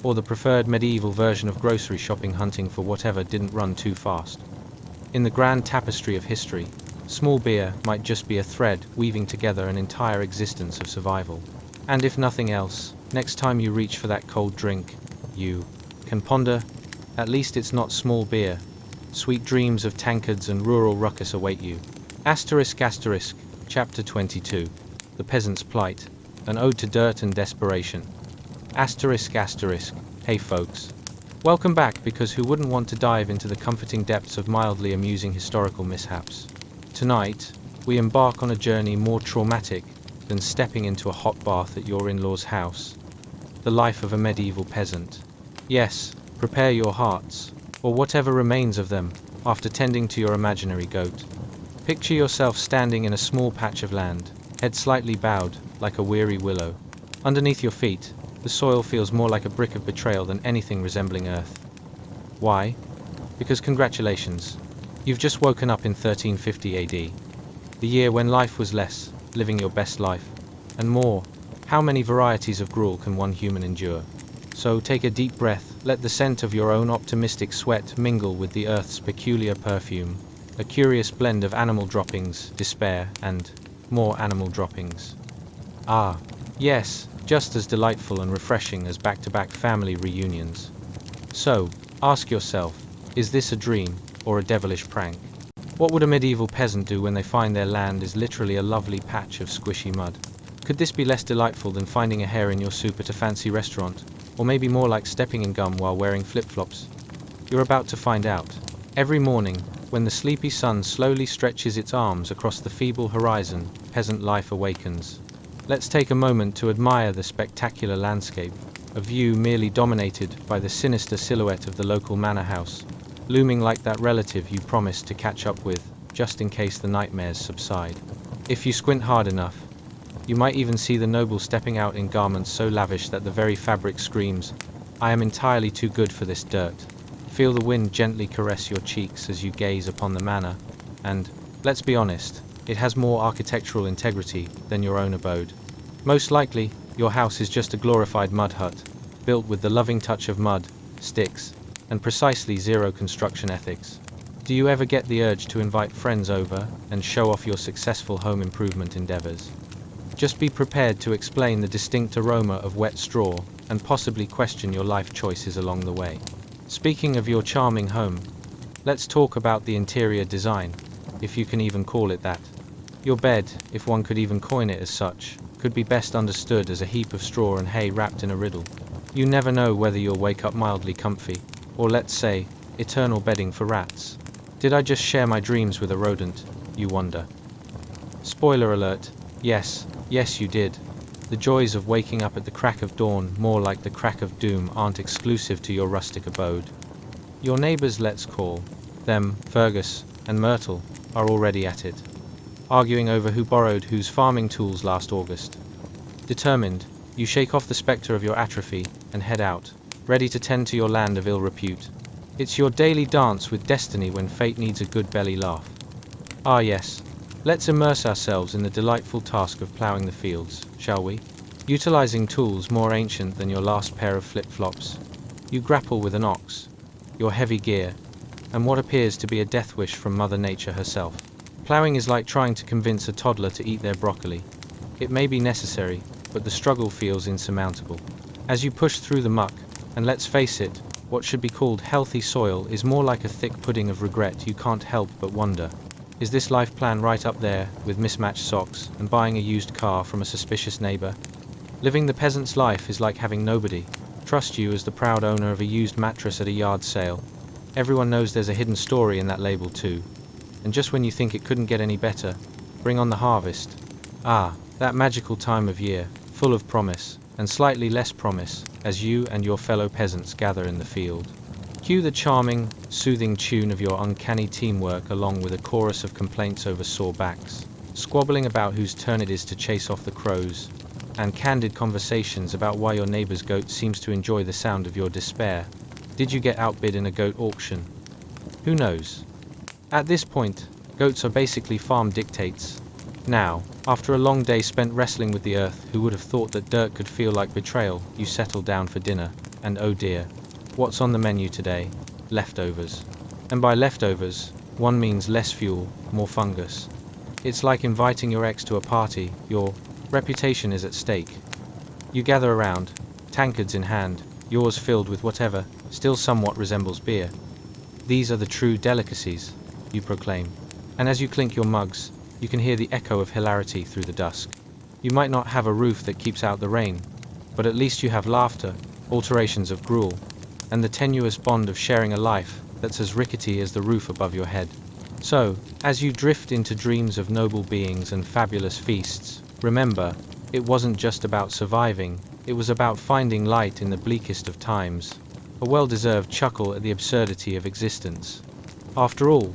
Or the preferred medieval version of grocery shopping, hunting for whatever didn't run too fast. In the grand tapestry of history, small beer might just be a thread weaving together an entire existence of survival. And if nothing else, next time you reach for that cold drink, you can ponder, at least it's not small beer. Sweet dreams of tankards and rural ruckus await you. Asterisk, Chapter 22. The Peasant's Plight, an ode to dirt and desperation. Asterisk. Hey folks. Welcome back, because who wouldn't want to dive into the comforting depths of mildly amusing historical mishaps? Tonight, we embark on a journey more traumatic than stepping into a hot bath at your in-laws' house. the life of a medieval peasant. Yes, prepare your hearts, or whatever remains of them, after tending to your imaginary goat. Picture yourself standing in a small patch of land, head slightly bowed, like a weary willow. Underneath your feet, the soil feels more like a brick of betrayal than anything resembling earth. Why? Because congratulations, you've just woken up in 1350 AD. The year when life was less, living your best life, and more. How many varieties of gruel can one human endure? So take a deep breath, let the scent of your own optimistic sweat mingle with the earth's peculiar perfume, a curious blend of animal droppings, despair, and more animal droppings. Ah, yes, just as delightful and refreshing as back-to-back family reunions. So, ask yourself, is this a dream, or a devilish prank? What would a medieval peasant do when they find their land is literally a lovely patch of squishy mud? Could this be less delightful than finding a hair in your soup at a fancy restaurant? Or maybe more like stepping in gum while wearing flip-flops? You're about to find out. Every morning, when the sleepy sun slowly stretches its arms across the feeble horizon, peasant life awakens. Let's take a moment to admire the spectacular landscape, a view merely dominated by the sinister silhouette of the local manor house, looming like that relative you promised to catch up with, just in case the nightmares subside. If you squint hard enough, you might even see the noble stepping out in garments so lavish that the very fabric screams, "I am entirely too good for this dirt." Feel the wind gently caress your cheeks as you gaze upon the manor, and, let's be honest, it has more architectural integrity than your own abode. Most likely, your house is just a glorified mud hut, built with the loving touch of mud, sticks, and precisely zero construction ethics. Do you ever get the urge to invite friends over and show off your successful home improvement endeavors? Just be prepared to explain the distinct aroma of wet straw and possibly question your life choices along the way. Speaking of your charming home, let's talk about the interior design, if you can even call it that. Your bed, if one could even coin it as such, could be best understood as a heap of straw and hay wrapped in a riddle. You never know whether you'll wake up mildly comfy, or let's say, eternal bedding for rats. Did I just share my dreams with a rodent, you wonder? Spoiler alert, yes you did. The joys of waking up at the crack of dawn, more like the crack of doom, aren't exclusive to your rustic abode. Your neighbors, let's call them Fergus and Myrtle, are already at it, arguing over who borrowed whose farming tools last August. Determined, you shake off the specter of your atrophy and head out, ready to tend to your land of ill repute. It's your daily dance with destiny when fate needs a good belly laugh. Ah yes, let's immerse ourselves in the delightful task of ploughing the fields, shall we? Utilizing tools more ancient than your last pair of flip-flops, you grapple with an ox, your heavy gear, and what appears to be a death wish from Mother Nature herself. Ploughing is like trying to convince a toddler to eat their broccoli. It may be necessary, but the struggle feels insurmountable. As you push through the muck, and let's face it, what should be called healthy soil is more like a thick pudding of regret, you can't help but wonder. Is this life plan right up there, with mismatched socks, and buying a used car from a suspicious neighbor? Living the peasant's life is like having nobody trust you as the proud owner of a used mattress at a yard sale. Everyone knows there's a hidden story in that label too. And just when you think it couldn't get any better, bring on the harvest. Ah, that magical time of year, full of promise, and slightly less promise, as you and your fellow peasants gather in the field. Cue the charming, soothing tune of your uncanny teamwork along with a chorus of complaints over sore backs, squabbling about whose turn it is to chase off the crows, and candid conversations about why your neighbor's goat seems to enjoy the sound of your despair. Did you get outbid in a goat auction? Who knows? At this point, goats are basically farm dictates. Now, after a long day spent wrestling with the earth, who would have thought that dirt could feel like betrayal, you settle down for dinner, and oh dear, what's on the menu today? Leftovers. And by leftovers, one means less fuel, more fungus. It's like inviting your ex to a party, your reputation is at stake. You gather around, tankards in hand, yours filled with whatever still somewhat resembles beer. These are the true delicacies, you proclaim. And as you clink your mugs, you can hear the echo of hilarity through the dusk. You might not have a roof that keeps out the rain, but at least you have laughter, alterations of gruel, and the tenuous bond of sharing a life that's as rickety as the roof above your head. So, as you drift into dreams of noble beings and fabulous feasts, remember, it wasn't just about surviving, It was about finding light in the bleakest of times, a well-deserved chuckle at the absurdity of existence. After all,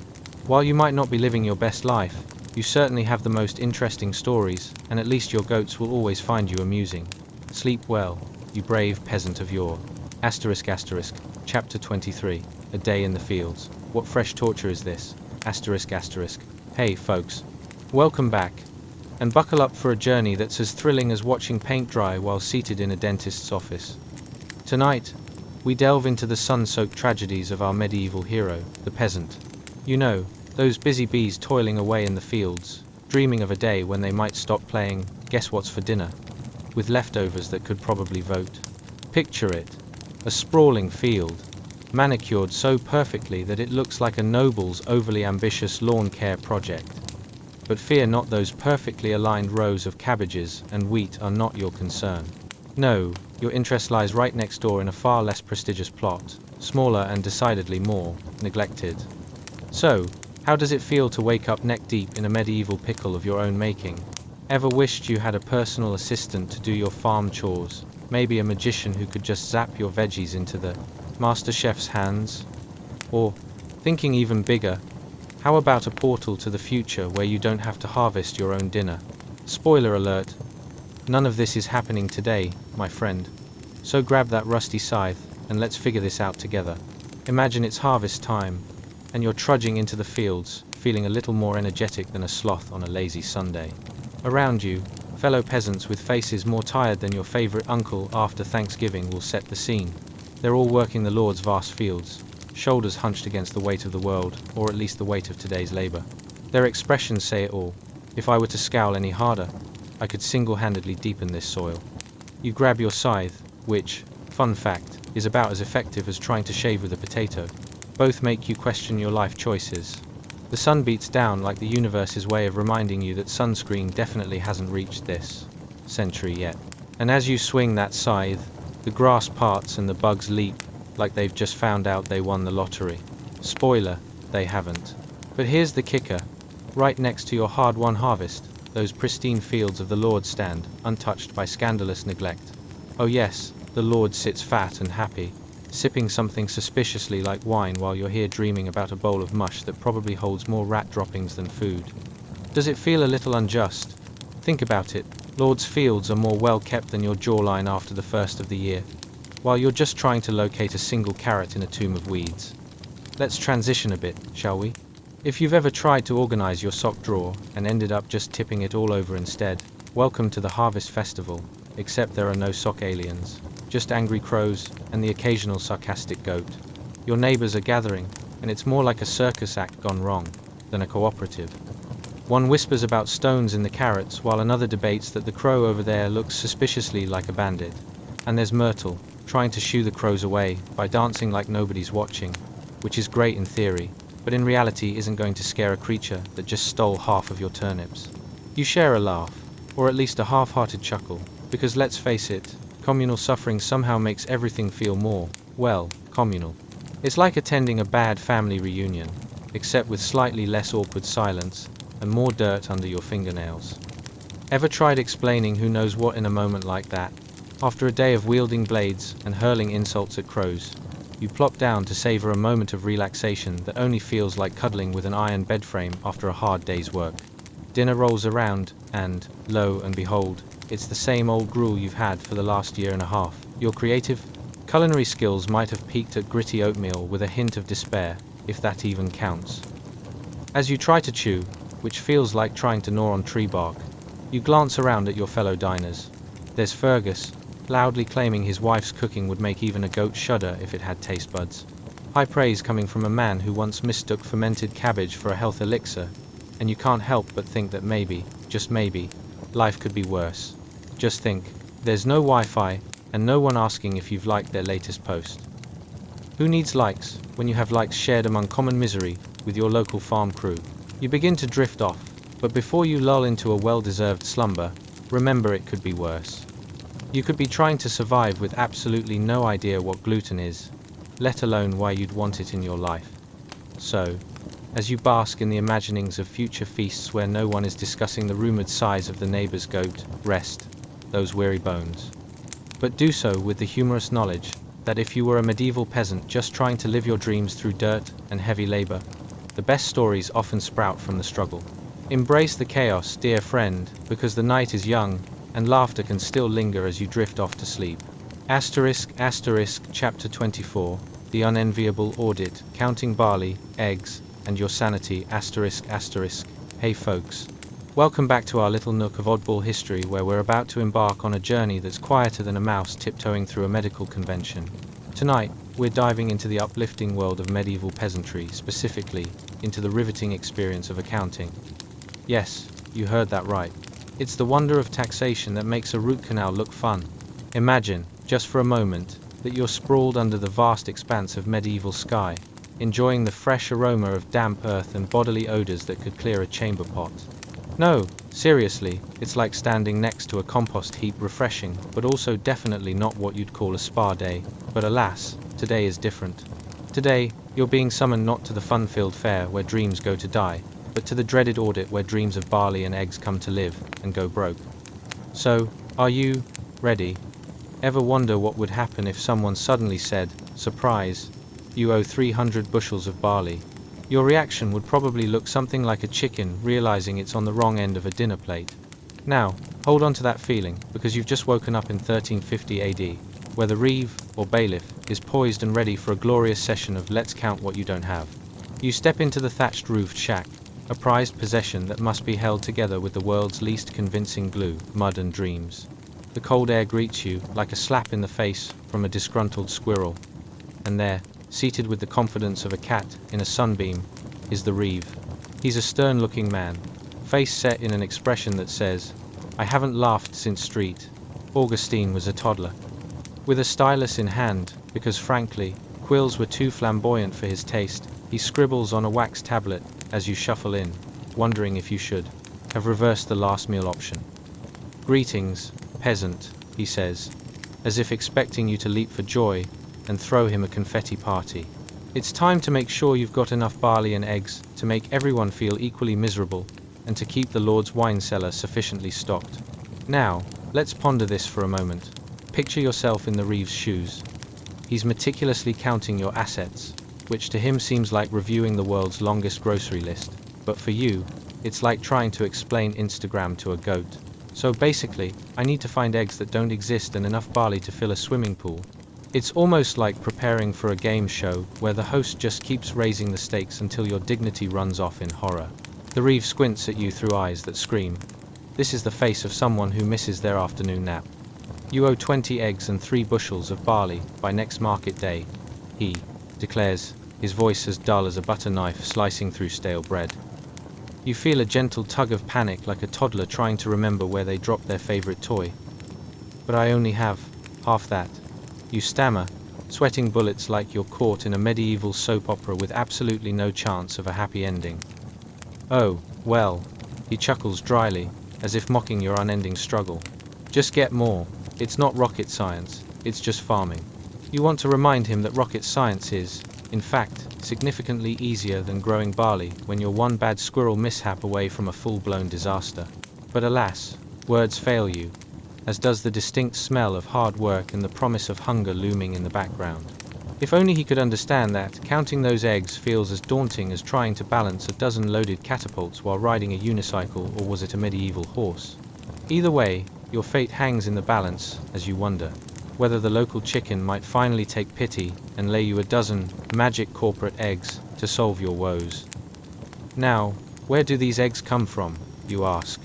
while you might not be living your best life, you certainly have the most interesting stories, and at least your goats will always find you amusing. Sleep well, you brave peasant of yore. Asterisk asterisk, chapter 23, A Day in the Fields. What fresh torture is this? Asterisk asterisk. Hey folks, welcome back, and buckle up for a journey that's as thrilling as watching paint dry while seated in a dentist's office. Tonight, we delve into the sun-soaked tragedies of our medieval hero, the peasant. You know, those busy bees toiling away in the fields, dreaming of a day when they might stop playing guess what's for dinner, with leftovers that could probably vote. Picture it, a sprawling field, manicured so perfectly that it looks like a noble's overly ambitious lawn care project. But fear not, those perfectly aligned rows of cabbages and wheat are not your concern. No, your interest lies right next door in a far less prestigious plot, smaller and decidedly more neglected. So, how does it feel to wake up neck deep in a medieval pickle of your own making? Ever wished you had a personal assistant to do your farm chores? Maybe a magician who could just zap your veggies into the master chef's hands? Or, thinking even bigger, how about a portal to the future where you don't have to harvest your own dinner? Spoiler alert, none of this is happening today, my friend. So grab that rusty scythe, and let's figure this out together. Imagine it's harvest time, and you're trudging into the fields, feeling a little more energetic than a sloth on a lazy Sunday. Around you, fellow peasants with faces more tired than your favorite uncle after Thanksgiving will set the scene. They're all working the Lord's vast fields, shoulders hunched against the weight of the world, or at least the weight of today's labor. Their expressions say it all. If I were to scowl any harder, I could single-handedly deepen this soil. You grab your scythe, which, fun fact, is about as effective as trying to shave with a potato. Both make you question your life choices. The sun beats down like the universe's way of reminding you that sunscreen definitely hasn't reached this century yet. And as you swing that scythe, the grass parts and the bugs leap like they've just found out they won the lottery. Spoiler, they haven't. But here's the kicker. Right next to your hard-won harvest, those pristine fields of the Lord stand, untouched by scandalous neglect. Oh yes, the Lord sits fat and happy, sipping something suspiciously like wine while you're here dreaming about a bowl of mush that probably holds more rat droppings than food. Does it feel a little unjust? Think about it. Lord's fields are more well kept than your jawline after the first of the year, while you're just trying to locate a single carrot in a tomb of weeds. Let's transition a bit, shall we? If you've ever tried to organize your sock drawer and ended up just tipping it all over instead, welcome to the Harvest Festival, except there are no sock aliens, just angry crows and the occasional sarcastic goat. Your neighbors are gathering, and it's more like a circus act gone wrong than a cooperative. One whispers about stones in the carrots, while another debates that the crow over there looks suspiciously like a bandit. And there's Myrtle, trying to shoo the crows away by dancing like nobody's watching, which is great in theory, but in reality isn't going to scare a creature that just stole half of your turnips. You share a laugh, or at least a half-hearted chuckle, because let's face it, communal suffering somehow makes everything feel more, well, communal. It's like attending a bad family reunion, except with slightly less awkward silence and more dirt under your fingernails. Ever tried explaining who knows what in a moment like that? After a day of wielding blades and hurling insults at crows, you plop down to savor a moment of relaxation that only feels like cuddling with an iron bed frame after a hard day's work. Dinner rolls around, and, lo and behold, it's the same old gruel you've had for the last year and a half. Your creative, culinary skills might have peaked at gritty oatmeal with a hint of despair, if that even counts. As you try to chew, which feels like trying to gnaw on tree bark, you glance around at your fellow diners. There's Fergus, loudly claiming his wife's cooking would make even a goat shudder if it had taste buds. High praise coming from a man who once mistook fermented cabbage for a health elixir, and you can't help but think that maybe, just maybe, life could be worse. Just think, there's no Wi-Fi, and no one asking if you've liked their latest post. Who needs likes when you have likes shared among common misery with your local farm crew? You begin to drift off, but before you lull into a well-deserved slumber, remember it could be worse. You could be trying to survive with absolutely no idea what gluten is, let alone why you'd want it in your life. So, as you bask in the imaginings of future feasts where no one is discussing the rumored size of the neighbor's goat, rest those weary bones. but do so with the humorous knowledge that if you were a medieval peasant just trying to live your dreams through dirt and heavy labor, the best stories often sprout from the struggle. Embrace the chaos, dear friend, because the night is young, and laughter can still linger as you drift off to sleep. Chapter 24, The Unenviable Audit, Counting Barley, Eggs, and Your Sanity. Hey folks. Welcome back to our little nook of oddball history where we're about to embark on a journey that's quieter than a mouse tiptoeing through a medical convention. Tonight, we're diving into the uplifting world of medieval peasantry, specifically into the riveting experience of accounting. Yes, you heard that right. It's the wonder of taxation that makes a root canal look fun. Imagine, just for a moment, that you're sprawled under the vast expanse of medieval sky, enjoying the fresh aroma of damp earth and bodily odors that could clear a chamber pot. No, seriously, it's like standing next to a compost heap, refreshing, but also definitely not what you'd call a spa day. But alas, today is different. Today, you're being summoned not to the fun-filled fair where dreams go to die, but to the dreaded audit where dreams of barley and eggs come to live and go broke. So, are you ready? Ever wonder what would happen if someone suddenly said, "Surprise, you owe 300 bushels of barley"? Your reaction would probably look something like a chicken realizing it's on the wrong end of a dinner plate. Now, hold on to that feeling, because you've just woken up in 1350 AD, where the reeve, or bailiff, is poised and ready for a glorious session of let's count what you don't have. You step into the thatched roofed shack, a prized possession that must be held together with the world's least convincing glue, mud and dreams. The cold air greets you like a slap in the face from a disgruntled squirrel. And there, seated with the confidence of a cat in a sunbeam, is the reeve. He's a stern-looking man, face set in an expression that says, "I haven't laughed since Street Augustine was a toddler." With a stylus in hand, because frankly, quills were too flamboyant for his taste, he scribbles on a wax tablet as you shuffle in, wondering if you should have reversed the last meal option. "Greetings, peasant," he says, as if expecting you to leap for joy and throw him a confetti party. "It's time to make sure you've got enough barley and eggs to make everyone feel equally miserable and to keep the Lord's wine cellar sufficiently stocked. Now, let's ponder this for a moment. Picture yourself in the reeve's shoes. He's meticulously counting your assets, which to him seems like reviewing the world's longest grocery list, but for you, it's like trying to explain Instagram to a goat. So basically, I need to find eggs that don't exist and enough barley to fill a swimming pool." It's almost like preparing for a game show where the host just keeps raising the stakes until your dignity runs off in horror. The reeve squints at you through eyes that scream. This is the face of someone who misses their afternoon nap. "You owe 20 eggs and 3 bushels of barley by next market day," he declares, his voice as dull as a butter knife slicing through stale bread. You feel a gentle tug of panic like a toddler trying to remember where they dropped their favorite toy. "But I only have half that," you stammer, sweating bullets like you're caught in a medieval soap opera with absolutely no chance of a happy ending. "Oh, well," he chuckles dryly, as if mocking your unending struggle. "Just get more. It's not rocket science, it's just farming." You want to remind him that rocket science is, in fact, significantly easier than growing barley when you're one bad squirrel mishap away from a full-blown disaster. But alas, words fail you, as does the distinct smell of hard work and the promise of hunger looming in the background. If only he could understand that counting those eggs feels as daunting as trying to balance a dozen loaded catapults while riding a unicycle, or was it a medieval horse? Either way, your fate hangs in the balance as you wonder whether the local chicken might finally take pity and lay you a dozen magic corporate eggs to solve your woes. Now, where do these eggs come from, you ask?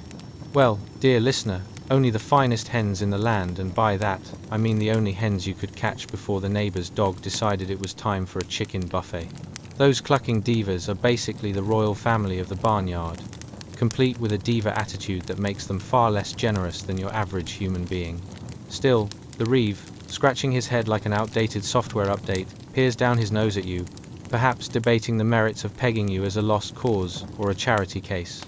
Well, dear listener, only the finest hens in the land, and by that, I mean the only hens you could catch before the neighbor's dog decided it was time for a chicken buffet. Those clucking divas are basically the royal family of the barnyard, complete with a diva attitude that makes them far less generous than your average human being. Still, the reeve, scratching his head like an outdated software update, peers down his nose at you, perhaps debating the merits of pegging you as a lost cause or a charity case.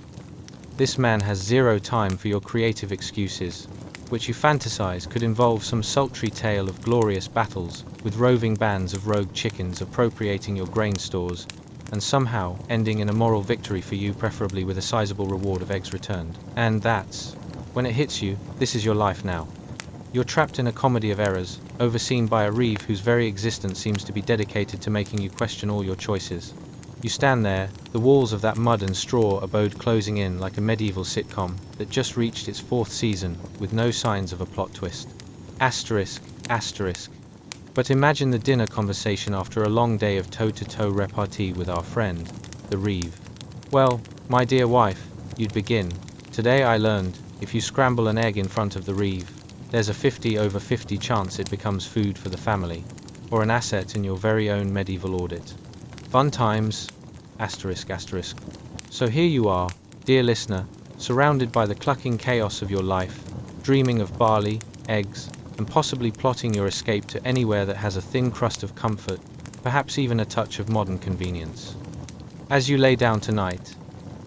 This man has zero time for your creative excuses, which you fantasize could involve some sultry tale of glorious battles, with roving bands of rogue chickens appropriating your grain stores, and somehow ending in a moral victory for you, preferably with a sizable reward of eggs returned. And that's when it hits you, this is your life now. You're trapped in a comedy of errors, overseen by a reeve whose very existence seems to be dedicated to making you question all your choices. You stand there, the walls of that mud and straw abode closing in like a medieval sitcom that just reached its 4th season, with no signs of a plot twist. Asterisk, asterisk. But imagine the dinner conversation after a long day of toe-to-toe repartee with our friend, the reeve. Well, my dear wife, you'd begin. Today I learned, if you scramble an egg in front of the reeve, there's a 50/50 chance it becomes food for the family, or an asset in your very own medieval audit. Fun times, asterisk asterisk. So here you are, dear listener, surrounded by the clucking chaos of your life, dreaming of barley, eggs, and possibly plotting your escape to anywhere that has a thin crust of comfort, perhaps even a touch of modern convenience. As you lay down tonight,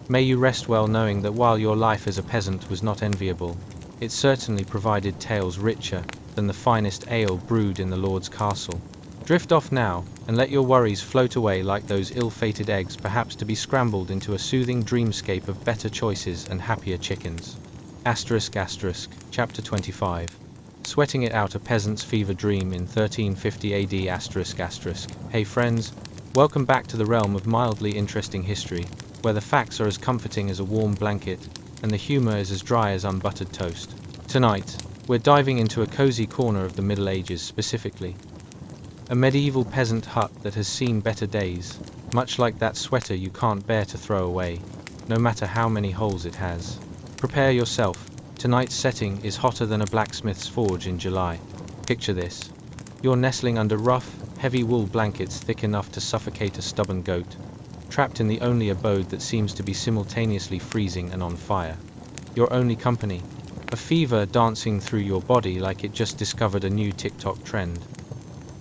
may you rest well knowing that while your life as a peasant was not enviable, it certainly provided tales richer than the finest ale brewed in the Lord's castle. Drift off now, and let your worries float away like those ill-fated eggs, perhaps to be scrambled into a soothing dreamscape of better choices and happier chickens. Asterisk asterisk, Chapter 25. Sweating it out, a peasant's fever dream in 1350 AD asterisk asterisk. Hey friends, welcome back to the realm of mildly interesting history, where the facts are as comforting as a warm blanket, and the humor is as dry as unbuttered toast. Tonight, we're diving into a cozy corner of the Middle Ages specifically. A medieval peasant hut that has seen better days, much like that sweater you can't bear to throw away, no matter how many holes it has. Prepare yourself, tonight's setting is hotter than a blacksmith's forge in July. Picture this. You're nestling under rough, heavy wool blankets thick enough to suffocate a stubborn goat, trapped in the only abode that seems to be simultaneously freezing and on fire. Your only company, a fever dancing through your body like it just discovered a new TikTok trend.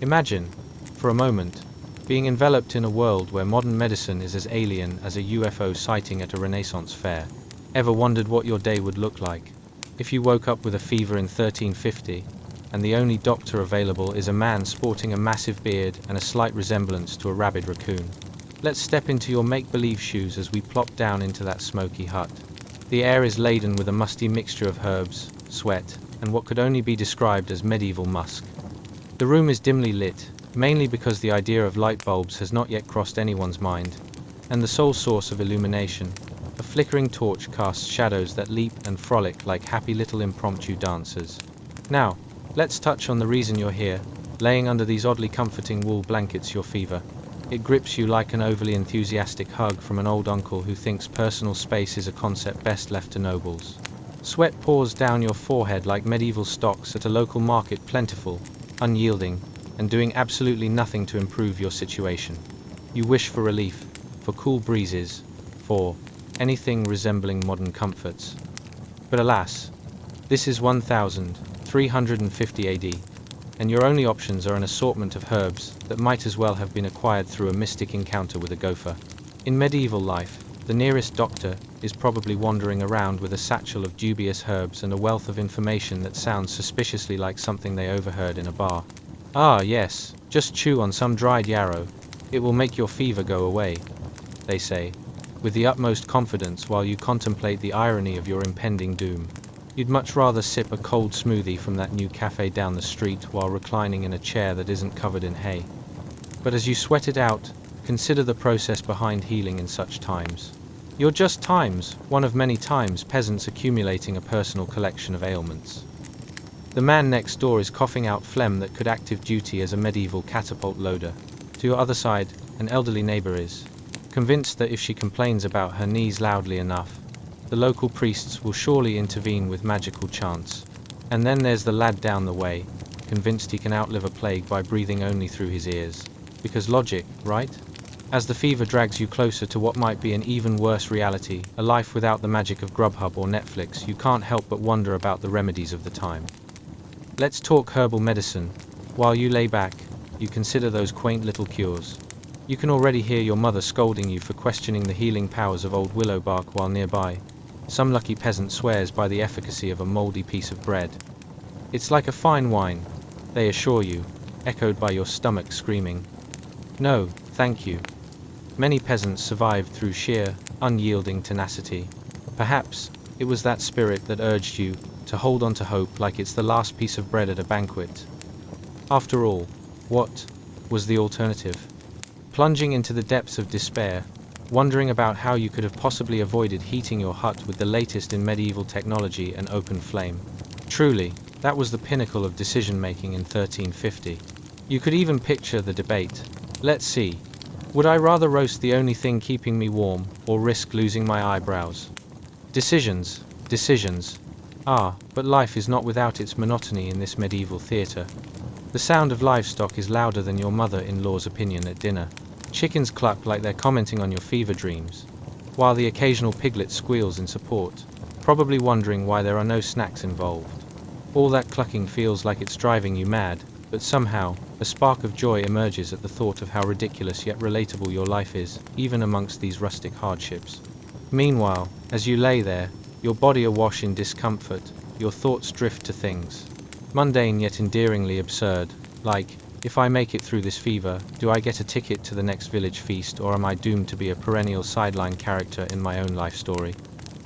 Imagine, for a moment, being enveloped in a world where modern medicine is as alien as a UFO sighting at a Renaissance fair. Ever wondered what your day would look like if you woke up with a fever in 1350, and the only doctor available is a man sporting a massive beard and a slight resemblance to a rabid raccoon? Let's step into your make-believe shoes as we plop down into that smoky hut. The air is laden with a musty mixture of herbs, sweat, and what could only be described as medieval musk. The room is dimly lit, mainly because the idea of light bulbs has not yet crossed anyone's mind, and the sole source of illumination, a flickering torch, casts shadows that leap and frolic like happy little impromptu dancers. Now, let's touch on the reason you're here, laying under these oddly comforting wool blankets. Your fever. It grips you like an overly enthusiastic hug from an old uncle who thinks personal space is a concept best left to nobles. Sweat pours down your forehead like medieval stocks at a local market, plentiful, unyielding, and doing absolutely nothing to improve your situation. You wish for relief, for cool breezes, for anything resembling modern comforts. But alas, this is 1350 AD, and your only options are an assortment of herbs that might as well have been acquired through a mystic encounter with a gopher. In medieval life, the nearest doctor is probably wandering around with a satchel of dubious herbs and a wealth of information that sounds suspiciously like something they overheard in a bar. Ah yes, just chew on some dried yarrow. It will make your fever go away, they say, with the utmost confidence while you contemplate the irony of your impending doom. You'd much rather sip a cold smoothie from that new cafe down the street while reclining in a chair that isn't covered in hay. But as you sweat it out, consider the process behind healing in such times. You're just times, one of many times, peasants accumulating a personal collection of ailments. The man next door is coughing out phlegm that could active duty as a medieval catapult loader. To your other side, an elderly neighbor is convinced that if she complains about her knees loudly enough, the local priests will surely intervene with magical chants. And then there's the lad down the way, convinced he can outlive a plague by breathing only through his ears. Because logic, right? As the fever drags you closer to what might be an even worse reality, a life without the magic of Grubhub or Netflix, you can't help but wonder about the remedies of the time. Let's talk herbal medicine. While you lay back, you consider those quaint little cures. You can already hear your mother scolding you for questioning the healing powers of old willow bark while nearby. Some lucky peasant swears by the efficacy of a moldy piece of bread. It's like a fine wine, they assure you, echoed by your stomach screaming, "No, thank you." Many peasants survived through sheer, unyielding tenacity. Perhaps it was that spirit that urged you to hold on to hope like it's the last piece of bread at a banquet. After all, what was the alternative? Plunging into the depths of despair, wondering about how you could have possibly avoided heating your hut with the latest in medieval technology and open flame. Truly, that was the pinnacle of decision-making in 1350. You could even picture the debate. Let's see. Would I rather roast the only thing keeping me warm, or risk losing my eyebrows? Decisions, decisions. Ah, but life is not without its monotony in this medieval theatre. The sound of livestock is louder than your mother-in-law's opinion at dinner. Chickens cluck like they're commenting on your fever dreams, while the occasional piglet squeals in support, probably wondering why there are no snacks involved. All that clucking feels like it's driving you mad, but somehow, a spark of joy emerges at the thought of how ridiculous yet relatable your life is, even amongst these rustic hardships. Meanwhile, as you lay there, your body awash in discomfort, your thoughts drift to things mundane yet endearingly absurd, like, if I make it through this fever, do I get a ticket to the next village feast, or am I doomed to be a perennial sideline character in my own life story?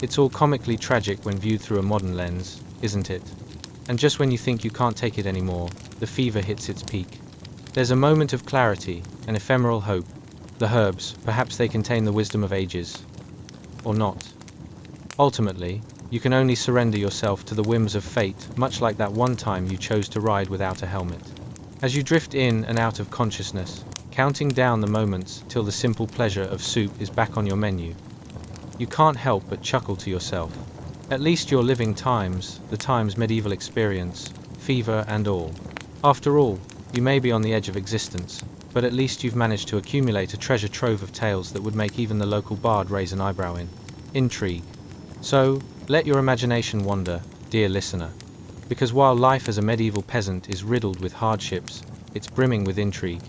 It's all comically tragic when viewed through a modern lens, isn't it? And just when you think you can't take it anymore, the fever hits its peak. There's a moment of clarity, an ephemeral hope. The herbs, perhaps they contain the wisdom of ages. Or not. Ultimately, you can only surrender yourself to the whims of fate, much like that one time you chose to ride without a helmet. As you drift in and out of consciousness, counting down the moments till the simple pleasure of soup is back on your menu, you can't help but chuckle to yourself. At least you're living times, the times medieval experience, fever and all. After all, you may be on the edge of existence, but at least you've managed to accumulate a treasure trove of tales that would make even the local bard raise an eyebrow in intrigue. So, let your imagination wander, dear listener. Because while life as a medieval peasant is riddled with hardships, it's brimming with intrigue.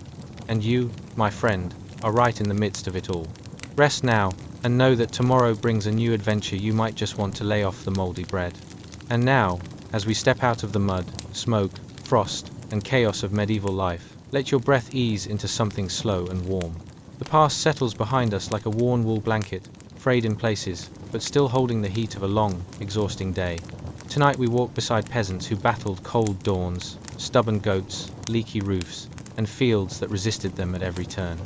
And you, my friend, are right in the midst of it all. Rest now, and know that tomorrow brings a new adventure you might just want to lay off the moldy bread. And now, as we step out of the mud, smoke, frost, and chaos of medieval life, let your breath ease into something slow and warm. The past settles behind us like a worn wool blanket, frayed in places, but still holding the heat of a long, exhausting day. Tonight we walk beside peasants who battled cold dawns, stubborn goats, leaky roofs, and fields that resisted them at every turn.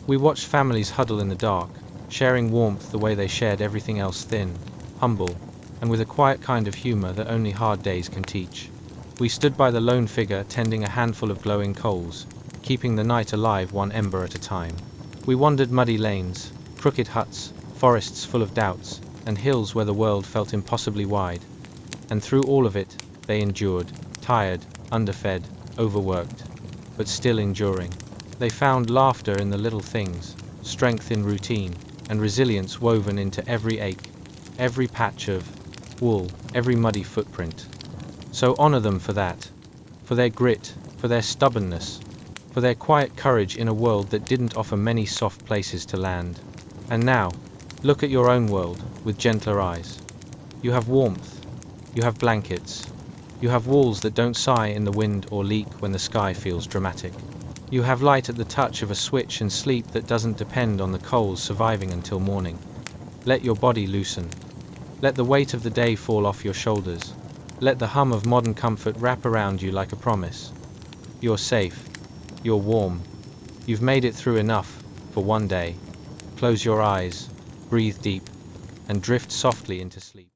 We watched families huddle in the dark, sharing warmth the way they shared everything else, thin, humble, and with a quiet kind of humor that only hard days can teach. We stood by the lone figure tending a handful of glowing coals, keeping the night alive one ember at a time. We wandered muddy lanes, crooked huts, forests full of doubts, and hills where the world felt impossibly wide. And through all of it, they endured, tired, underfed, overworked, but still enduring. They found laughter in the little things, strength in routine, and resilience woven into every ache, every patch of wool, every muddy footprint. So honor them for that, for their grit, for their stubbornness, for their quiet courage in a world that didn't offer many soft places to land. And now, look at your own world with gentler eyes. You have warmth, you have blankets, you have walls that don't sigh in the wind or leak when the sky feels dramatic. You have light at the touch of a switch and sleep that doesn't depend on the coals surviving until morning. Let your body loosen. Let the weight of the day fall off your shoulders. Let the hum of modern comfort wrap around you like a promise. You're safe. You're warm. You've made it through enough for one day. Close your eyes, breathe deep, and drift softly into sleep.